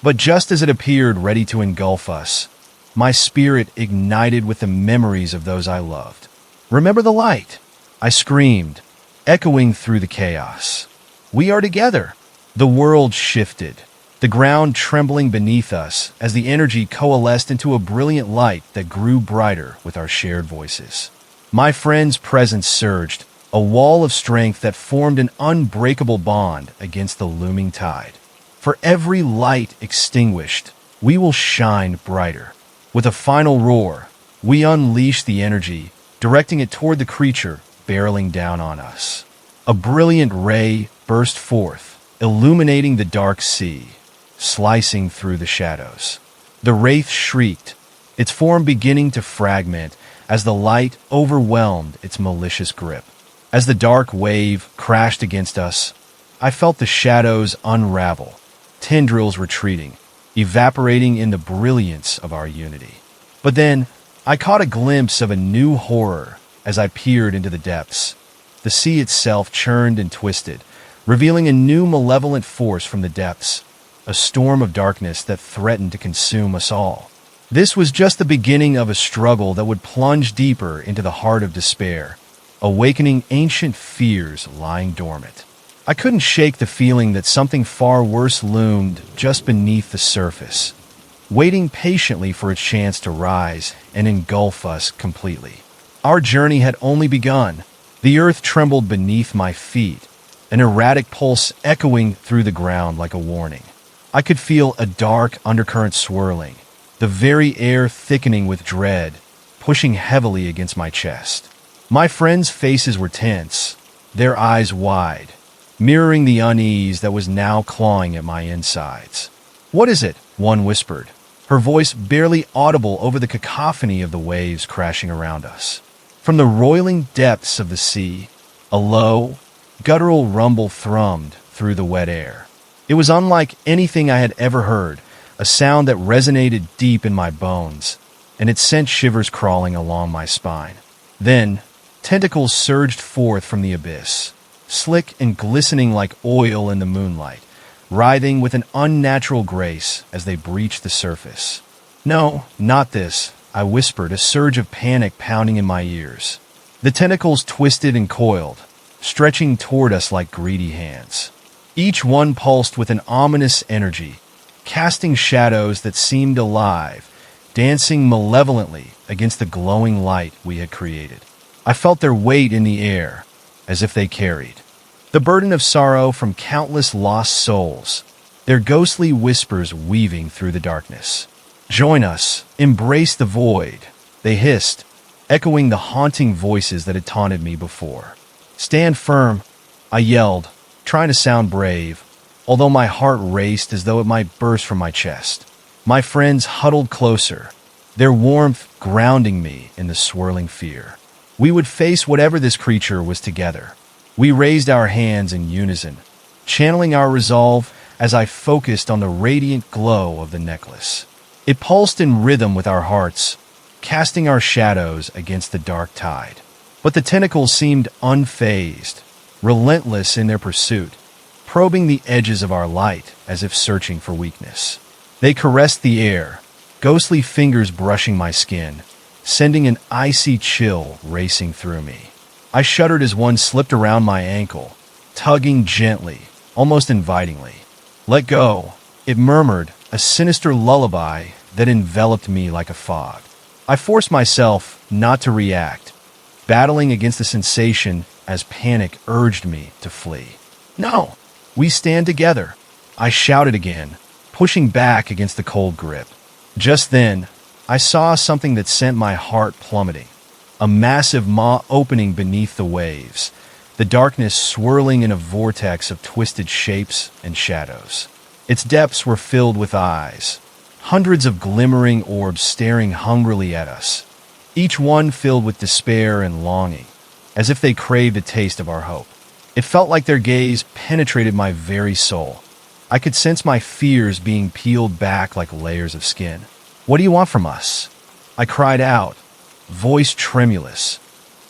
But just as it appeared ready to engulf us, my spirit ignited with the memories of those I loved. "Remember the light!" I screamed, echoing through the chaos. "We are together!" The world shifted, the ground trembling beneath us as the energy coalesced into a brilliant light that grew brighter with our shared voices. My friend's presence surged, a wall of strength that formed an unbreakable bond against the looming tide. For every light extinguished, we will shine brighter. With a final roar, we unleashed the energy, directing it toward the creature barreling down on us. A brilliant ray burst forth, illuminating the dark sea, slicing through the shadows. The wraith shrieked, its form beginning to fragment as the light overwhelmed its malicious grip. As the dark wave crashed against us, I felt the shadows unravel, tendrils retreating, evaporating in the brilliance of our unity. But then, I caught a glimpse of a new horror as I peered into the depths. The sea itself churned and twisted, revealing a new malevolent force from the depths, a storm of darkness that threatened to consume us all. This was just the beginning of a struggle that would plunge deeper into the heart of despair, awakening ancient fears lying dormant. I couldn't shake the feeling that something far worse loomed just beneath the surface, waiting patiently for its chance to rise and engulf us completely. Our journey had only begun. The earth trembled beneath my feet, an erratic pulse echoing through the ground like a warning. I could feel a dark undercurrent swirling, the very air thickening with dread, pushing heavily against my chest. My friends' faces were tense, their eyes wide, mirroring the unease that was now clawing at my insides. "What is it?" one whispered, her voice barely audible over the cacophony of the waves crashing around us. From the roiling depths of the sea, a low, guttural rumble thrummed through the wet air. It was unlike anything I had ever heard, a sound that resonated deep in my bones, and it sent shivers crawling along my spine. Then, tentacles surged forth from the abyss, slick and glistening like oil in the moonlight, writhing with an unnatural grace as they breached the surface. "No, not this," I whispered, a surge of panic pounding in my ears. The tentacles twisted and coiled, stretching toward us like greedy hands. Each one pulsed with an ominous energy, casting shadows that seemed alive, dancing malevolently against the glowing light we had created. I felt their weight in the air, as if they carried the burden of sorrow from countless lost souls, their ghostly whispers weaving through the darkness. "Join us, embrace the void," they hissed, echoing the haunting voices that had taunted me before. "Stand firm," I yelled, trying to sound brave, although my heart raced as though it might burst from my chest. My friends huddled closer, their warmth grounding me in the swirling fear. We would face whatever this creature was together. We raised our hands in unison, channeling our resolve as I focused on the radiant glow of the necklace. It pulsed in rhythm with our hearts, casting our shadows against the dark tide. But the tentacles seemed unfazed, relentless in their pursuit, probing the edges of our light as if searching for weakness. They caressed the air, ghostly fingers brushing my skin, sending an icy chill racing through me. I shuddered as one slipped around my ankle, tugging gently, almost invitingly. "Let go," it murmured, a sinister lullaby that enveloped me like a fog. I forced myself not to react, battling against the sensation as panic urged me to flee. "No, we stand together," I shouted again, pushing back against the cold grip. Just then, I saw something that sent my heart plummeting. A massive maw opening beneath the waves, the darkness swirling in a vortex of twisted shapes and shadows. Its depths were filled with eyes, hundreds of glimmering orbs staring hungrily at us, each one filled with despair and longing, as if they craved a taste of our hope. It felt like their gaze penetrated my very soul. I could sense my fears being peeled back like layers of skin. "What do you want from us?" I cried out, voice tremulous,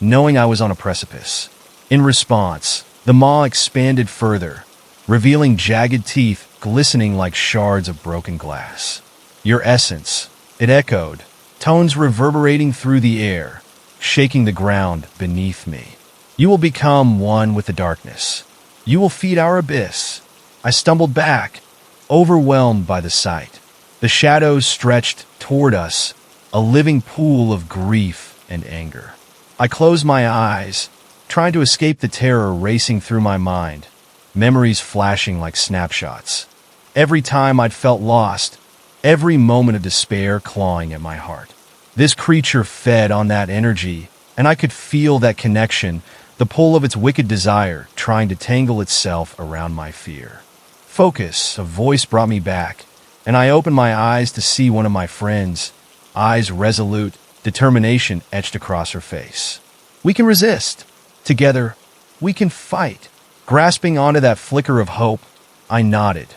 knowing I was on a precipice. In response, the maw expanded further, revealing jagged teeth glistening like shards of broken glass. "Your essence," it echoed, tones reverberating through the air, shaking the ground beneath me. "You will become one with the darkness. You will feed our abyss." I stumbled back, overwhelmed by the sight. The shadows stretched toward us, a living pool of grief and anger. I closed my eyes, trying to escape the terror racing through my mind, memories flashing like snapshots. Every time I'd felt lost, every moment of despair clawing at my heart. This creature fed on that energy, and I could feel that connection, the pull of its wicked desire trying to tangle itself around my fear. "Focus," a voice brought me back, and I opened my eyes to see one of my friends, eyes resolute, determination etched across her face. "We can resist. Together, we can fight." Grasping onto that flicker of hope, I nodded,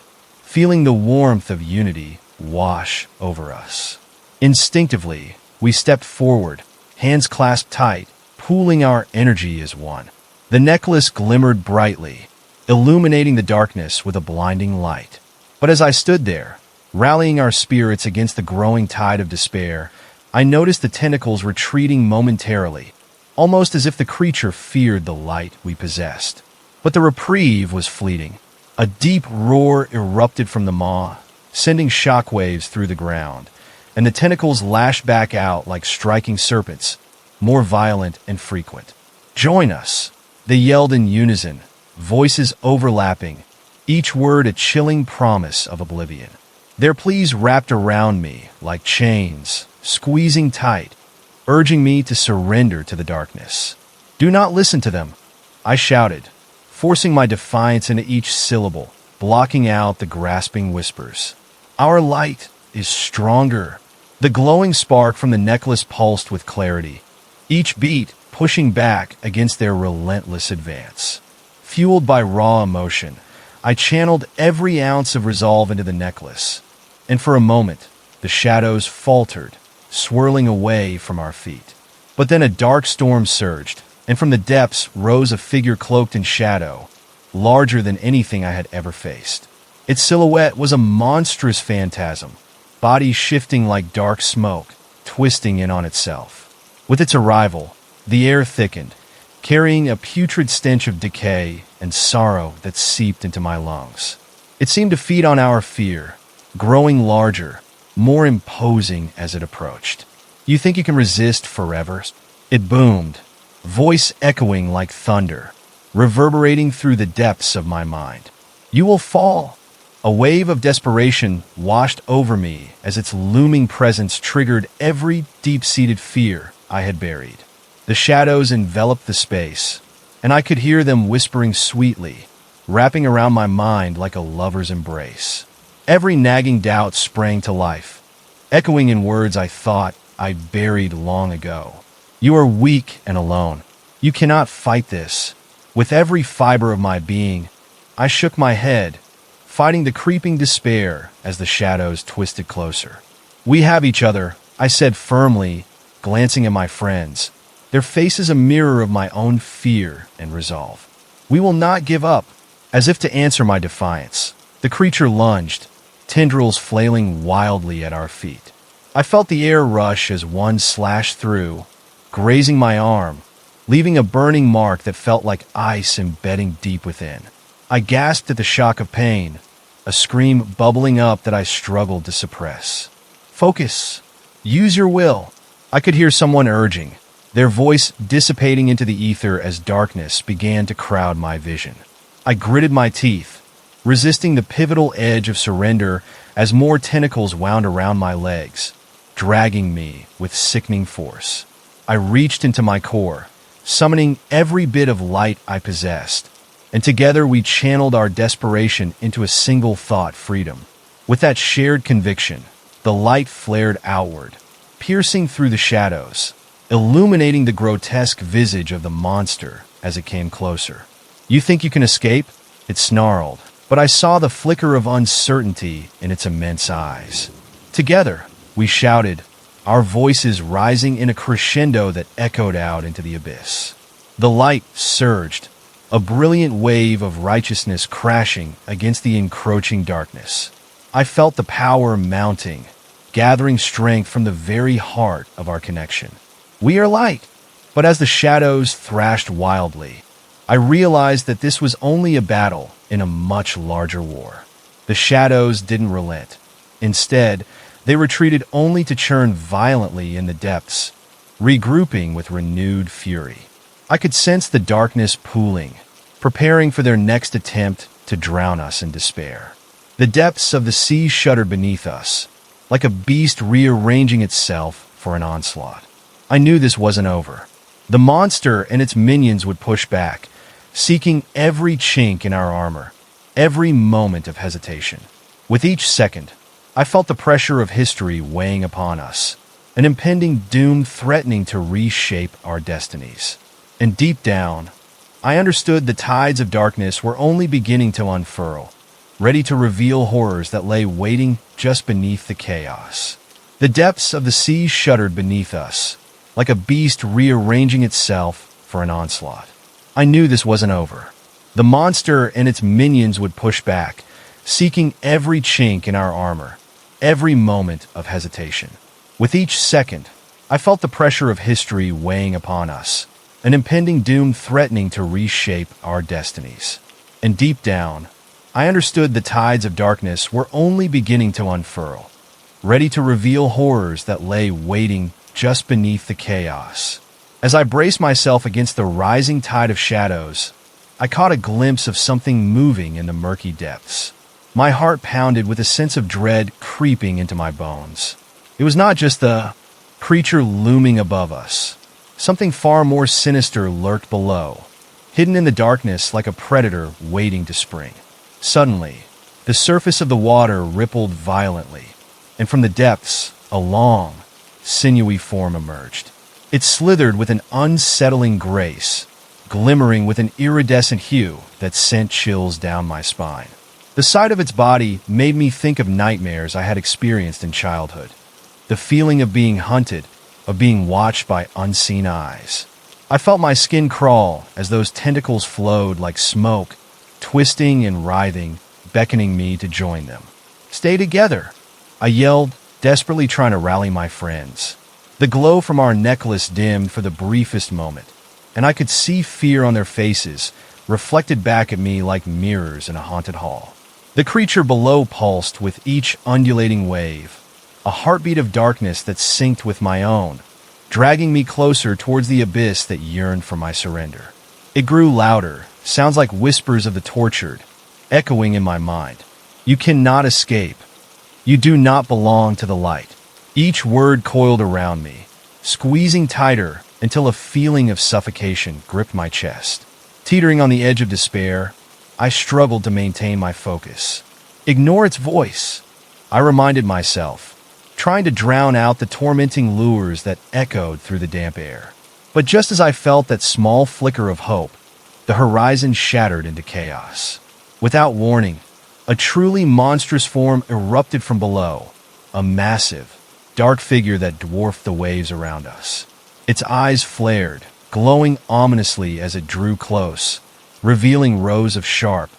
feeling the warmth of unity wash over us. Instinctively, we stepped forward, hands clasped tight, pooling our energy as one. The necklace glimmered brightly, illuminating the darkness with a blinding light. But as I stood there, rallying our spirits against the growing tide of despair, I noticed the tentacles retreating momentarily, almost as if the creature feared the light we possessed. But the reprieve was fleeting. A deep roar erupted from the maw, sending shockwaves through the ground, and the tentacles lashed back out like striking serpents, more violent and frequent. "Join us," they yelled in unison, voices overlapping, each word a chilling promise of oblivion. Their pleas wrapped around me like chains, squeezing tight, urging me to surrender to the darkness. "Do not listen to them," I shouted, forcing my defiance into each syllable, blocking out the grasping whispers. "Our light is stronger." The glowing spark from the necklace pulsed with clarity, each beat pushing back against their relentless advance. Fueled by raw emotion, I channeled every ounce of resolve into the necklace, and for a moment, the shadows faltered, swirling away from our feet. But then a dark storm surged, and from the depths rose a figure cloaked in shadow, larger than anything I had ever faced. Its silhouette was a monstrous phantasm, body shifting like dark smoke, twisting in on itself. With its arrival, the air thickened, carrying a putrid stench of decay and sorrow that seeped into my lungs. It seemed to feed on our fear, growing larger, more imposing as it approached. You think you can resist forever? It boomed, voice echoing like thunder, reverberating through the depths of my mind. You will fall. A wave of desperation washed over me as its looming presence triggered every deep-seated fear I had buried. The shadows enveloped the space, and I could hear them whispering sweetly, wrapping around my mind like a lover's embrace. Every nagging doubt sprang to life, echoing in words I thought I'd buried long ago. You are weak and alone. You cannot fight this. With every fiber of my being, I shook my head, fighting the creeping despair as the shadows twisted closer. We have each other, I said firmly, glancing at my friends, their faces a mirror of my own fear and resolve. We will not give up. As if to answer my defiance, the creature lunged, tendrils flailing wildly at our feet. I felt the air rush as one slashed through, grazing my arm, leaving a burning mark that felt like ice embedding deep within. I gasped at the shock of pain, a scream bubbling up that I struggled to suppress. Focus. Use your will. I could hear someone urging, their voice dissipating into the ether as darkness began to crowd my vision. I gritted my teeth, resisting the pivotal edge of surrender as more tentacles wound around my legs, dragging me with sickening force. I reached into my core, summoning every bit of light I possessed, and together we channeled our desperation into a single thought: freedom. With that shared conviction, the light flared outward, piercing through the shadows, illuminating the grotesque visage of the monster as it came closer. You think you can escape? It snarled, but I saw the flicker of uncertainty in its immense eyes. Together, we shouted, our voices rising in a crescendo that echoed out into the abyss. The light surged, a brilliant wave of righteousness crashing against the encroaching darkness. I felt the power mounting, gathering strength from the very heart of our connection. We are light. But as the shadows thrashed wildly, I realized that this was only a battle in a much larger war. The shadows didn't relent. Instead, they retreated only to churn violently in the depths, regrouping with renewed fury. I could sense the darkness pooling, preparing for their next attempt to drown us in despair. The depths of the sea shuddered beneath us, like a beast rearranging itself for an onslaught. I knew this wasn't over. The monster and its minions would push back, seeking every chink in our armor, every moment of hesitation. With each second, I felt the pressure of history weighing upon us, an impending doom threatening to reshape our destinies. And deep down, I understood the tides of darkness were only beginning to unfurl, ready to reveal horrors that lay waiting just beneath the chaos. The depths of the sea shuddered beneath us, like a beast rearranging itself for an onslaught. I knew this wasn't over. The monster and its minions would push back, seeking every chink in our armor, every moment of hesitation. With each second, I felt the pressure of history weighing upon us, an impending doom threatening to reshape our destinies. And deep down, I understood the tides of darkness were only beginning to unfurl, ready to reveal horrors that lay waiting just beneath the chaos. As I braced myself against the rising tide of shadows, I caught a glimpse of something moving in the murky depths. My heart pounded with a sense of dread creeping into my bones. It was not just the creature looming above us. Something far more sinister lurked below, hidden in the darkness like a predator waiting to spring. Suddenly, the surface of the water rippled violently, and from the depths, a long, sinewy form emerged. It slithered with an unsettling grace, glimmering with an iridescent hue that sent chills down my spine. The sight of its body made me think of nightmares I had experienced in childhood. The feeling of being hunted, of being watched by unseen eyes. I felt my skin crawl as those tentacles flowed like smoke, twisting and writhing, beckoning me to join them. Stay together, I yelled, desperately trying to rally my friends. The glow from our necklace dimmed for the briefest moment, and I could see fear on their faces, reflected back at me like mirrors in a haunted hall. The creature below pulsed with each undulating wave, a heartbeat of darkness that synced with my own, dragging me closer towards the abyss that yearned for my surrender. It grew louder, sounds like whispers of the tortured, echoing in my mind. You cannot escape. You do not belong to the light. Each word coiled around me, squeezing tighter until a feeling of suffocation gripped my chest. Teetering on the edge of despair, I struggled to maintain my focus. Ignore its voice, I reminded myself, trying to drown out the tormenting lures that echoed through the damp air. But just as I felt that small flicker of hope, the horizon shattered into chaos. Without warning, a truly monstrous form erupted from below, a massive, dark figure that dwarfed the waves around us. Its eyes flared, glowing ominously as it drew close, revealing rows of sharp,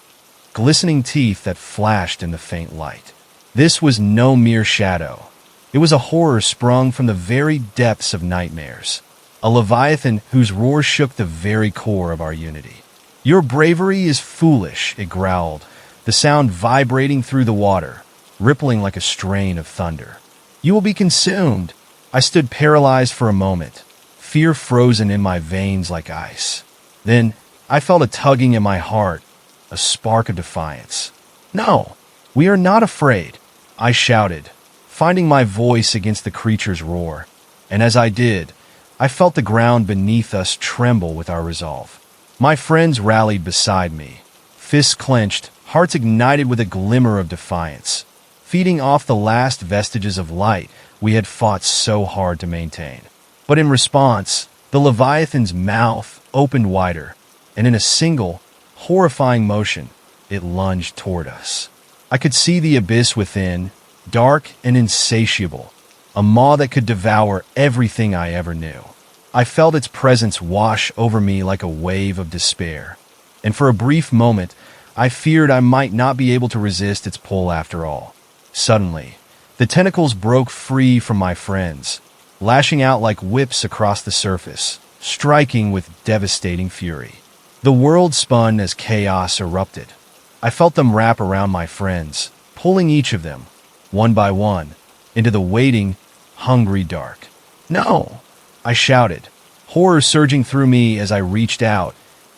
glistening teeth that flashed in the faint light. This was no mere shadow. It was a horror sprung from the very depths of nightmares, a leviathan whose roar shook the very core of our unity. Your bravery is foolish, it growled, the sound vibrating through the water, rippling like a strain of thunder. You will be consumed. I stood paralyzed for a moment, fear frozen in my veins like ice. Then I felt a tugging in my heart, a spark of defiance. No, we are not afraid, I shouted, finding my voice against the creature's roar. And as I did, I felt the ground beneath us tremble with our resolve. My friends rallied beside me, fists clenched, hearts ignited with a glimmer of defiance, feeding off the last vestiges of light we had fought so hard to maintain. But in response, the Leviathan's mouth opened wider, and in a single, horrifying motion, it lunged toward us. I could see the abyss within, dark and insatiable, a maw that could devour everything I ever knew. I felt its presence wash over me like a wave of despair, and for a brief moment, I feared I might not be able to resist its pull after all. Suddenly, the tentacles broke free from my friends, lashing out like whips across the surface, striking with devastating fury. The world spun as chaos erupted. I felt them wrap around my friends, pulling each of them, one by one, into the waiting, hungry dark. No! I shouted, horror surging through me as I reached out,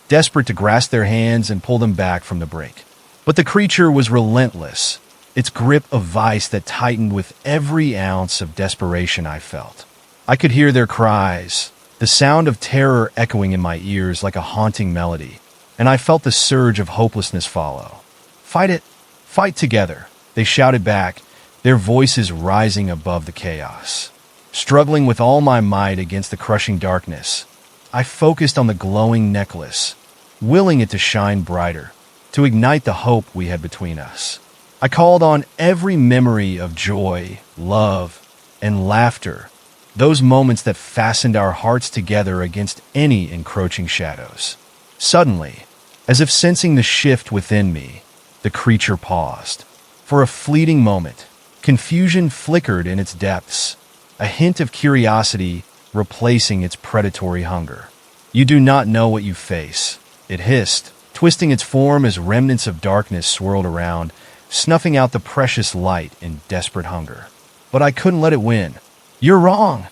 desperate to grasp their hands and pull them back from the brink. But the creature was relentless, its grip a vice that tightened with every ounce of desperation I felt. I could hear their cries, the sound of terror echoing in my ears like a haunting melody, and I felt the surge of hopelessness follow. Fight it! Fight together! They shouted back, their voices rising above the chaos. Struggling with all my might against the crushing darkness, I focused on the glowing necklace, willing it to shine brighter, to ignite the hope we had between us. I called on every memory of joy, love, and laughter, those moments that fastened our hearts together against any encroaching shadows. Suddenly, as if sensing the shift within me, the creature paused. For a fleeting moment, confusion flickered in its depths, a hint of curiosity replacing its predatory hunger. You do not know what you face, it hissed, twisting its form as remnants of darkness swirled around, snuffing out the precious light in desperate hunger. But I couldn't let it win. You're wrong,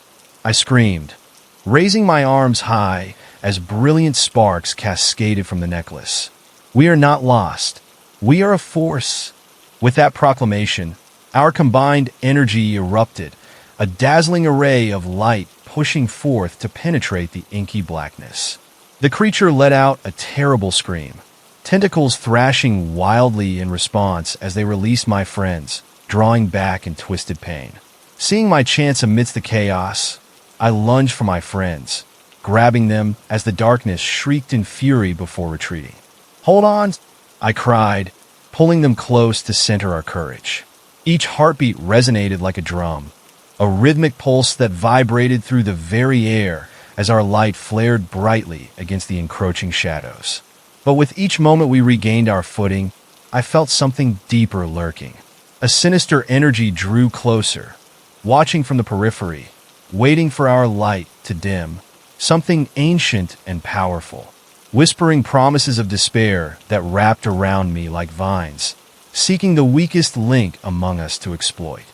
I screamed, raising my arms high as brilliant sparks cascaded from the necklace. We are not lost. We are a force. With that proclamation, our combined energy erupted, a dazzling array of light pushing forth to penetrate the inky blackness. The creature let out a terrible scream, tentacles thrashing wildly in response as they released my friends, drawing back in twisted pain. Seeing my chance amidst the chaos, I lunged for my friends, grabbing them as the darkness shrieked in fury before retreating. Hold on, I cried, pulling them close to center our courage. Each heartbeat resonated like a drum, a rhythmic pulse that vibrated through the very air as our light flared brightly against the encroaching shadows. But with each moment we regained our footing, I felt something deeper lurking. A sinister energy drew closer, watching from the periphery, waiting for our light to dim, something ancient and powerful, whispering promises of despair that wrapped around me like vines, seeking the weakest link among us to exploit.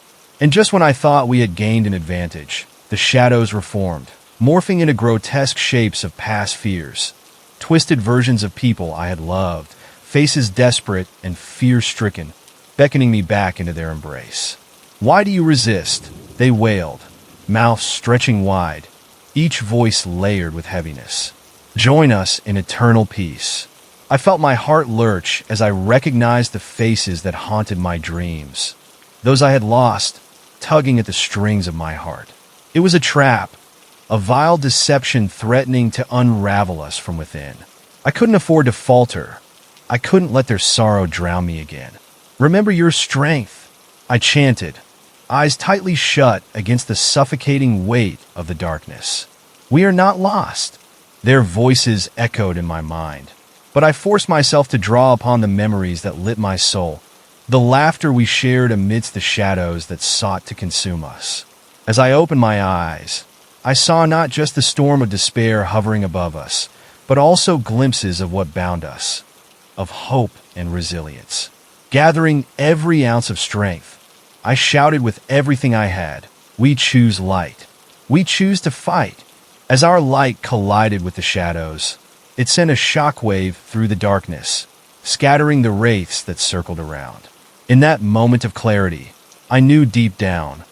And just when I thought we had gained an advantage, the shadows reformed, morphing into grotesque shapes of past fears, twisted versions of people I had loved, faces desperate and fear-stricken, beckoning me back into their embrace. "Why do you resist?" they wailed, mouths stretching wide, each voice layered with heaviness. "Join us in eternal peace." I felt my heart lurch as I recognized the faces that haunted my dreams, those I had lost, tugging at the strings of my heart. It was a trap, a vile deception threatening to unravel us from within. I couldn't afford to falter. I couldn't let their sorrow drown me again. "Remember your strength," I chanted, eyes tightly shut against the suffocating weight of the darkness. "We are not lost." Their voices echoed in my mind, but I forced myself to draw upon the memories that lit my soul, the laughter we shared amidst the shadows that sought to consume us. As I opened my eyes, I saw not just the storm of despair hovering above us, but also glimpses of what bound us, of hope and resilience. Gathering every ounce of strength, I shouted with everything I had, "We choose light. We choose to fight." As our light collided with the shadows, it sent a shockwave through the darkness, scattering the wraiths that circled around. In that moment of clarity, I knew deep down,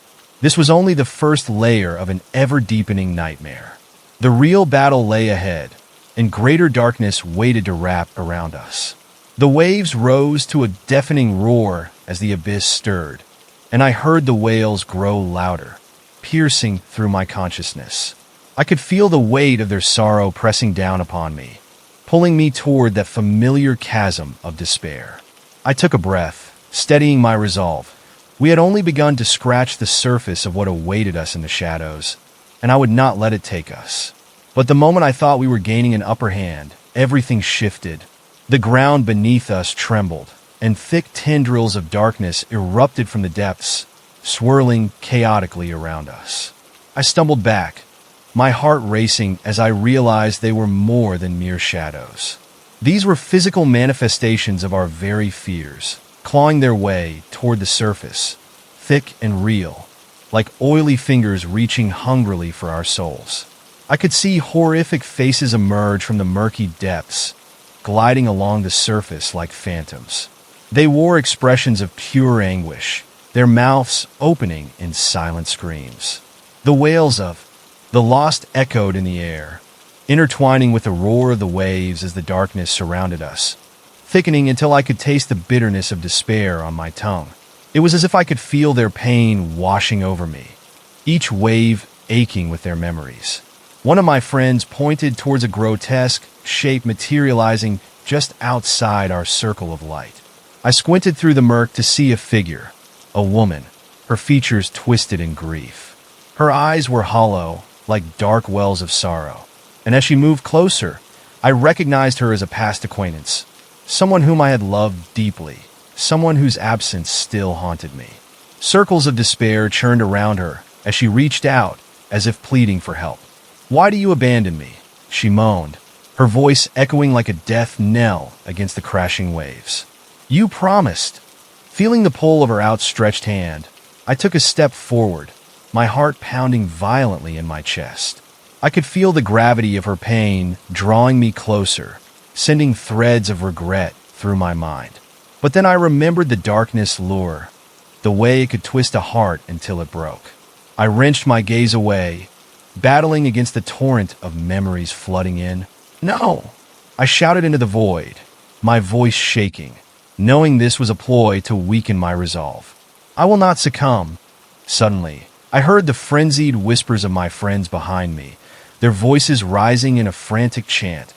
this was only the first layer of an ever-deepening nightmare. The real battle lay ahead, and greater darkness waited to wrap around us. The waves rose to a deafening roar as the abyss stirred, and I heard the wails grow louder, piercing through my consciousness. I could feel the weight of their sorrow pressing down upon me, pulling me toward that familiar chasm of despair. I took a breath, steadying my resolve. We had only begun to scratch the surface of what awaited us in the shadows, and I would not let it take us. But the moment I thought we were gaining an upper hand, everything shifted. The ground beneath us trembled, and thick tendrils of darkness erupted from the depths, swirling chaotically around us. I stumbled back, my heart racing as I realized they were more than mere shadows. These were physical manifestations of our very fears, clawing their way toward the surface, thick and real, like oily fingers reaching hungrily for our souls. I could see horrific faces emerge from the murky depths, gliding along the surface like phantoms. They wore expressions of pure anguish, their mouths opening in silent screams. The wails of the lost echoed in the air, intertwining with the roar of the waves as the darkness surrounded us, thickening until I could taste the bitterness of despair on my tongue. It was as if I could feel their pain washing over me, each wave aching with their memories. One of my friends pointed towards a grotesque shape materializing just outside our circle of light. I squinted through the murk to see a figure, a woman, her features twisted in grief. Her eyes were hollow, like dark wells of sorrow, and as she moved closer, I recognized her as a past acquaintance, someone whom I had loved deeply, someone whose absence still haunted me. Circles of despair churned around her as she reached out, as if pleading for help. "Why do you abandon me?" she moaned, her voice echoing like a death knell against the crashing waves. "You promised." Feeling the pull of her outstretched hand, I took a step forward, my heart pounding violently in my chest. I could feel the gravity of her pain drawing me closer, sending threads of regret through my mind. But then I remembered the darkness lure, the way it could twist a heart until it broke. I wrenched my gaze away, battling against the torrent of memories flooding in. "No!" I shouted into the void, my voice shaking, knowing this was a ploy to weaken my resolve. "I will not succumb." Suddenly, I heard the frenzied whispers of my friends behind me, their voices rising in a frantic chant,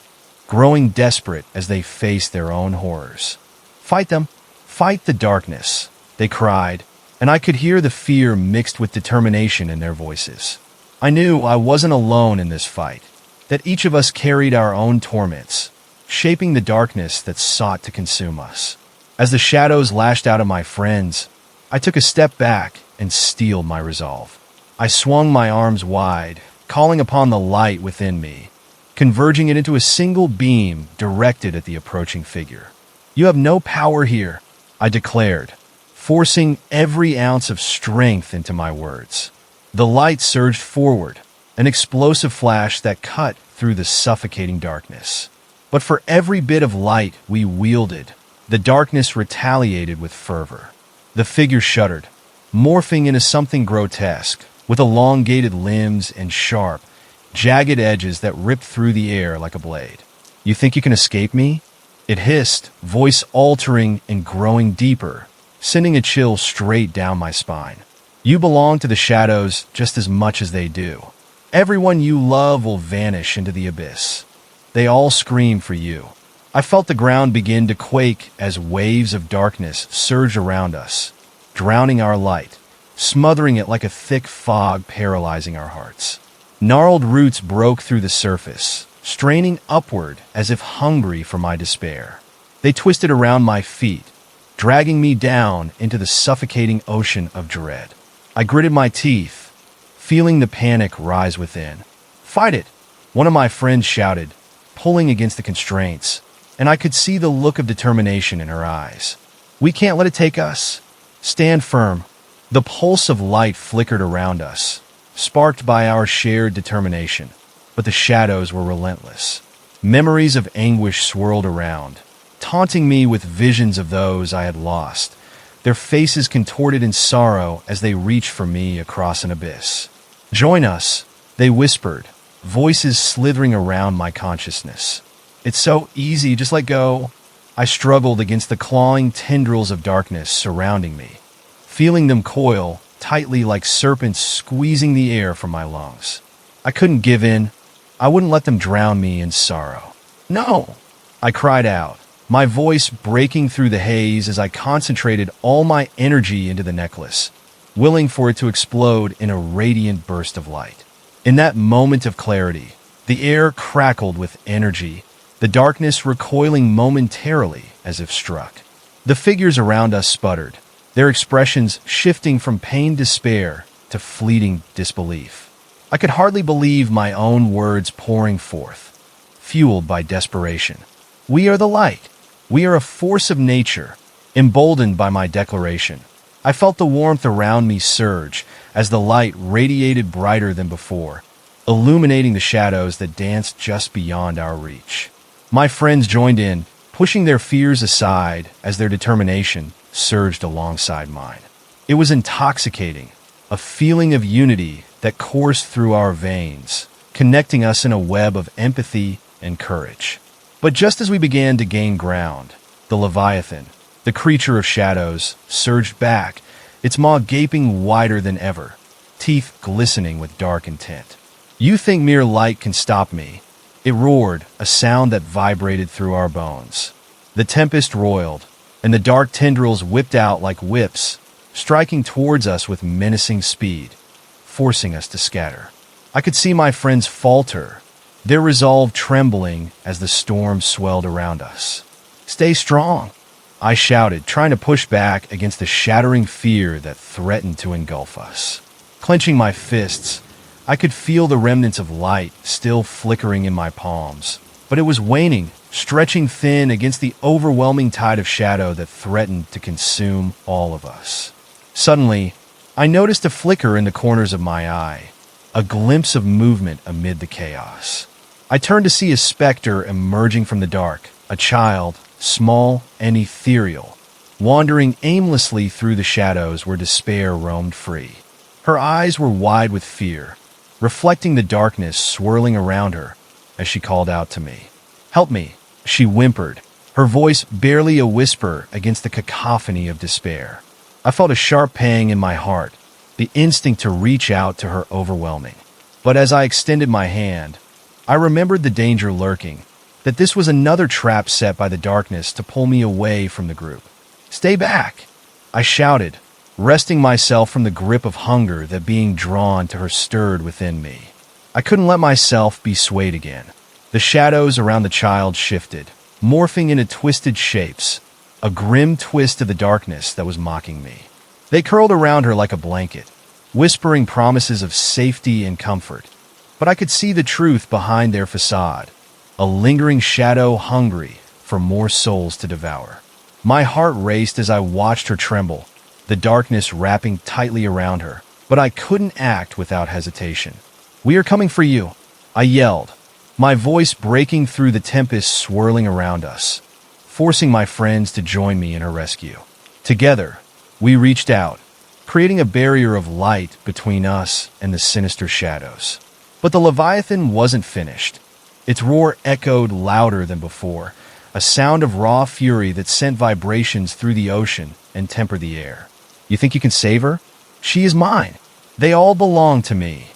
growing desperate as they faced their own horrors. "Fight them! Fight the darkness!" they cried, and I could hear the fear mixed with determination in their voices. I knew I wasn't alone in this fight, that each of us carried our own torments, shaping the darkness that sought to consume us. As the shadows lashed out at my friends, I took a step back and steeled my resolve. I swung my arms wide, calling upon the light within me, converging it into a single beam directed at the approaching figure. "You have no power here," I declared, forcing every ounce of strength into my words. The light surged forward, an explosive flash that cut through the suffocating darkness. But for every bit of light we wielded, the darkness retaliated with fervor. The figure shuddered, morphing into something grotesque, with elongated limbs and sharp, jagged edges that ripped through the air like a blade. "You think you can escape me?" It hissed, voice altering and growing deeper, sending a chill straight down my spine. "You belong to the shadows just as much as they do. Everyone you love will vanish into the abyss. They all scream for you." I felt the ground begin to quake as waves of darkness surged around us, drowning our light, smothering it like a thick fog paralyzing our hearts. Gnarled roots broke through the surface, straining upward as if hungry for my despair. They twisted around my feet, dragging me down into the suffocating ocean of dread. I gritted my teeth, feeling the panic rise within. "Fight it!" one of my friends shouted, pulling against the constraints, and I could see the look of determination in her eyes. "We can't let it take us. Stand firm." The pulse of light flickered around us, sparked by our shared determination, but the shadows were relentless. Memories of anguish swirled around, taunting me with visions of those I had lost, their faces contorted in sorrow as they reached for me across an abyss. "Join us," they whispered, voices slithering around my consciousness. "It's so easy, just let go." I struggled against the clawing tendrils of darkness surrounding me, feeling them coil tightly like serpents squeezing the air from my lungs. I couldn't give in. I wouldn't let them drown me in sorrow. "No!" I cried out, my voice breaking through the haze as I concentrated all my energy into the necklace, willing for it to explode in a radiant burst of light. In that moment of clarity, the air crackled with energy, the darkness recoiling momentarily as if struck. The figures around us sputtered, their expressions shifting from pained despair to fleeting disbelief. I could hardly believe my own words pouring forth, fueled by desperation. "We are the light. We are a force of nature." Emboldened by my declaration, I felt the warmth around me surge as the light radiated brighter than before, illuminating the shadows that danced just beyond our reach. My friends joined in, pushing their fears aside as their determination surged alongside mine. It was intoxicating, a feeling of unity that coursed through our veins, connecting us in a web of empathy and courage. But just as we began to gain ground, the Leviathan, the creature of shadows, surged back, its maw gaping wider than ever, teeth glistening with dark intent. "You think mere light can stop me?" It roared, a sound that vibrated through our bones. The tempest roiled, and the dark tendrils whipped out like whips, striking towards us with menacing speed, forcing us to scatter. I could see my friends falter, their resolve trembling as the storm swelled around us. "Stay strong," I shouted, trying to push back against the shattering fear that threatened to engulf us. Clenching my fists, I could feel the remnants of light still flickering in my palms, but it was waning, stretching thin against the overwhelming tide of shadow that threatened to consume all of us. Suddenly, I noticed a flicker in the corners of my eye, a glimpse of movement amid the chaos. I turned to see a specter emerging from the dark, a child, small and ethereal, wandering aimlessly through the shadows where despair roamed free. Her eyes were wide with fear, reflecting the darkness swirling around her as she called out to me. "Help me," she whimpered, her voice barely a whisper against the cacophony of despair. I felt a sharp pang in my heart, the instinct to reach out to her overwhelming. But as I extended my hand, I remembered the danger lurking, that this was another trap set by the darkness to pull me away from the group. "Stay back," I shouted, wresting myself from the grip of hunger that being drawn to her stirred within me. I couldn't let myself be swayed again. The shadows around the child shifted, morphing into twisted shapes, a grim twist of the darkness that was mocking me. They curled around her like a blanket, whispering promises of safety and comfort, but I could see the truth behind their facade, a lingering shadow hungry for more souls to devour. My heart raced as I watched her tremble, the darkness wrapping tightly around her, but I couldn't act without hesitation. "We are coming for you," I yelled, my voice breaking through the tempest swirling around us, forcing my friends to join me in her rescue. Together, we reached out, creating a barrier of light between us and the sinister shadows. But the Leviathan wasn't finished. Its roar echoed louder than before, a sound of raw fury that sent vibrations through the ocean and tempered the air. "You think you can save her? She is mine. They all belong to me."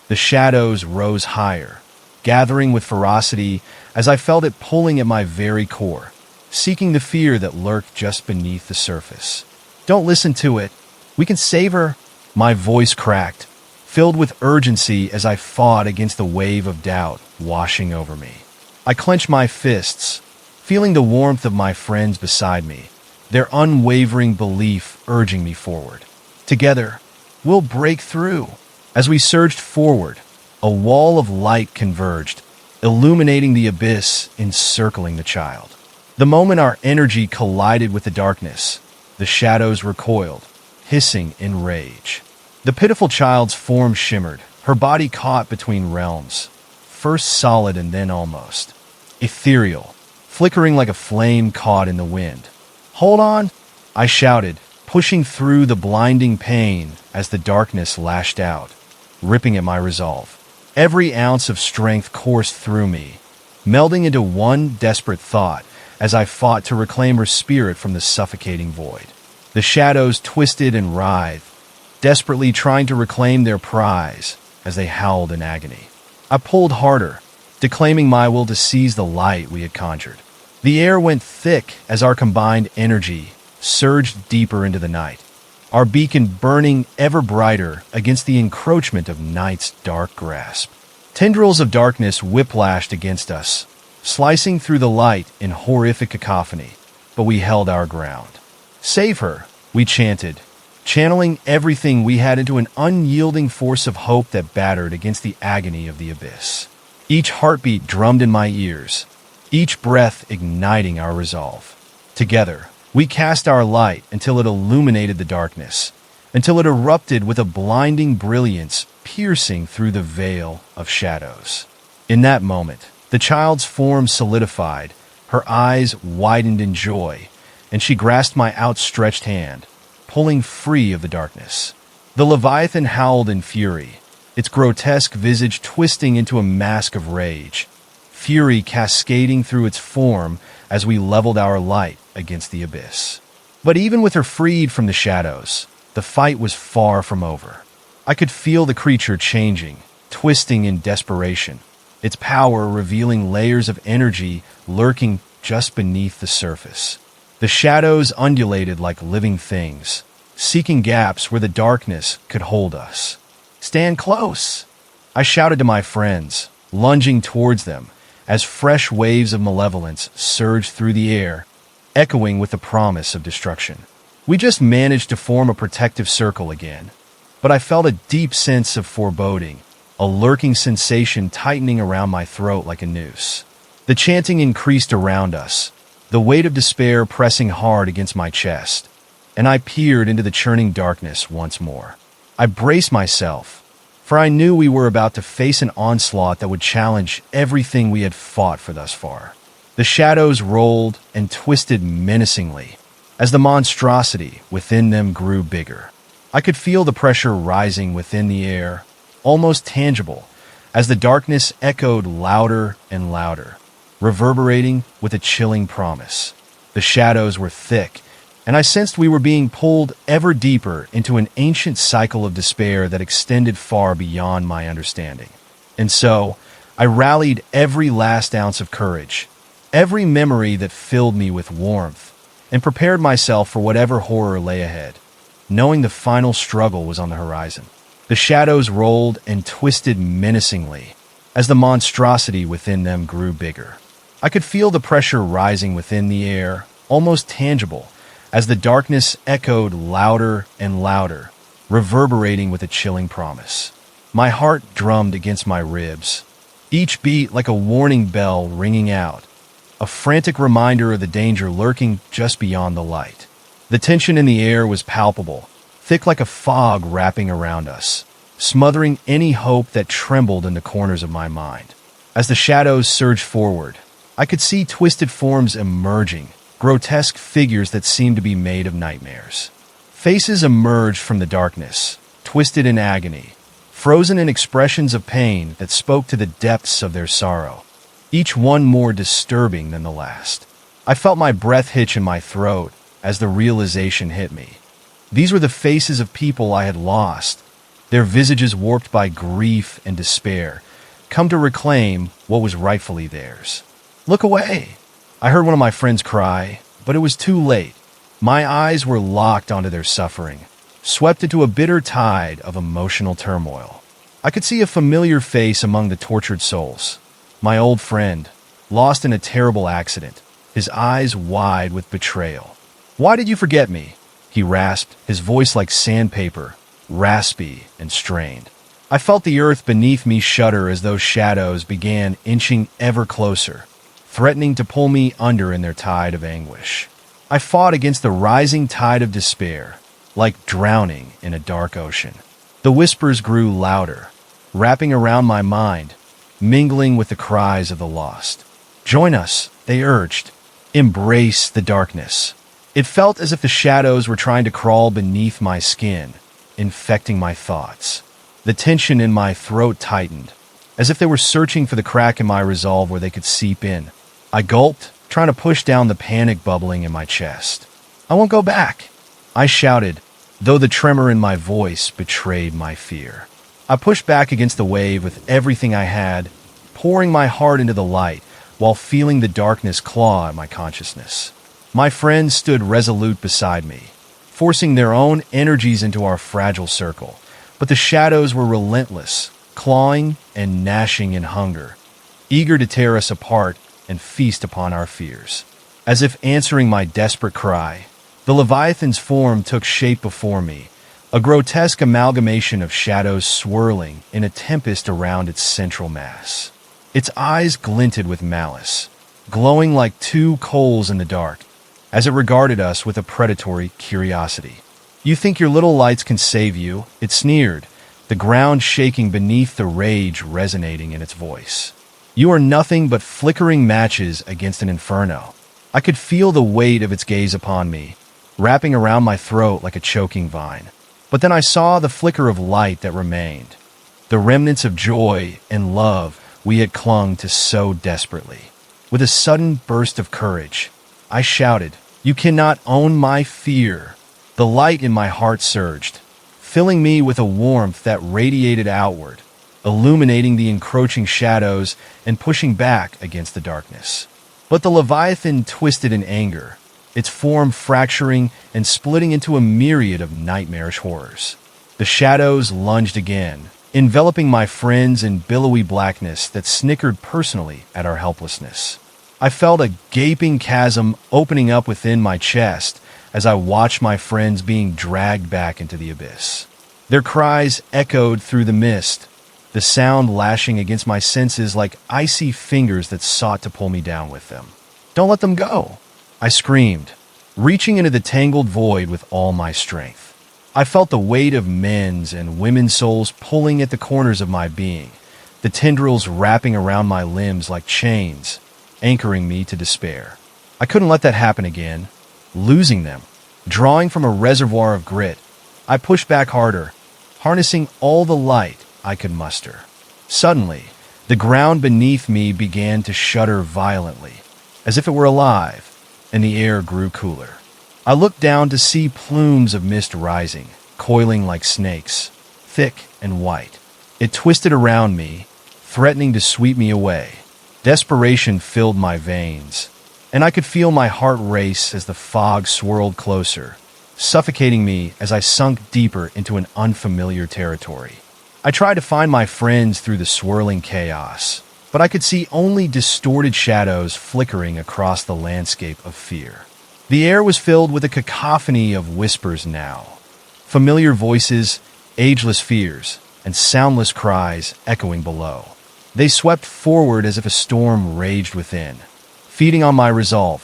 The shadows rose higher, gathering with ferocity as I felt it pulling at my very core, seeking the fear that lurked just beneath the surface. "Don't listen to it. We can save her." My voice cracked, filled with urgency as I fought against the wave of doubt washing over me. I clenched my fists, feeling the warmth of my friends beside me, their unwavering belief urging me forward. "Together, we'll break through." As we surged forward, a wall of light converged, illuminating the abyss encircling the child. The moment our energy collided with the darkness, the shadows recoiled, hissing in rage. The pitiful child's form shimmered, her body caught between realms, first solid and then almost ethereal, flickering like a flame caught in the wind. "Hold on!" I shouted, pushing through the blinding pain as the darkness lashed out, ripping at my resolve. Every ounce of strength coursed through me, melding into one desperate thought as I fought to reclaim her spirit from the suffocating void. The shadows twisted and writhed, desperately trying to reclaim their prize as they howled in agony. I pulled harder, declaiming my will to seize the light we had conjured. The air went thick as our combined energy surged deeper into the night, our beacon burning ever brighter against the encroachment of night's dark grasp. Tendrils of darkness whiplashed against us, slicing through the light in horrific cacophony, but we held our ground. "Save her," we chanted, channeling everything we had into an unyielding force of hope that battered against the agony of the abyss. Each heartbeat drummed in my ears, each breath igniting our resolve. Together, we cast our light until it illuminated the darkness, until it erupted with a blinding brilliance piercing through the veil of shadows. In that moment, the child's form solidified, her eyes widened in joy, and she grasped my outstretched hand, pulling free of the darkness. The Leviathan howled in fury, its grotesque visage twisting into a mask of rage, fury cascading through its form as we leveled our light against the abyss. But even with her freed from the shadows, the fight was far from over. I could feel the creature changing, twisting in desperation, its power revealing layers of energy lurking just beneath the surface. The shadows undulated like living things, seeking gaps where the darkness could hold us. "Stand close!" I shouted to my friends, lunging towards them, as fresh waves of malevolence surged through the air, echoing with the promise of destruction. We just managed to form a protective circle again, but I felt a deep sense of foreboding, a lurking sensation tightening around my throat like a noose. The chanting increased around us, the weight of despair pressing hard against my chest, and I peered into the churning darkness once more. I braced myself, for I knew we were about to face an onslaught that would challenge everything we had fought for thus far. The shadows rolled and twisted menacingly as the monstrosity within them grew bigger. I could feel the pressure rising within the air, almost tangible, as the darkness echoed louder and louder, reverberating with a chilling promise. The shadows were thick, and I sensed we were being pulled ever deeper into an ancient cycle of despair that extended far beyond my understanding. And so, I rallied every last ounce of courage, every memory that filled me with warmth, and prepared myself for whatever horror lay ahead, knowing the final struggle was on the horizon. The shadows rolled and twisted menacingly as the monstrosity within them grew bigger. I could feel the pressure rising within the air, almost tangible, as the darkness echoed louder and louder, reverberating with a chilling promise. My heart drummed against my ribs, each beat like a warning bell ringing out, a frantic reminder of the danger lurking just beyond the light. The tension in the air was palpable, thick like a fog wrapping around us, smothering any hope that trembled in the corners of my mind. As the shadows surged forward, I could see twisted forms emerging, grotesque figures that seemed to be made of nightmares. Faces emerged from the darkness, twisted in agony, frozen in expressions of pain that spoke to the depths of their sorrow, each one more disturbing than the last. I felt my breath hitch in my throat as the realization hit me. These were the faces of people I had lost, their visages warped by grief and despair, come to reclaim what was rightfully theirs. "Look away!" I heard one of my friends cry, but it was too late. My eyes were locked onto their suffering, swept into a bitter tide of emotional turmoil. I could see a familiar face among the tortured souls. My old friend, lost in a terrible accident, his eyes wide with betrayal. "Why did you forget me?" he rasped, his voice like sandpaper, raspy and strained. I felt the earth beneath me shudder as those shadows began inching ever closer, threatening to pull me under in their tide of anguish. I fought against the rising tide of despair, like drowning in a dark ocean. The whispers grew louder, wrapping around my mind, mingling with the cries of the lost. "Join us," they urged. "Embrace the darkness." It felt as if the shadows were trying to crawl beneath my skin, infecting my thoughts. The tension in my throat tightened, as if they were searching for the crack in my resolve where they could seep in. I gulped, trying to push down the panic bubbling in my chest. "I won't go back," I shouted, though the tremor in my voice betrayed my fear. I pushed back against the wave with everything I had, pouring my heart into the light while feeling the darkness claw at my consciousness. My friends stood resolute beside me, forcing their own energies into our fragile circle, but the shadows were relentless, clawing and gnashing in hunger, eager to tear us apart and feast upon our fears. As if answering my desperate cry, the Leviathan's form took shape before me, a grotesque amalgamation of shadows swirling in a tempest around its central mass. Its eyes glinted with malice, glowing like two coals in the dark, as it regarded us with a predatory curiosity. "You think your little lights can save you?" it sneered, the ground shaking beneath the rage resonating in its voice. "You are nothing but flickering matches against an inferno." I could feel the weight of its gaze upon me, wrapping around my throat like a choking vine. But then I saw the flicker of light that remained, the remnants of joy and love we had clung to so desperately. With a sudden burst of courage, I shouted, "You cannot own my fear." The light in my heart surged, filling me with a warmth that radiated outward, illuminating the encroaching shadows and pushing back against the darkness. But the Leviathan twisted in anger, its form fracturing and splitting into a myriad of nightmarish horrors. The shadows lunged again, enveloping my friends in billowy blackness that snickered personally at our helplessness. I felt a gaping chasm opening up within my chest as I watched my friends being dragged back into the abyss. Their cries echoed through the mist, the sound lashing against my senses like icy fingers that sought to pull me down with them. "Don't let them go!" I screamed, reaching into the tangled void with all my strength. I felt the weight of men's and women's souls pulling at the corners of my being, the tendrils wrapping around my limbs like chains, anchoring me to despair. I couldn't let that happen again. Losing them, drawing from a reservoir of grit, I pushed back harder, harnessing all the light I could muster. Suddenly, the ground beneath me began to shudder violently, as if it were alive, and the air grew cooler. I looked down to see plumes of mist rising, coiling like snakes, thick and white. It twisted around me, threatening to sweep me away. Desperation filled my veins, and I could feel my heart race as the fog swirled closer, suffocating me as I sunk deeper into an unfamiliar territory. I tried to find my friends through the swirling chaos, but I could see only distorted shadows flickering across the landscape of fear. The air was filled with a cacophony of whispers now, familiar voices, ageless fears, and soundless cries echoing below. They swept forward as if a storm raged within, feeding on my resolve,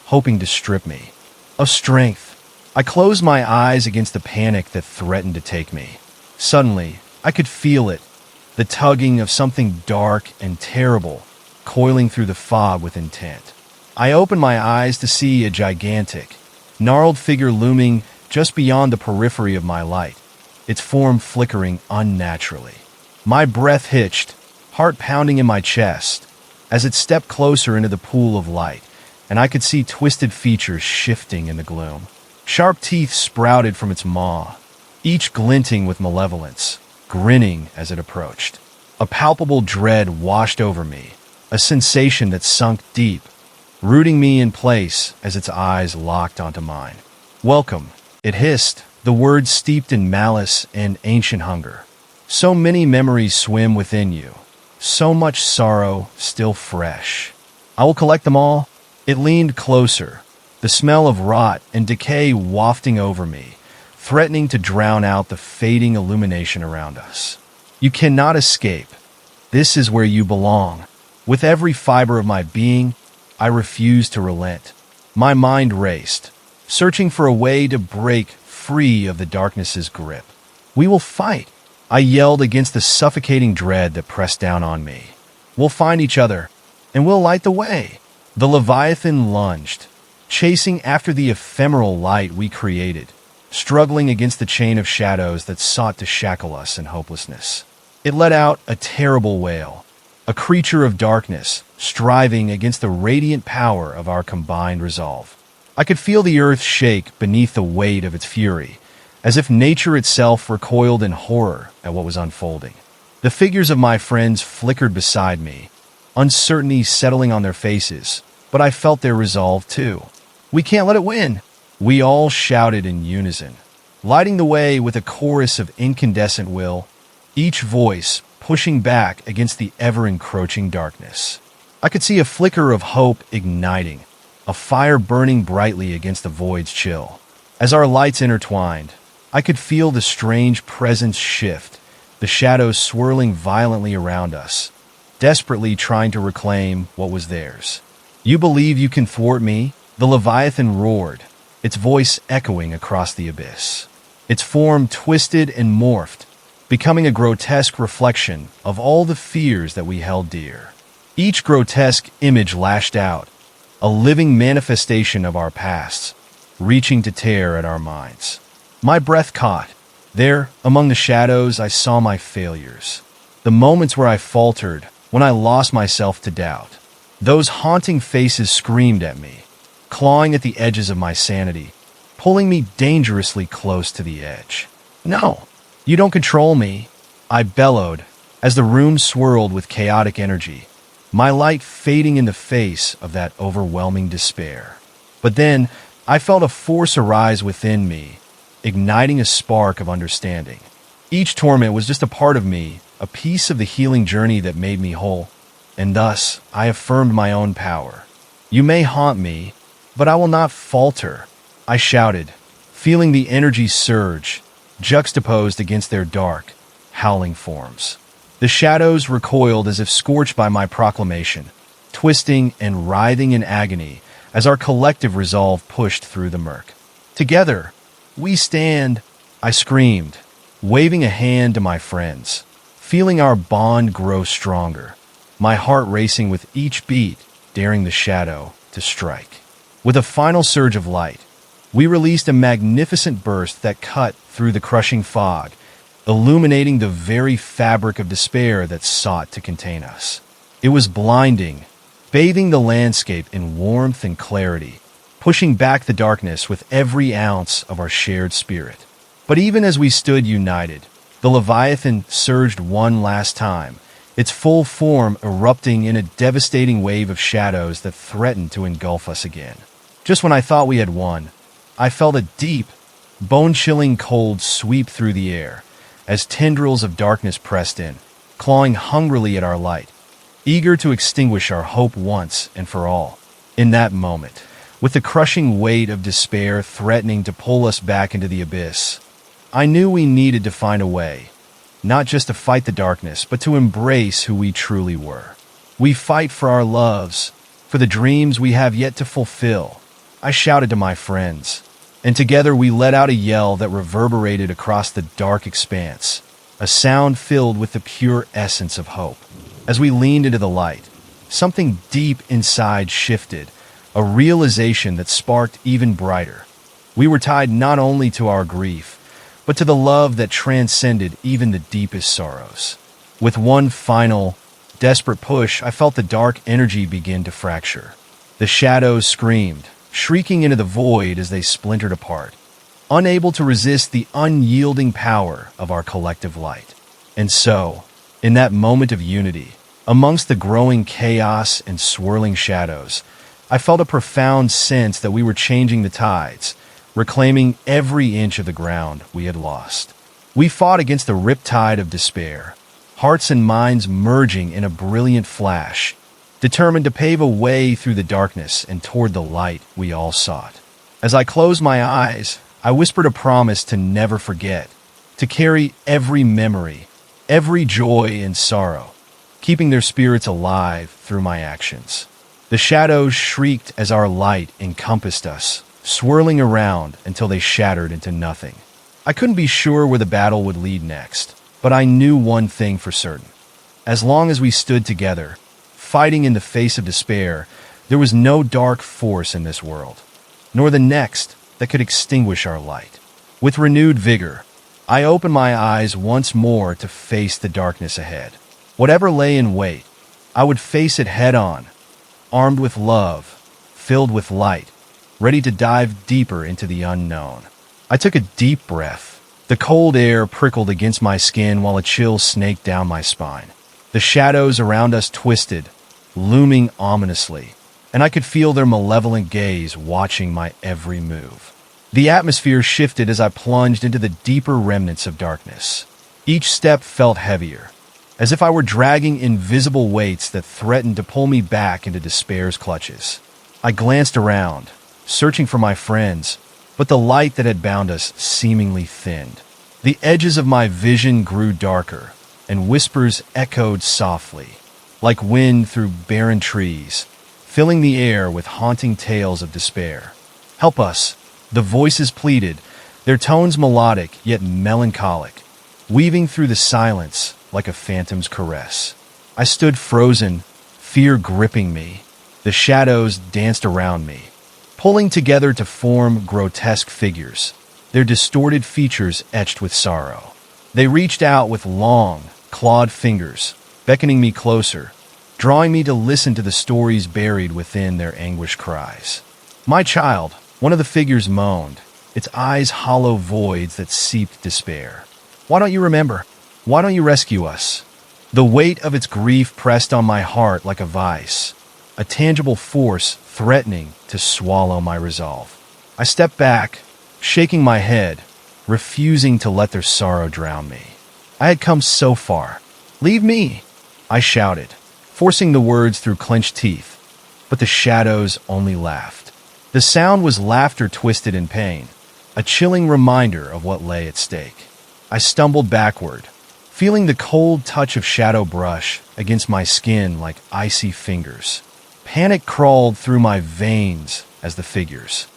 hoping to strip me of strength. I closed my eyes against the panic that threatened to take me. Suddenly, I could feel it, the tugging of something dark and terrible, coiling through the fog with intent. I opened my eyes to see a gigantic, gnarled figure looming just beyond the periphery of my light, its form flickering unnaturally. My breath hitched, heart pounding in my chest, as it stepped closer into the pool of light, and I could see twisted features shifting in the gloom. Sharp teeth sprouted from its maw, each glinting with malevolence, grinning as it approached. A palpable dread washed over me, a sensation that sunk deep, rooting me in place as its eyes locked onto mine. "Welcome," it hissed, the words steeped in malice and ancient hunger. "So many memories swim within you, so much sorrow still fresh. I will collect them all." It leaned closer, the smell of rot and decay wafting over me, threatening to drown out the fading illumination around us. "You cannot escape. This is where you belong." With every fiber of my being, I refused to relent. My mind raced, searching for a way to break free of the darkness's grip. "We will fight," I yelled against the suffocating dread that pressed down on me. "We'll find each other, and we'll light the way." The Leviathan lunged, chasing after the ephemeral light we created, struggling against the chain of shadows that sought to shackle us in hopelessness. It let out a terrible wail, a creature of darkness, striving against the radiant power of our combined resolve. I could feel the earth shake beneath the weight of its fury, as if nature itself recoiled in horror at what was unfolding. The figures of my friends flickered beside me, uncertainty settling on their faces, but I felt their resolve too. "We can't let it win!" We all shouted in unison, lighting the way with a chorus of incandescent will, each voice pushing back against the ever-encroaching darkness. I could see a flicker of hope igniting, a fire burning brightly against the void's chill. As our lights intertwined, I could feel the strange presence shift, the shadows swirling violently around us, desperately trying to reclaim what was theirs. "You believe you can thwart me?" The Leviathan roared, its voice echoing across the abyss. Its form twisted and morphed, becoming a grotesque reflection of all the fears that we held dear. Each grotesque image lashed out, a living manifestation of our pasts, reaching to tear at our minds. My breath caught. There, among the shadows, I saw my failures. The moments where I faltered, when I lost myself to doubt. Those haunting faces screamed at me, clawing at the edges of my sanity, pulling me dangerously close to the edge. "No, you don't control me," I bellowed as the room swirled with chaotic energy, my light fading in the face of that overwhelming despair. But then, I felt a force arise within me, igniting a spark of understanding. Each torment was just a part of me, a piece of the healing journey that made me whole, and thus I affirmed my own power. "You may haunt me, but I will not falter," I shouted, feeling the energy surge, juxtaposed against their dark, howling forms. The shadows recoiled as if scorched by my proclamation, twisting and writhing in agony as our collective resolve pushed through the murk. "Together, we stand," I screamed, waving a hand to my friends, feeling our bond grow stronger, my heart racing with each beat, daring the shadow to strike. With a final surge of light, we released a magnificent burst that cut through the crushing fog, illuminating the very fabric of despair that sought to contain us. It was blinding, bathing the landscape in warmth and clarity, pushing back the darkness with every ounce of our shared spirit. But even as we stood united, the Leviathan surged one last time, its full form erupting in a devastating wave of shadows that threatened to engulf us again. Just when I thought we had won, I felt a deep, bone-chilling cold sweep through the air as tendrils of darkness pressed in, clawing hungrily at our light, eager to extinguish our hope once and for all. In that moment, with the crushing weight of despair threatening to pull us back into the abyss, I knew we needed to find a way, not just to fight the darkness, but to embrace who we truly were. We fight for our loves, for the dreams we have yet to fulfill," I shouted to my friends, and together we let out a yell that reverberated across the dark expanse, a sound filled with the pure essence of hope. As we leaned into the light, something deep inside shifted, a realization that sparked even brighter. We were tied not only to our grief, but to the love that transcended even the deepest sorrows. With one final, desperate push, I felt the dark energy begin to fracture. The shadows screamed, shrieking into the void as they splintered apart, unable to resist the unyielding power of our collective light. And so, in that moment of unity, amongst the growing chaos and swirling shadows, I felt a profound sense that we were changing the tides, reclaiming every inch of the ground we had lost. We fought against the riptide of despair, hearts and minds merging in a brilliant flash, determined to pave a way through the darkness and toward the light we all sought. As I closed my eyes, I whispered a promise to never forget, to carry every memory, every joy and sorrow, keeping their spirits alive through my actions. The shadows shrieked as our light encompassed us, swirling around until they shattered into nothing. I couldn't be sure where the battle would lead next, but I knew one thing for certain. As long as we stood together, fighting in the face of despair, there was no dark force in this world, nor the next that could extinguish our light. With renewed vigor, I opened my eyes once more to face the darkness ahead. Whatever lay in wait, I would face it head-on, armed with love, filled with light, ready to dive deeper into the unknown. I took a deep breath. The cold air prickled against my skin while a chill snaked down my spine. The shadows around us twisted, looming ominously, and I could feel their malevolent gaze watching my every move. The atmosphere shifted as I plunged into the deeper remnants of darkness. Each step felt heavier, as if I were dragging invisible weights that threatened to pull me back into despair's clutches. I glanced around, searching for my friends, but the light that had bound us seemingly thinned. The edges of my vision grew darker, and whispers echoed softly, like wind through barren trees, filling the air with haunting tales of despair. "Help us," the voices pleaded, their tones melodic yet melancholic, weaving through the silence like a phantom's caress. I stood frozen, fear gripping me. The shadows danced around me, pulling together to form grotesque figures, their distorted features etched with sorrow. They reached out with long, clawed fingers, beckoning me closer, drawing me to listen to the stories buried within their anguished cries. "My child," one of the figures moaned, its eyes hollow voids that seeped despair. "Why don't you remember? Why don't you rescue us?" The weight of its grief pressed on my heart like a vice, a tangible force threatening to swallow my resolve. I stepped back, shaking my head, refusing to let their sorrow drown me. I had come so far. "Leave me," I shouted, forcing the words through clenched teeth, but the shadows only laughed. The sound was laughter twisted in pain, a chilling reminder of what lay at stake. I stumbled backward, feeling the cold touch of shadow brush against my skin like icy fingers. Panic crawled through my veins as the figures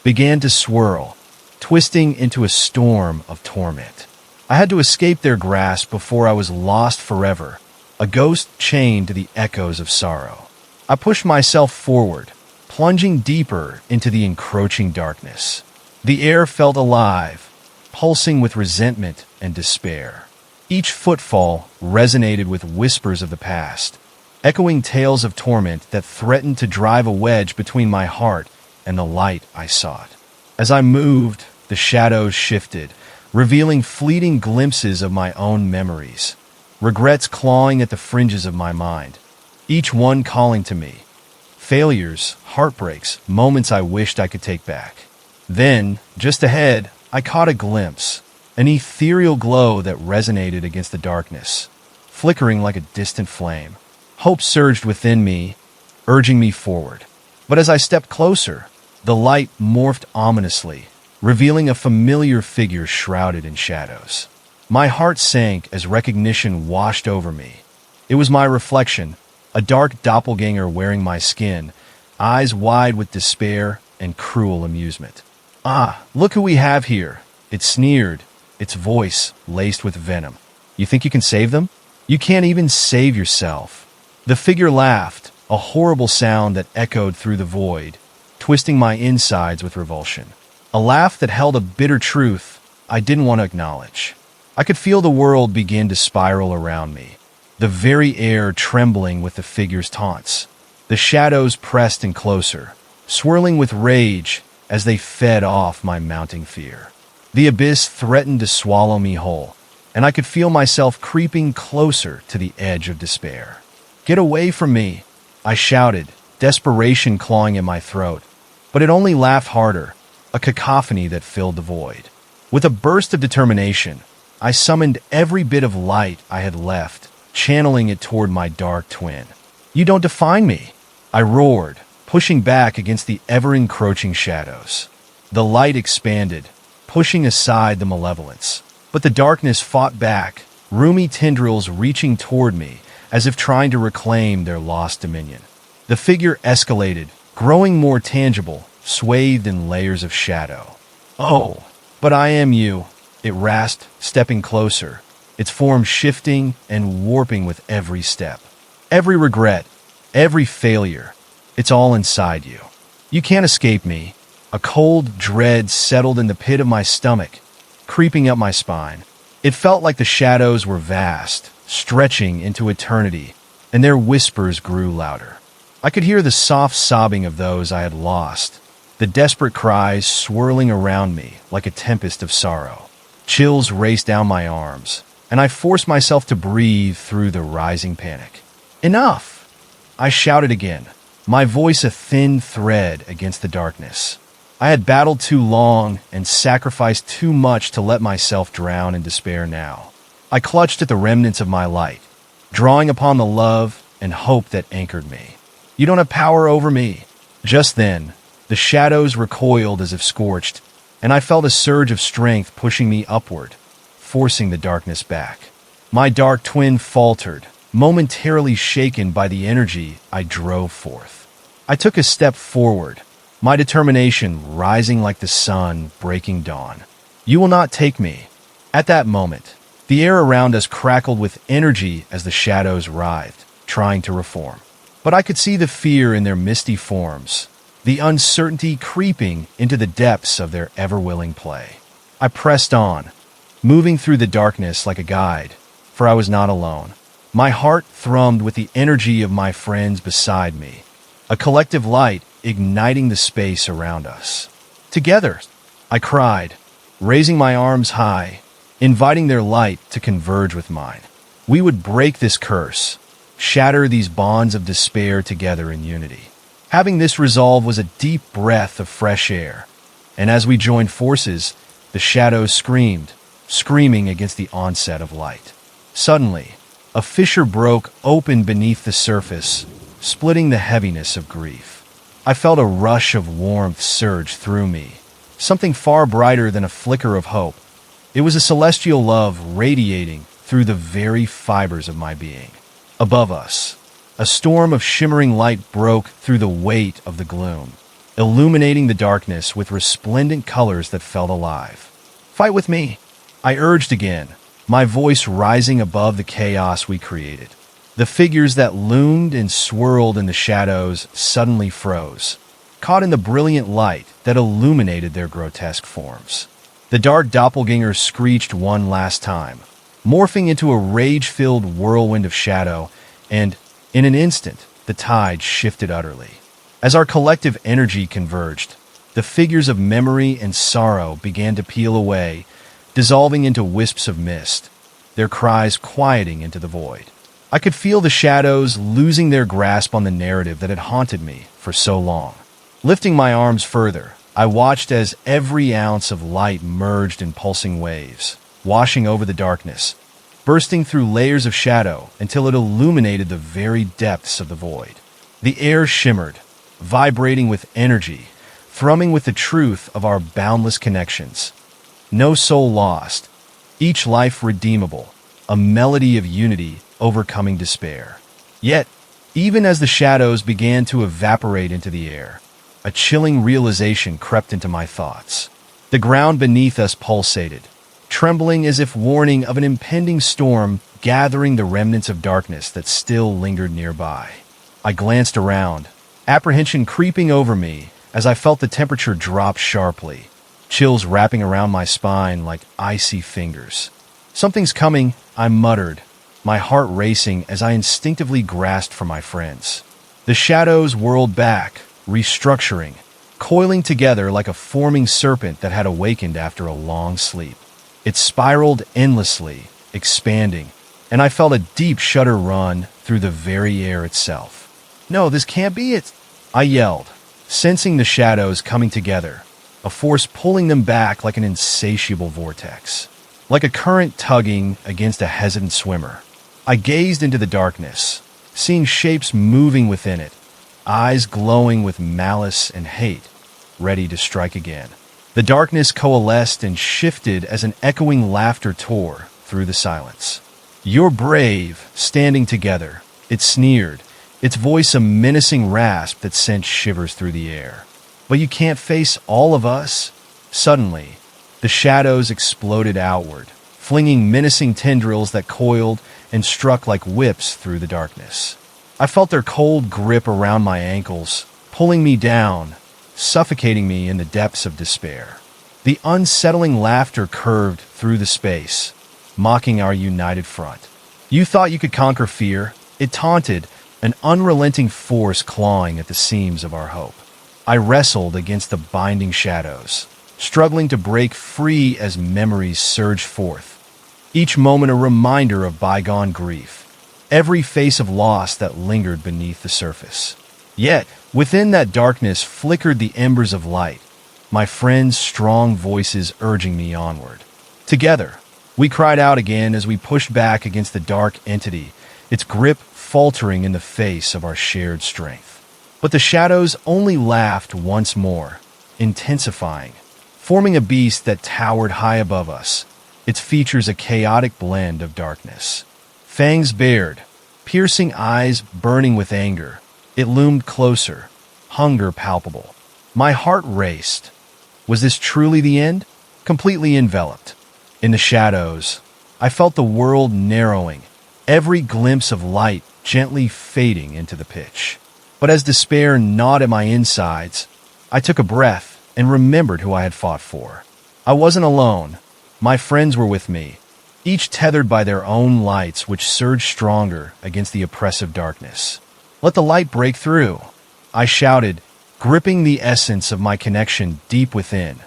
began to swirl, twisting into a storm of torment. I had to escape their grasp before I was lost forever, a ghost chained to the echoes of sorrow. I pushed myself forward, plunging deeper into the encroaching darkness. The air felt alive, pulsing with resentment and despair. Each footfall resonated with whispers of the past, echoing tales of torment that threatened to drive a wedge between my heart and the light I sought. As I moved, the shadows shifted, revealing fleeting glimpses of my own memories, regrets clawing at the fringes of my mind, each one calling to me. Failures, heartbreaks, moments I wished I could take back. Then, just ahead, I caught a glimpse, an ethereal glow that resonated against the darkness, flickering like a distant flame. Hope surged within me, urging me forward. But as I stepped closer, the light morphed ominously, revealing a familiar figure shrouded in shadows. My heart sank as recognition washed over me. It was my reflection, a dark doppelganger wearing my skin, eyes wide with despair and cruel amusement. "Ah, look who we have here," it sneered, its voice laced with venom. "You think you can save them? You can't even save yourself." The figure laughed, a horrible sound that echoed through the void, twisting my insides with revulsion. A laugh that held a bitter truth I didn't want to acknowledge. I could feel the world begin to spiral around me, the very air trembling with the figure's taunts. The shadows pressed in closer, swirling with rage as they fed off my mounting fear. The abyss threatened to swallow me whole, and I could feel myself creeping closer to the edge of despair. "Get away from me!" I shouted, desperation clawing at my throat. But it only laughed harder, a cacophony that filled the void. With a burst of determination, I summoned every bit of light I had left, channeling it toward my dark twin. "You don't define me!" I roared, pushing back against the ever-encroaching shadows. The light expanded, pushing aside the malevolence. But the darkness fought back, roomy tendrils reaching toward me as if trying to reclaim their lost dominion. The figure escalated, growing more tangible, swathed in layers of shadow. "Oh, but I am you," it rasped, stepping closer, its form shifting and warping with every step. "Every regret, every failure, it's all inside you. You can't escape me." A cold dread settled in the pit of my stomach, creeping up my spine. It felt like the shadows were vast, stretching into eternity, and their whispers grew louder. I could hear the soft sobbing of those I had lost, the desperate cries swirling around me like a tempest of sorrow. Chills raced down my arms, and I forced myself to breathe through the rising panic. "Enough!" I shouted again, my voice a thin thread against the darkness. I had battled too long and sacrificed too much to let myself drown in despair now. I clutched at the remnants of my light, drawing upon the love and hope that anchored me. "You don't have power over me." Just then, the shadows recoiled as if scorched, and I felt a surge of strength pushing me upward, forcing the darkness back. My dark twin faltered, momentarily shaken by the energy I drove forth. I took a step forward, my determination rising like the sun breaking dawn. "You will not take me." At that moment, the air around us crackled with energy as the shadows writhed, trying to reform. But I could see the fear in their misty forms, the uncertainty creeping into the depths of their ever-willing play. I pressed on, moving through the darkness like a guide, for I was not alone. My heart thrummed with the energy of my friends beside me, a collective light igniting the space around us. "Together!" I cried, raising my arms high, inviting their light to converge with mine. We would break this curse, shatter these bonds of despair together in unity. Having this resolve was a deep breath of fresh air, and as we joined forces, the shadows screamed, screaming against the onset of light. Suddenly, a fissure broke open beneath the surface, splitting the heaviness of grief. I felt a rush of warmth surge through me, something far brighter than a flicker of hope. It was a celestial love radiating through the very fibers of my being. Above us, a storm of shimmering light broke through the weight of the gloom, illuminating the darkness with resplendent colors that felt alive. "Fight with me," I urged again, my voice rising above the chaos we created. The figures that loomed and swirled in the shadows suddenly froze, caught in the brilliant light that illuminated their grotesque forms. The dark doppelgangers screeched one last time, morphing into a rage-filled whirlwind of shadow, and, in an instant, the tide shifted utterly. As our collective energy converged, the figures of memory and sorrow began to peel away, dissolving into wisps of mist, their cries quieting into the void. I could feel the shadows losing their grasp on the narrative that had haunted me for so long. Lifting my arms further, I watched as every ounce of light merged in pulsing waves, washing over the darkness, bursting through layers of shadow until it illuminated the very depths of the void. The air shimmered, vibrating with energy, thrumming with the truth of our boundless connections. No soul lost, each life redeemable, a melody of unity overcoming despair. Yet, Even as the shadows began to evaporate into the air, a chilling realization crept into my thoughts. The ground beneath us pulsated, trembling as if warning of an impending storm, gathering the remnants of darkness that still lingered nearby. I glanced around, apprehension creeping over me as I felt the temperature drop sharply, chills wrapping around my spine like icy fingers. "Something's coming," I muttered, my heart racing as I instinctively grasped for my friends. The shadows whirled back, restructuring, coiling together like a forming serpent that had awakened after a long sleep. It spiraled endlessly, expanding, and I felt a deep shudder run through the very air itself. "No, this can't be it," I yelled, sensing the shadows coming together, a force pulling them back like an insatiable vortex. Like a current tugging against a hesitant swimmer, I gazed into the darkness, seeing shapes moving within it, eyes glowing with malice and hate, ready to strike again. The darkness coalesced and shifted as an echoing laughter tore through the silence. "You're brave, standing together," it sneered, its voice a menacing rasp that sent shivers through the air. "But you can't face all of us." Suddenly, the shadows exploded outward, flinging menacing tendrils that coiled and struck like whips through the darkness. I felt their cold grip around my ankles, pulling me down, suffocating me in the depths of despair. The unsettling laughter curved through the space, mocking our united front. "You thought you could conquer fear," it taunted, an unrelenting force clawing at the seams of our hope. I wrestled against the binding shadows, struggling to break free as memories surged forth, each moment a reminder of bygone grief, every face of loss that lingered beneath the surface. Yet, within that darkness flickered the embers of light, my friends' strong voices urging me onward. Together, we cried out again as we pushed back against the dark entity, its grip faltering in the face of our shared strength. But the shadows only laughed once more, intensifying, forming a beast that towered high above us, its features a chaotic blend of darkness. Fangs bared, piercing eyes burning with anger, it loomed closer, hunger palpable. My heart raced. Was this truly the end? Completely enveloped. In the shadows, I felt the world narrowing, every glimpse of light gently fading into the pitch. But as despair gnawed at my insides, I took a breath and remembered who I had fought for. I wasn't alone. My friends were with me, each tethered by their own lights which surged stronger against the oppressive darkness. "Let the light break through," I shouted, gripping the essence of my connection deep within,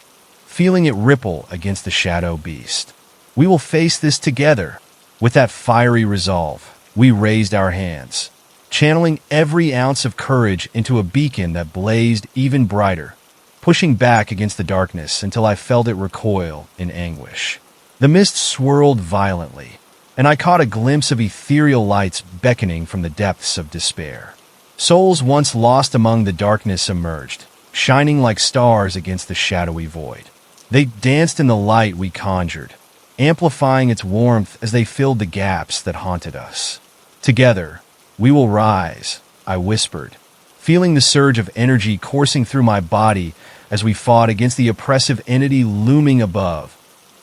feeling it ripple against the shadow beast. "We will face this together." With that fiery resolve, we raised our hands, channeling every ounce of courage into a beacon that blazed even brighter, pushing back against the darkness until I felt it recoil in anguish. The mist swirled violently, and I caught a glimpse of ethereal lights beckoning from the depths of despair. Souls once lost among the darkness emerged, shining like stars against the shadowy void. They danced in the light we conjured, amplifying its warmth as they filled the gaps that haunted us. "Together, we will rise," I whispered, feeling the surge of energy coursing through my body as we fought against the oppressive entity looming above,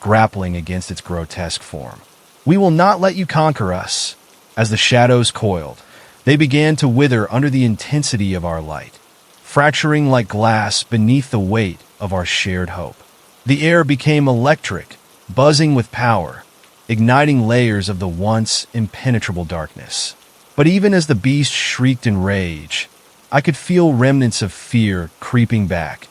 grappling against its grotesque form. "We will not let you conquer us." As the shadows coiled, they began to wither under the intensity of our light, fracturing like glass beneath the weight of our shared hope. The air became electric, buzzing with power, igniting layers of the once impenetrable darkness. But even as the beast shrieked in rage, I could feel remnants of fear creeping back,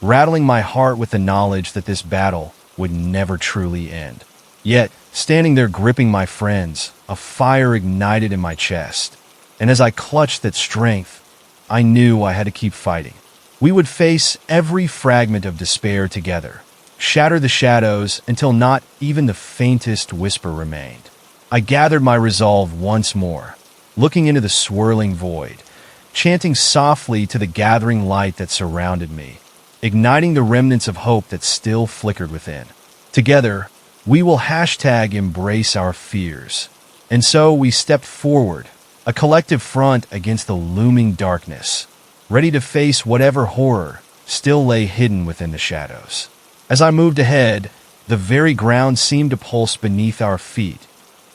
rattling my heart with the knowledge that this battle would never truly end. Yet, standing there gripping my friends, a fire ignited in my chest, and as I clutched at strength, I knew I had to keep fighting. We would face every fragment of despair together, shatter the shadows until not even the faintest whisper remained. I gathered my resolve once more, looking into the swirling void, chanting softly to the gathering light that surrounded me, igniting the remnants of hope that still flickered within. Together, we will #embrace our fears. And so we stepped forward, a collective front against the looming darkness, ready to face whatever horror still lay hidden within the shadows. As I moved ahead, the very ground seemed to pulse beneath our feet,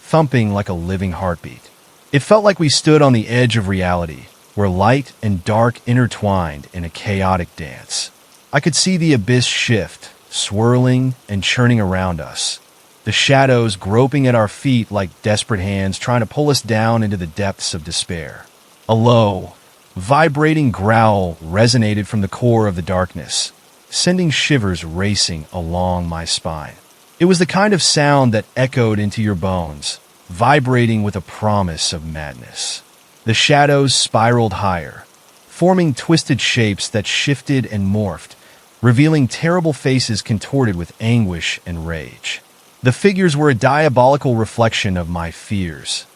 thumping like a living heartbeat. It felt like we stood on the edge of reality, where light and dark intertwined in a chaotic dance. I could see the abyss shift, swirling and churning around us, the shadows groping at our feet like desperate hands trying to pull us down into the depths of despair. A low, vibrating growl resonated from the core of the darkness, sending shivers racing along my spine. It was the kind of sound that echoed into your bones, vibrating with a promise of madness. The shadows spiraled higher, forming twisted shapes that shifted and morphed, revealing terrible faces contorted with anguish and rage. The figures were a diabolical reflection of my fears,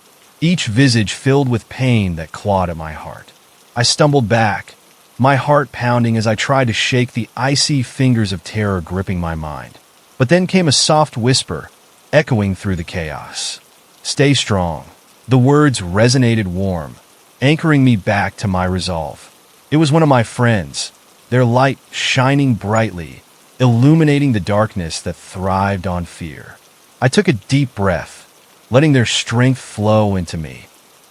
each visage filled with pain that clawed at my heart. I stumbled back, my heart pounding as I tried to shake the icy fingers of terror gripping my mind. But then came a soft whisper, echoing through the chaos. "Stay strong." The words resonated warm, anchoring me back to my resolve. It was one of my friends, their light shining brightly, illuminating the darkness that thrived on fear. I took a deep breath, letting their strength flow into me,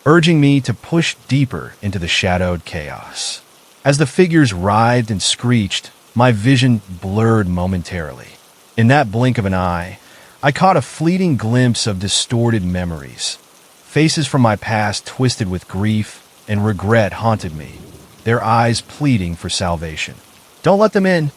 urging me to push deeper into the shadowed chaos. As the figures writhed and screeched, my vision blurred momentarily. In that blink of an eye, I caught a fleeting glimpse of distorted memories. Faces from my past twisted with grief and regret haunted me, their eyes pleading for salvation. "Don't let them in,"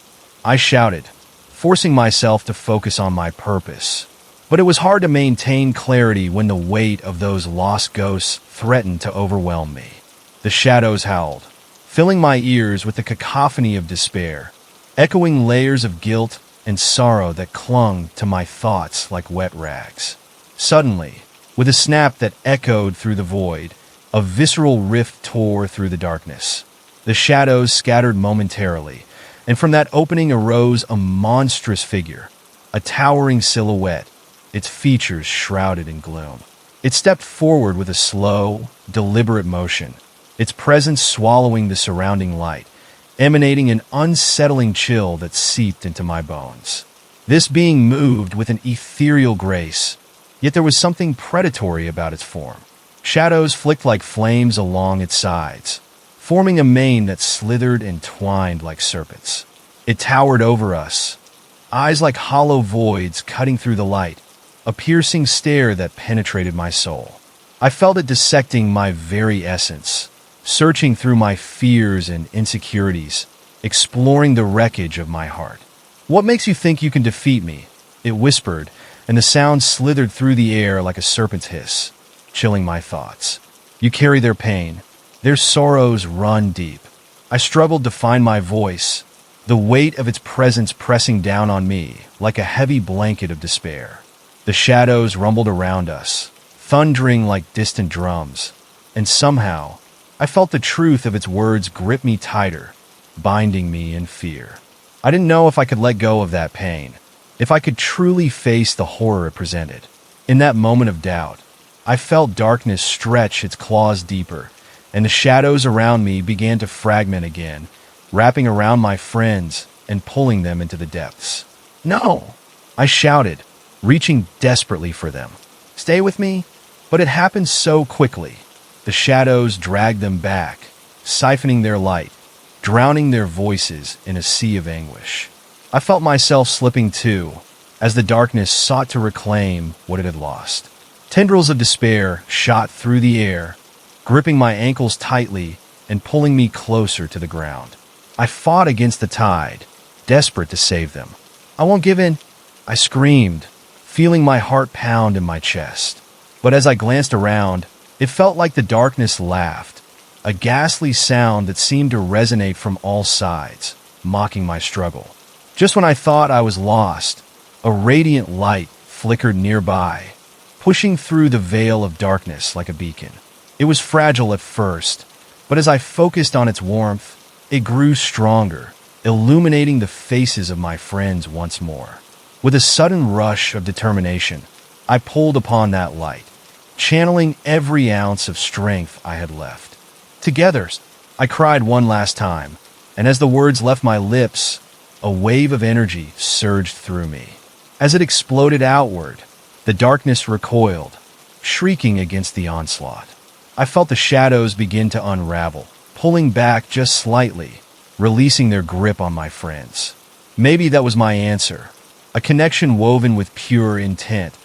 I shouted, forcing myself to focus on my purpose. But it was hard to maintain clarity when the weight of those lost ghosts threatened to overwhelm me. The shadows howled, filling my ears with the cacophony of despair, echoing layers of guilt and sorrow that clung to my thoughts like wet rags. Suddenly, with a snap that echoed through the void, a visceral rift tore through the darkness. The shadows scattered momentarily, and from that opening arose a monstrous figure, a towering silhouette, its features shrouded in gloom. It stepped forward with a slow, deliberate motion, its presence swallowing the surrounding light, emanating an unsettling chill that seeped into my bones. This being moved with an ethereal grace, yet there was something predatory about its form. Shadows flicked like flames along its sides, forming a mane that slithered and twined like serpents. It towered over us, eyes like hollow voids cutting through the light, a piercing stare that penetrated my soul. I felt it dissecting my very essence, searching through my fears and insecurities, exploring the wreckage of my heart. "What makes you think you can defeat me?" it whispered, and the sound slithered through the air like a serpent's hiss, chilling my thoughts. "You carry their pain. Their sorrows run deep." I struggled to find my voice, the weight of its presence pressing down on me like a heavy blanket of despair. The shadows rumbled around us, thundering like distant drums, and somehow I felt the truth of its words grip me tighter, binding me in fear. I didn't know if I could let go of that pain, if I could truly face the horror it presented. In that moment of doubt, I felt darkness stretch its claws deeper, and the shadows around me began to fragment again, wrapping around my friends and pulling them into the depths. "No!" I shouted, reaching desperately for them. "Stay with me?" But it happened so quickly. The shadows dragged them back, siphoning their light, drowning their voices in a sea of anguish. I felt myself slipping too, as the darkness sought to reclaim what it had lost. Tendrils of despair shot through the air, gripping my ankles tightly and pulling me closer to the ground. I fought against the tide, desperate to save them. "I won't give in," I screamed, feeling my heart pound in my chest. But as I glanced around, it felt like the darkness laughed, a ghastly sound that seemed to resonate from all sides, mocking my struggle. Just when I thought I was lost, a radiant light flickered nearby, pushing through the veil of darkness like a beacon. It was fragile at first, but as I focused on its warmth, it grew stronger, illuminating the faces of my friends once more. With a sudden rush of determination, I pulled upon that light, channeling every ounce of strength I had left. Together, I cried one last time, and as the words left my lips, a wave of energy surged through me. As it exploded outward, the darkness recoiled, shrieking against the onslaught. I felt the shadows begin to unravel, pulling back just slightly, releasing their grip on my friends. Maybe that was my answer, a connection woven with pure intent,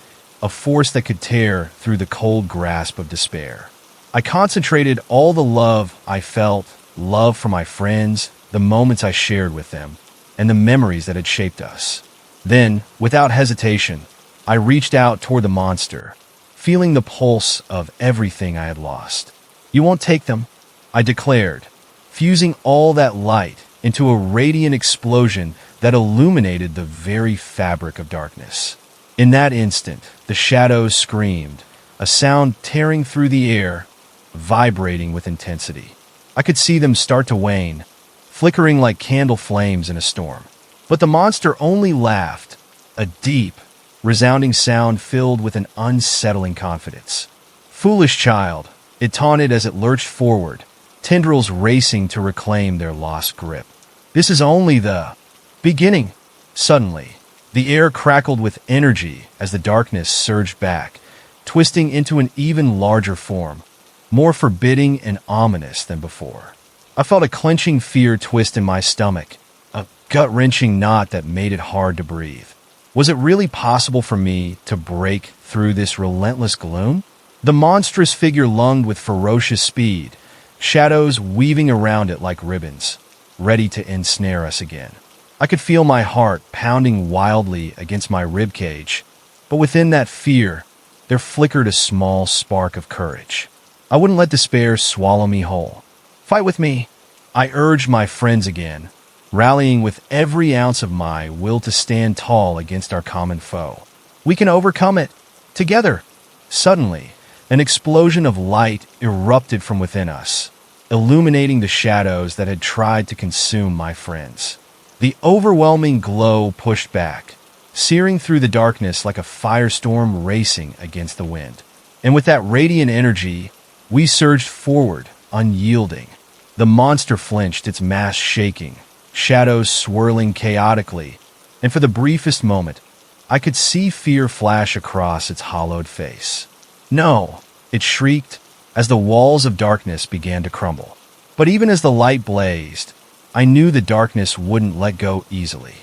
a force that could tear through the cold grasp of despair. I concentrated all the love I felt, love for my friends, the moments I shared with them, and the memories that had shaped us. Then, without hesitation, I reached out toward the monster, feeling the pulse of everything I had lost. "You won't take them," I declared, fusing all that light into a radiant explosion that illuminated the very fabric of darkness. In that instant, the shadows screamed, a sound tearing through the air, vibrating with intensity. I could see them start to wane, flickering like candle flames in a storm. But the monster only laughed, a deep, resounding sound filled with an unsettling confidence. "Foolish child," it taunted as it lurched forward, tendrils racing to reclaim their lost grip. "This is only the beginning." Suddenly, the air crackled with energy as the darkness surged back, twisting into an even larger form, more forbidding and ominous than before. I felt a clenching fear twist in my stomach, a gut-wrenching knot that made it hard to breathe. Was it really possible for me to break through this relentless gloom? The monstrous figure lunged with ferocious speed, shadows weaving around it like ribbons, ready to ensnare us again. I could feel my heart pounding wildly against my ribcage, but within that fear, there flickered a small spark of courage. I wouldn't let despair swallow me whole. "Fight with me," I urged my friends again, rallying with every ounce of my will to stand tall against our common foe. "We can overcome it, together." Suddenly, an explosion of light erupted from within us, illuminating the shadows that had tried to consume my friends. The overwhelming glow pushed back, searing through the darkness like a firestorm racing against the wind. And with that radiant energy, we surged forward, unyielding. The monster flinched, its mass shaking, shadows swirling chaotically, and for the briefest moment, I could see fear flash across its hollowed face. "No!" it shrieked as the walls of darkness began to crumble. But even as the light blazed, I knew the darkness wouldn't let go easily.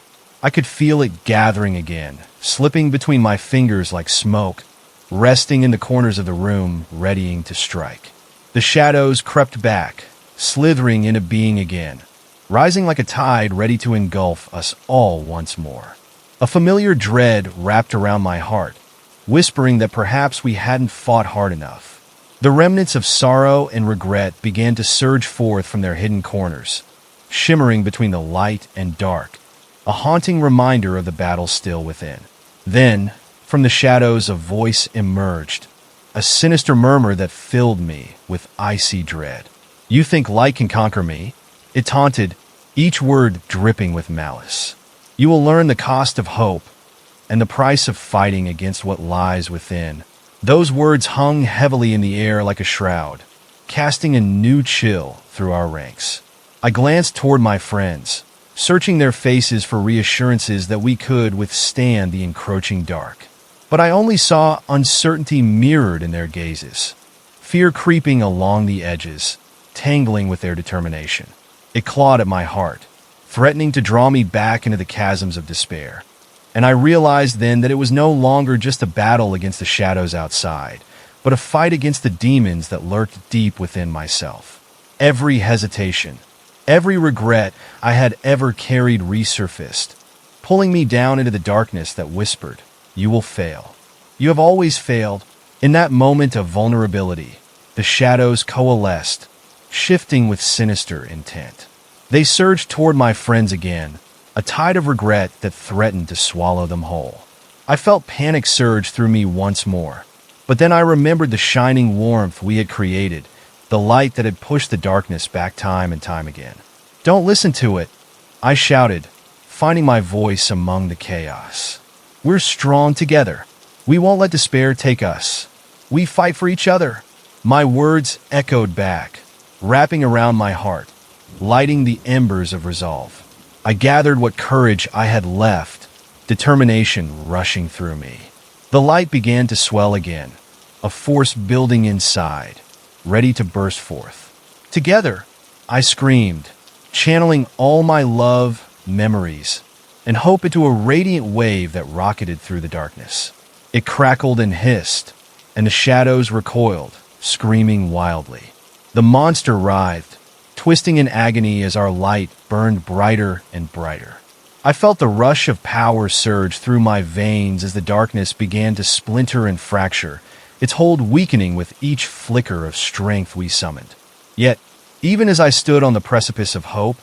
I could feel it gathering again, slipping between my fingers like smoke, resting in the corners of the room, readying to strike. The shadows crept back, slithering into being again, rising like a tide ready to engulf us all once more. A familiar dread wrapped around my heart, whispering that perhaps we hadn't fought hard enough. The remnants of sorrow and regret began to surge forth from their hidden corners, shimmering between the light and dark, a haunting reminder of the battle still within. Then, from the shadows, a voice emerged, a sinister murmur that filled me with icy dread. "You think light can conquer me?" it taunted, each word dripping with malice. "You will learn the cost of hope and the price of fighting against what lies within." Those words hung heavily in the air like a shroud, casting a new chill through our ranks. I glanced toward my friends, searching their faces for reassurances that we could withstand the encroaching dark. But I only saw uncertainty mirrored in their gazes, fear creeping along the edges, tangling with their determination. It clawed at my heart, threatening to draw me back into the chasms of despair. And I realized then that it was no longer just a battle against the shadows outside, but a fight against the demons that lurked deep within myself. Every hesitation, every regret I had ever carried resurfaced, pulling me down into the darkness that whispered, "You will fail. You have always failed." In that moment of vulnerability, the shadows coalesced, shifting with sinister intent. They surged toward my friends again, a tide of regret that threatened to swallow them whole. I felt panic surge through me once more, but then I remembered the shining warmth we had created, the light that had pushed the darkness back time and time again. "Don't listen to it," I shouted, finding my voice among the chaos. "We're strong together. We won't let despair take us." We fight for each other. My words echoed back, wrapping around my heart, lighting the embers of resolve. I gathered what courage I had left, determination rushing through me. The light began to swell again, a force building inside, ready to burst forth. Together, I screamed, channeling all my love, memories, and hope into a radiant wave that rocketed through the darkness. It crackled and hissed, and the shadows recoiled, screaming wildly. The monster writhed, twisting in agony as our light burned brighter and brighter. I felt the rush of power surge through my veins as the darkness began to splinter and fracture, its hold weakening with each flicker of strength we summoned. Yet, even as I stood on the precipice of hope,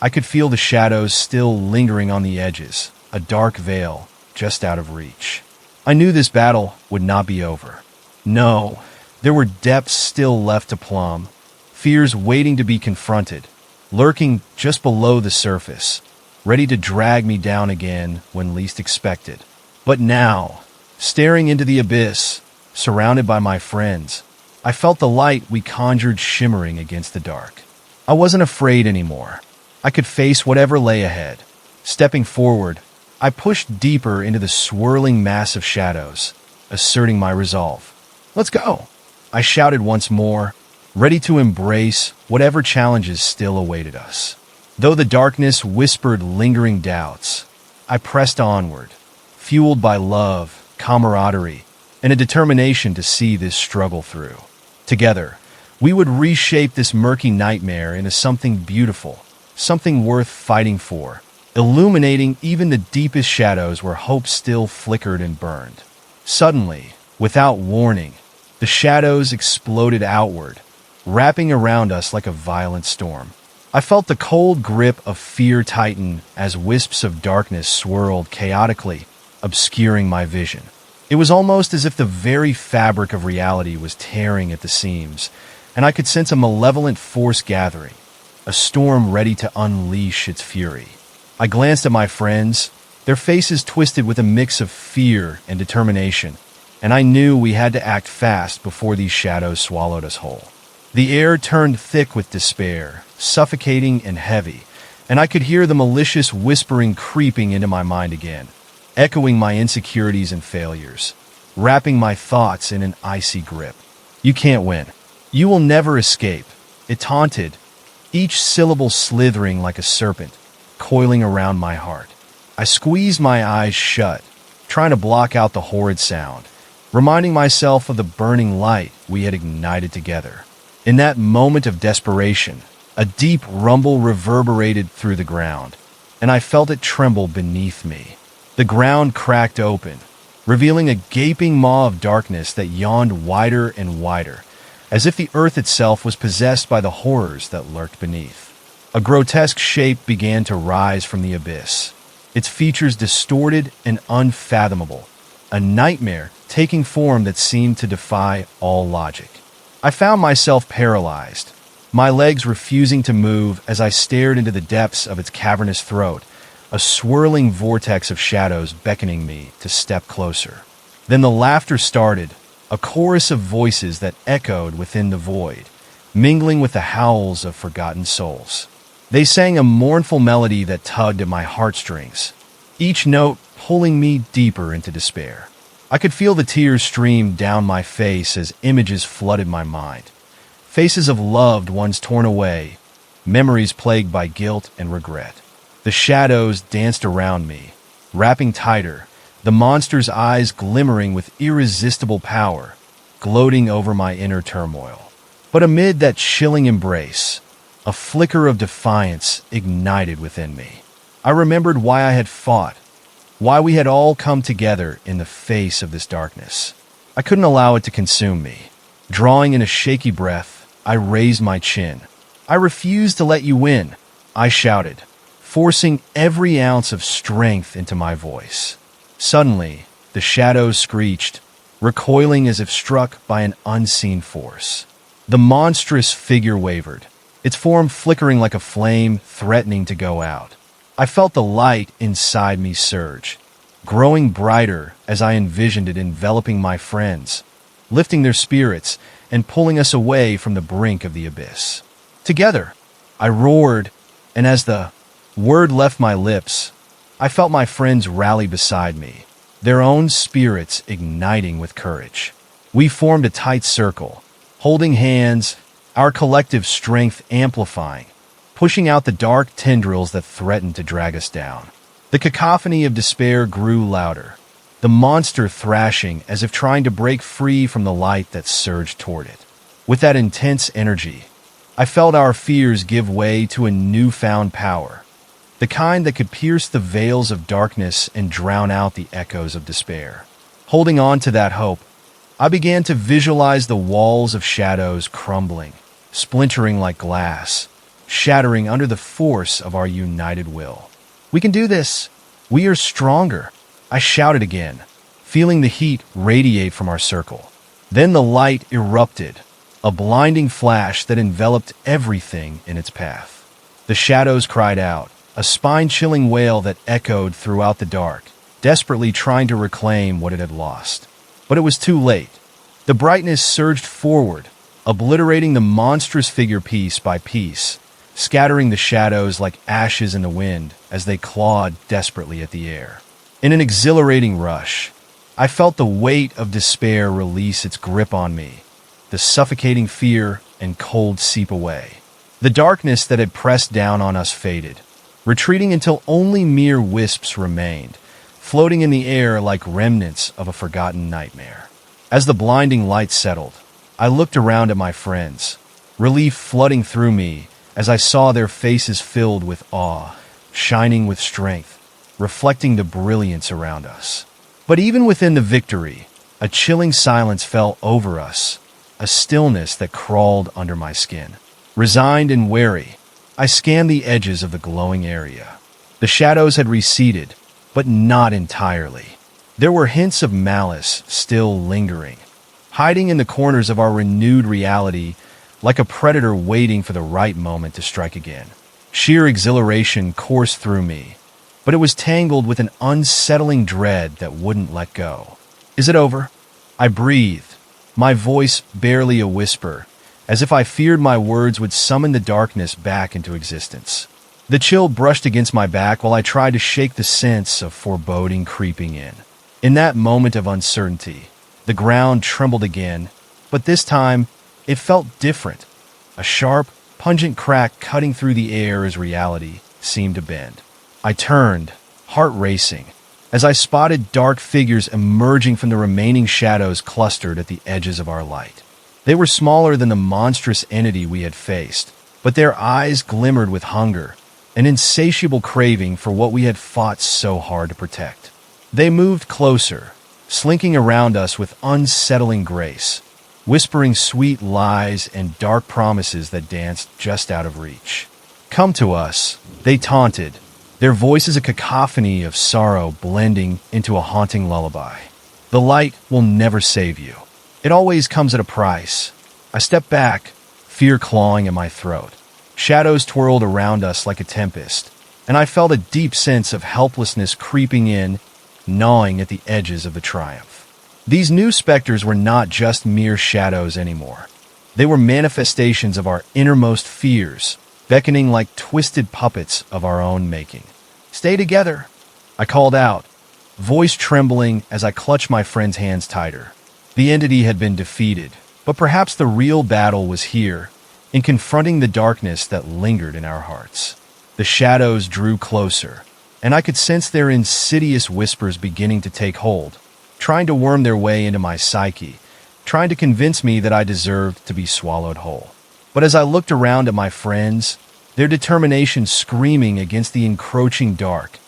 I could feel the shadows still lingering on the edges, a dark veil just out of reach. I knew this battle would not be over. No, there were depths still left to plumb, fears waiting to be confronted, lurking just below the surface, ready to drag me down again when least expected. But now, staring into the abyss, surrounded by my friends, I felt the light we conjured shimmering against the dark. I wasn't afraid anymore. I could face whatever lay ahead. Stepping forward, I pushed deeper into the swirling mass of shadows, asserting my resolve. "Let's go!" I shouted once more, ready to embrace whatever challenges still awaited us. Though the darkness whispered lingering doubts, I pressed onward, fueled by love, camaraderie, and a determination to see this struggle through. Together, we would reshape this murky nightmare into something beautiful, something worth fighting for, illuminating even the deepest shadows where hope still flickered and burned. Suddenly, without warning, the shadows exploded outward, wrapping around us like a violent storm. I felt the cold grip of fear tighten as wisps of darkness swirled chaotically, obscuring my vision. It was almost as if the very fabric of reality was tearing at the seams, and I could sense a malevolent force gathering, a storm ready to unleash its fury. I glanced at my friends, their faces twisted with a mix of fear and determination, and I knew we had to act fast before these shadows swallowed us whole. The air turned thick with despair, suffocating and heavy, and I could hear the malicious whispering creeping into my mind again, echoing my insecurities and failures, wrapping my thoughts in an icy grip. "You can't win. You will never escape," it taunted, each syllable slithering like a serpent, coiling around my heart. I squeezed my eyes shut, trying to block out the horrid sound, reminding myself of the burning light we had ignited together. In that moment of desperation, a deep rumble reverberated through the ground, and I felt it tremble beneath me. The ground cracked open, revealing a gaping maw of darkness that yawned wider and wider, as if the earth itself was possessed by the horrors that lurked beneath. A grotesque shape began to rise from the abyss, its features distorted and unfathomable, a nightmare taking form that seemed to defy all logic. I found myself paralyzed, my legs refusing to move as I stared into the depths of its cavernous throat, a swirling vortex of shadows beckoning me to step closer. Then the laughter started, a chorus of voices that echoed within the void, mingling with the howls of forgotten souls. They sang a mournful melody that tugged at my heartstrings, each note pulling me deeper into despair. I could feel the tears stream down my face as images flooded my mind. Faces of loved ones torn away, memories plagued by guilt and regret. The shadows danced around me, wrapping tighter, the monster's eyes glimmering with irresistible power, gloating over my inner turmoil. But amid that chilling embrace, a flicker of defiance ignited within me. I remembered why I had fought, why we had all come together in the face of this darkness. I couldn't allow it to consume me. Drawing in a shaky breath, I raised my chin. "I refuse to let you win," I shouted, forcing every ounce of strength into my voice. Suddenly, the shadows screeched, recoiling as if struck by an unseen force. The monstrous figure wavered, its form flickering like a flame threatening to go out. I felt the light inside me surge, growing brighter as I envisioned it enveloping my friends, lifting their spirits and pulling us away from the brink of the abyss. Together, I roared, and as the word left my lips, I felt my friends rally beside me, their own spirits igniting with courage. We formed a tight circle, holding hands, our collective strength amplifying, pushing out the dark tendrils that threatened to drag us down. The cacophony of despair grew louder, the monster thrashing as if trying to break free from the light that surged toward it. With that intense energy, I felt our fears give way to a newfound power, the kind that could pierce the veils of darkness and drown out the echoes of despair. Holding on to that hope, I began to visualize the walls of shadows crumbling, splintering like glass, shattering under the force of our united will. "We can do this! We are stronger!" I shouted again, feeling the heat radiate from our circle. Then the light erupted, a blinding flash that enveloped everything in its path. The shadows cried out, a spine-chilling wail that echoed throughout the dark, desperately trying to reclaim what it had lost. But it was too late. The brightness surged forward, obliterating the monstrous figure piece by piece, scattering the shadows like ashes in the wind as they clawed desperately at the air. In an exhilarating rush, I felt the weight of despair release its grip on me, the suffocating fear and cold seep away. The darkness that had pressed down on us faded, retreating until only mere wisps remained, floating in the air like remnants of a forgotten nightmare. As the blinding light settled, I looked around at my friends, relief flooding through me as I saw their faces filled with awe, shining with strength, reflecting the brilliance around us. But even within the victory, a chilling silence fell over us, a stillness that crawled under my skin. Resigned and wary, I scanned the edges of the glowing area. The shadows had receded, but not entirely. There were hints of malice still lingering, hiding in the corners of our renewed reality like a predator waiting for the right moment to strike again. Sheer exhilaration coursed through me, but it was tangled with an unsettling dread that wouldn't let go. "Is it over?" I breathed, my voice barely a whisper, as if I feared my words would summon the darkness back into existence. The chill brushed against my back while I tried to shake the sense of foreboding creeping in. In that moment of uncertainty, the ground trembled again, but this time it felt different. A sharp, pungent crack cutting through the air as reality seemed to bend. I turned, heart racing, as I spotted dark figures emerging from the remaining shadows clustered at the edges of our light. They were smaller than the monstrous entity we had faced, but their eyes glimmered with hunger, an insatiable craving for what we had fought so hard to protect. They moved closer, slinking around us with unsettling grace, whispering sweet lies and dark promises that danced just out of reach. "Come to us," they taunted, their voices a cacophony of sorrow blending into a haunting lullaby. "The light will never save you. It always comes at a price." I stepped back, fear clawing at my throat. Shadows twirled around us like a tempest, and I felt a deep sense of helplessness creeping in, gnawing at the edges of the triumph. These new specters were not just mere shadows anymore. They were manifestations of our innermost fears, beckoning like twisted puppets of our own making. "Stay together," I called out, voice trembling as I clutched my friend's hands tighter. The entity had been defeated, but perhaps the real battle was here, in confronting the darkness that lingered in our hearts. The shadows drew closer, and I could sense their insidious whispers beginning to take hold, trying to worm their way into my psyche, trying to convince me that I deserved to be swallowed whole. But as I looked around at my friends, their determination screaming against the encroaching dark,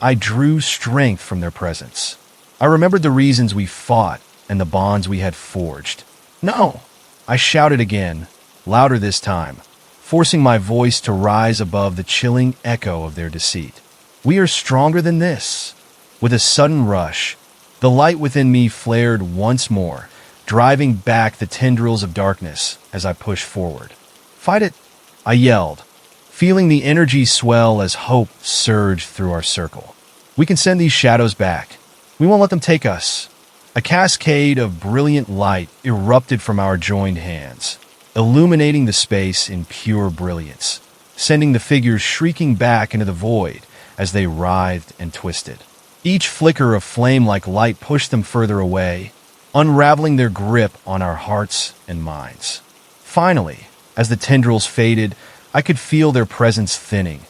I drew strength from their presence. I remembered the reasons we fought and the bonds we had forged. "No!" I shouted again, louder this time, forcing my voice to rise above the chilling echo of their deceit. "We are stronger than this." With a sudden rush, the light within me flared once more, driving back the tendrils of darkness as I pushed forward. "Fight it!" I yelled, feeling the energy swell as hope surged through our circle. "We can send these shadows back. We won't let them take us." A cascade of brilliant light erupted from our joined hands, illuminating the space in pure brilliance, sending the figures shrieking back into the void as they writhed and twisted. Each flicker of flame-like light pushed them further away, unraveling their grip on our hearts and minds. Finally, as the tendrils faded, I could feel their presence thinning,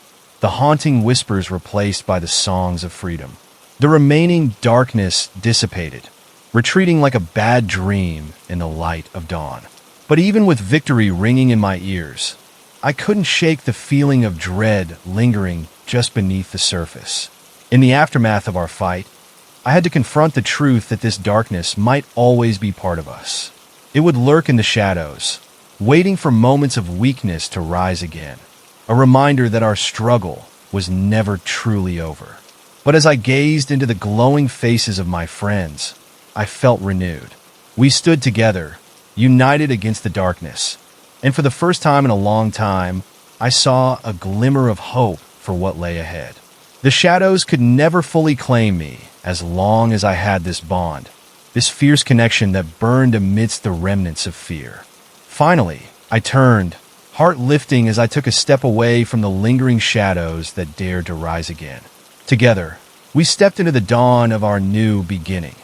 the haunting whispers replaced by the songs of freedom. The remaining darkness dissipated, retreating like a bad dream in the light of dawn. But even with victory ringing in my ears, I couldn't shake the feeling of dread lingering just beneath the surface. In the aftermath of our fight, I had to confront the truth that this darkness might always be part of us. It would lurk in the shadows, waiting for moments of weakness to rise again, a reminder that our struggle was never truly over. But as I gazed into the glowing faces of my friends, I felt renewed. We stood together, united against the darkness, and for the first time in a long time, I saw a glimmer of hope for what lay ahead. The shadows could never fully claim me as long as I had this bond, this fierce connection that burned amidst the remnants of fear. Finally, I turned, heart lifting as I took a step away from the lingering shadows that dared to rise again. Together, we stepped into the dawn of our new beginning,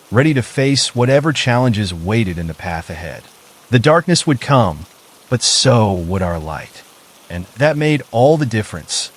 ready to face whatever challenges waited in the path ahead. The darkness would come, but so would our light. And that made all the difference.